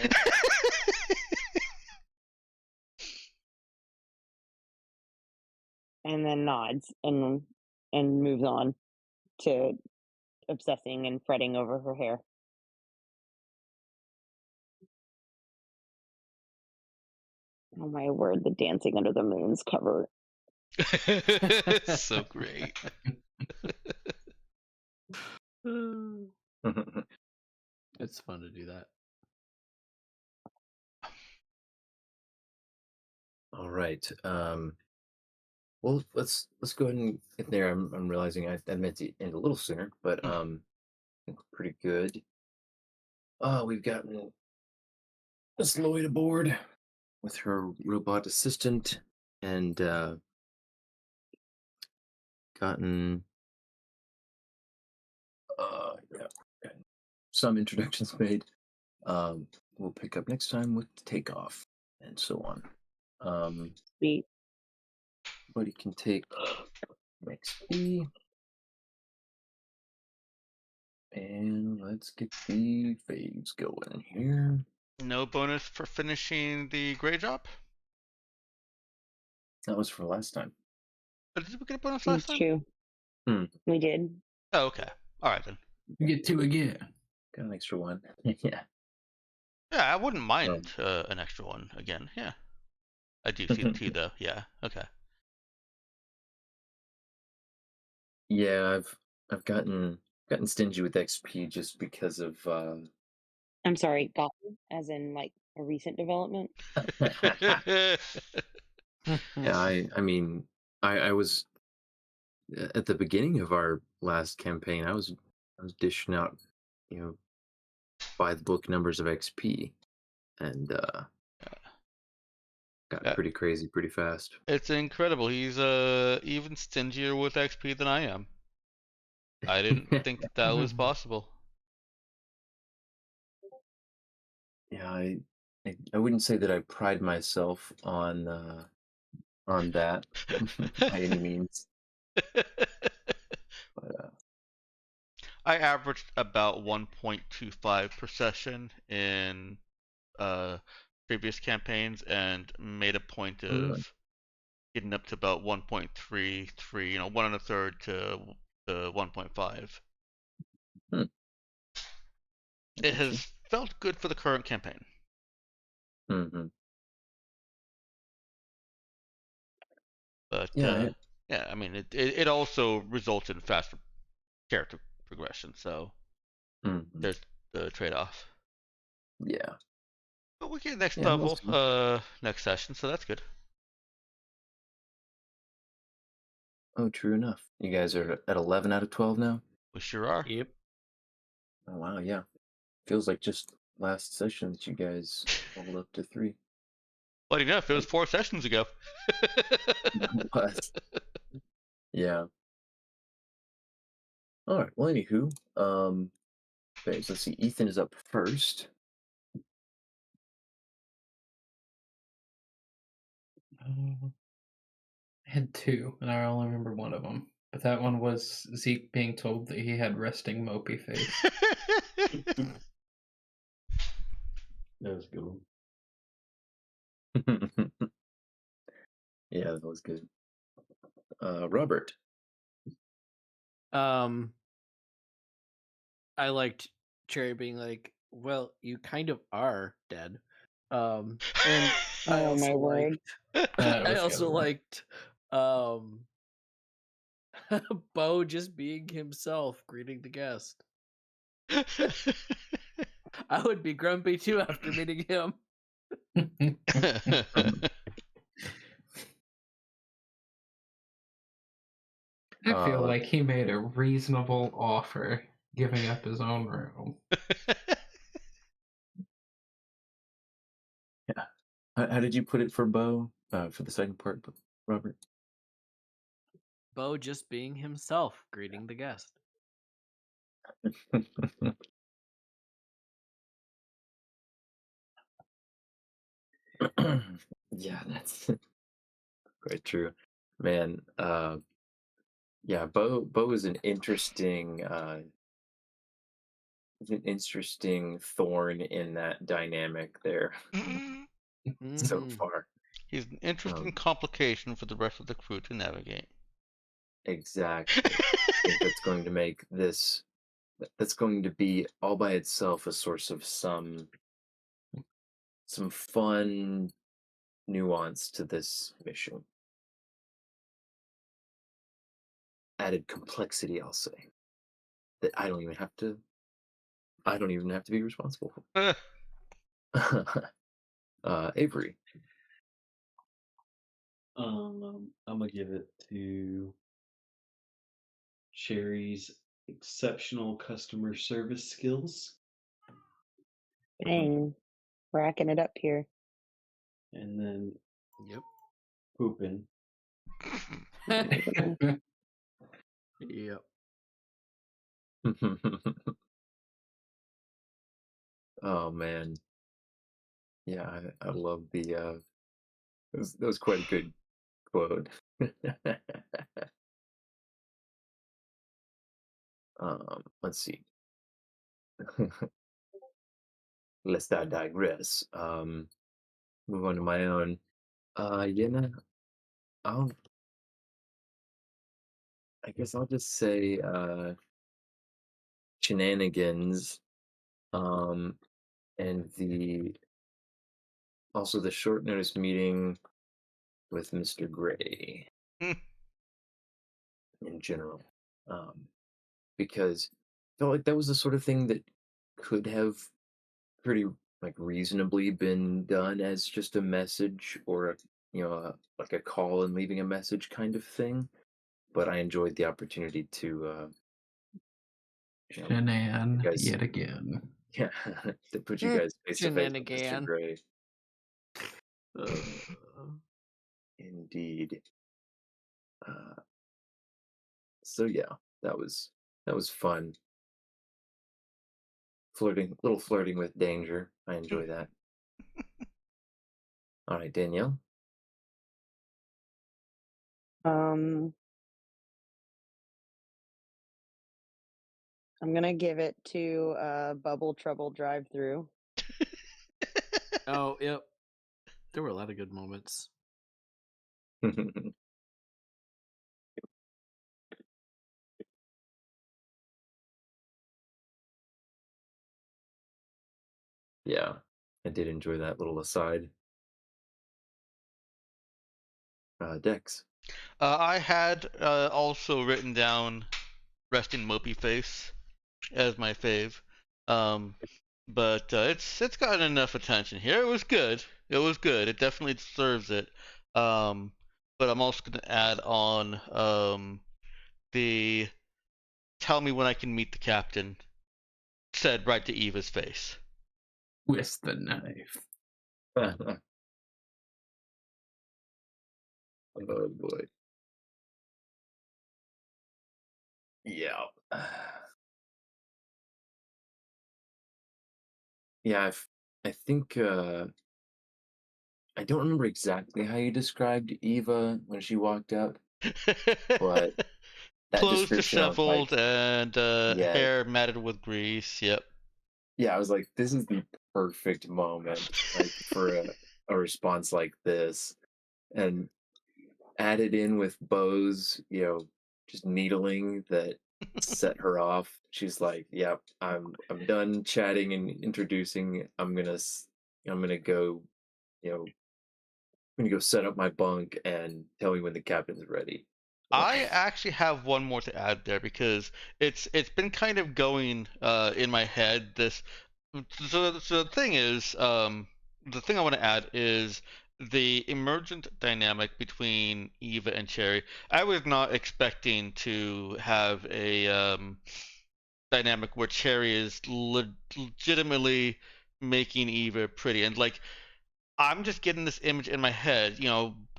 And then nods and moves on to obsessing and fretting over her hair. Oh my word, the Dancing Under the Moon's cover. So great. It's fun to do that. all right. Well, let's go ahead and get there. I'm realizing I meant to end a little sooner, but I think we're pretty good. We've gotten Miss Lloyd aboard with her robot assistant, and gotten yeah, some introductions made. We'll pick up next time with takeoff and so on. Sweet. Everybody can take XP. And let's let's get the faves going here. No bonus for finishing the gray job? That was for last time. Did we get a bonus last It's time? true. Hmm. We did. Oh, okay. All right then. You get two again. Got an extra one. Yeah. Yeah, I wouldn't mind an extra one again. Yeah. I do see the 2 though. Yeah. Okay. Yeah, I've gotten stingy with XP just because of I'm sorry, gotten, as in like a recent development. yeah, I mean I was at the beginning of our last campaign, I was dishing out, by the book numbers of XP, and got Yeah. pretty crazy pretty fast. It's incredible. He's even stingier with XP than I am. I didn't think that was possible. Yeah, I wouldn't say that I pride myself on that by any means. But I averaged about 1.25 per session in previous campaigns and made a point Oh, really? of getting up to about 1.33, 1 1/3 to 1.5. Hmm. It has felt good for the current campaign. Mm-hmm. But Yeah, yeah, I mean, it also results in faster character progression, so mhm. there's the trade-off. Yeah. But we get next Yeah, level most next session, so that's good. Oh, true enough. You guys are at 11 out of 12 now? We sure are. Yep. Oh, wow, yeah. Feels like just last session that you guys leveled up to 3. Funny enough, it was 4 sessions ago. It was. Yeah. All right. Well, anywho, babes, let's see. Ethan is up first. I had two, and I only remember one of them. But that one was Zeke being told that he had resting mopey face. That was good. Yeah, that was good. Robert. I liked Cherry being like, "Well, you kind of are dead." And I Oh my also word. liked, That I was the also other one. liked, Bo just being himself, greeting the guest. I would be grumpy too after meeting him. I feel like he made a reasonable offer, giving up his own room. Yeah. How did you put it for Bo? For the second part, Robert? Bo just being himself, greeting the guest. Yeah, that's quite true. Man, yeah, Bo is an interesting thorn in that dynamic there so Mhm. far. He's an interesting Um, complication for the rest of the crew to navigate. Exactly. I think that's going to make this that's going to be all by itself a source of some fun nuance to this mission. Added complexity, I'll say, that I don't even have to be responsible for. Avery. I'm gonna give it to Sherry's exceptional customer service skills, Dang. Racking it up here. and then Yep. pooping. Yep. Oh man. Yeah, I love the that was quite a good quote. Let's see. lest I digress. Move on to my own. I'll I guess I'll just say shenanigans. Um, and the short notice meeting with Mr. Gray Hmm. in general. Because I felt like that was the sort of thing that could have pretty like reasonably been done as just a message or like a call and leaving a message kind of thing. But I enjoyed the opportunity to you know, Shenan guys yet again. yeah, to put you guys face to face with Mr. Shenanigan. Gray. Uh, Indeed. So yeah, that was fun. Little flirting with danger. I enjoy that. All right, Danielle. I'm gonna give it to Bubble Trouble Drive Through. oh, yep. There were a lot of good moments. Yeah, I did enjoy that little aside. Dex. I had also written down Resting Mopey Face as my fave. But it's gotten enough attention here. It was good. It was good. It definitely deserves it. But I'm also gonna add on the tell me when I can meet the captain said right to Eva's face. With the knife. Oh boy. Yeah. Yeah, I think I don't remember exactly how you described Eva when she walked out, but that Clothes description, I was like, disheveled and yeah, hair matted with grease. Yep. yeah, I was like, this is the perfect moment, like for a response like this, and added in with Bo's, just needling that set her off. She's like, "Yep, I'm done chatting and introducing. I'm gonna go, I'm gonna go set up my bunk and tell me when the captain's ready." I actually have one more to add there because it's been kind of going in my head. So the thing is, the thing I want to add is the emergent dynamic between Eva and Cherry. I was not expecting to have a dynamic where Cherry is legitimately making Eva pretty, and like I'm just getting this image in my head,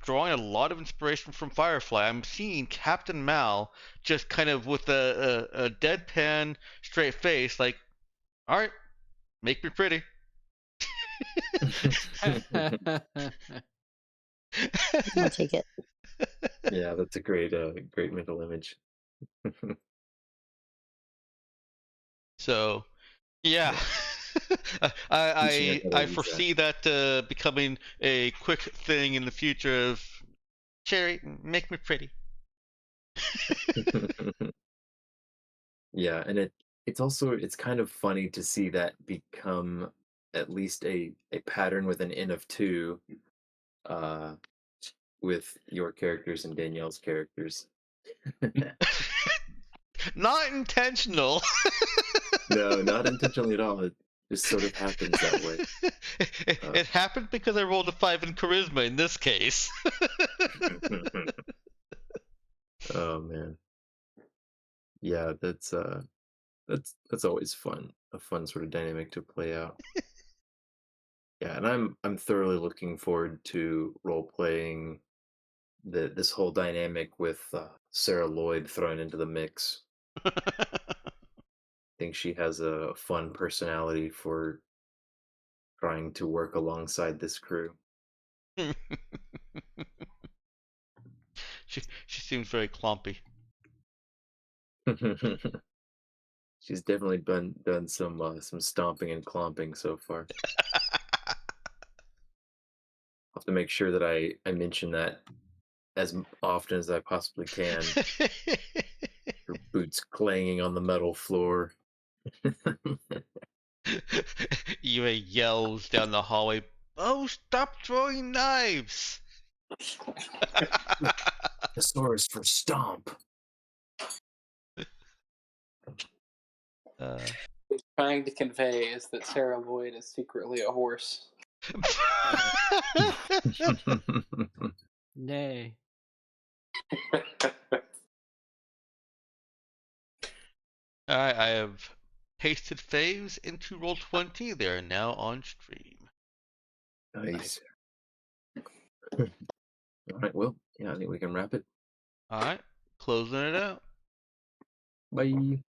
drawing a lot of inspiration from Firefly. I'm seeing Captain Mal just kind of with a deadpan, straight face, like, all right, make me pretty. I'll take it. Yeah, that's a great mental image. So, yeah. Teaching her how to I use that. foresee that becoming a quick thing in the future of Cherry, make me pretty. Yeah, and it's kind of funny to see that become at least a pattern with an N of two, uh, with your characters and Danielle's characters. Not intentional. No, not intentionally at all. It just sort of happens that way. It happened because I rolled a 5 in charisma in this case. Oh man. Yeah, that's always fun. A fun sort of dynamic to play out. Yeah, and I'm thoroughly looking forward to role playing this whole dynamic with Sarah Lloyd thrown into the mix. I think she has a fun personality for trying to work alongside this crew. She seems very clumpy. She's definitely done some stomping and clomping so far. I'll have to make sure that I mention that as often as I possibly can. Her boots clanging on the metal floor. Eva yells down the hallway, "Oh, stop throwing knives!" Thesaurus for stomp. Trying to convey is that Sarah Lloyd is secretly a horse. Nay. Alright, I have pasted faves into Roll20. They are now on stream. Nice. All right, well, yeah, I think we can wrap it. Alright, closing it out. Bye.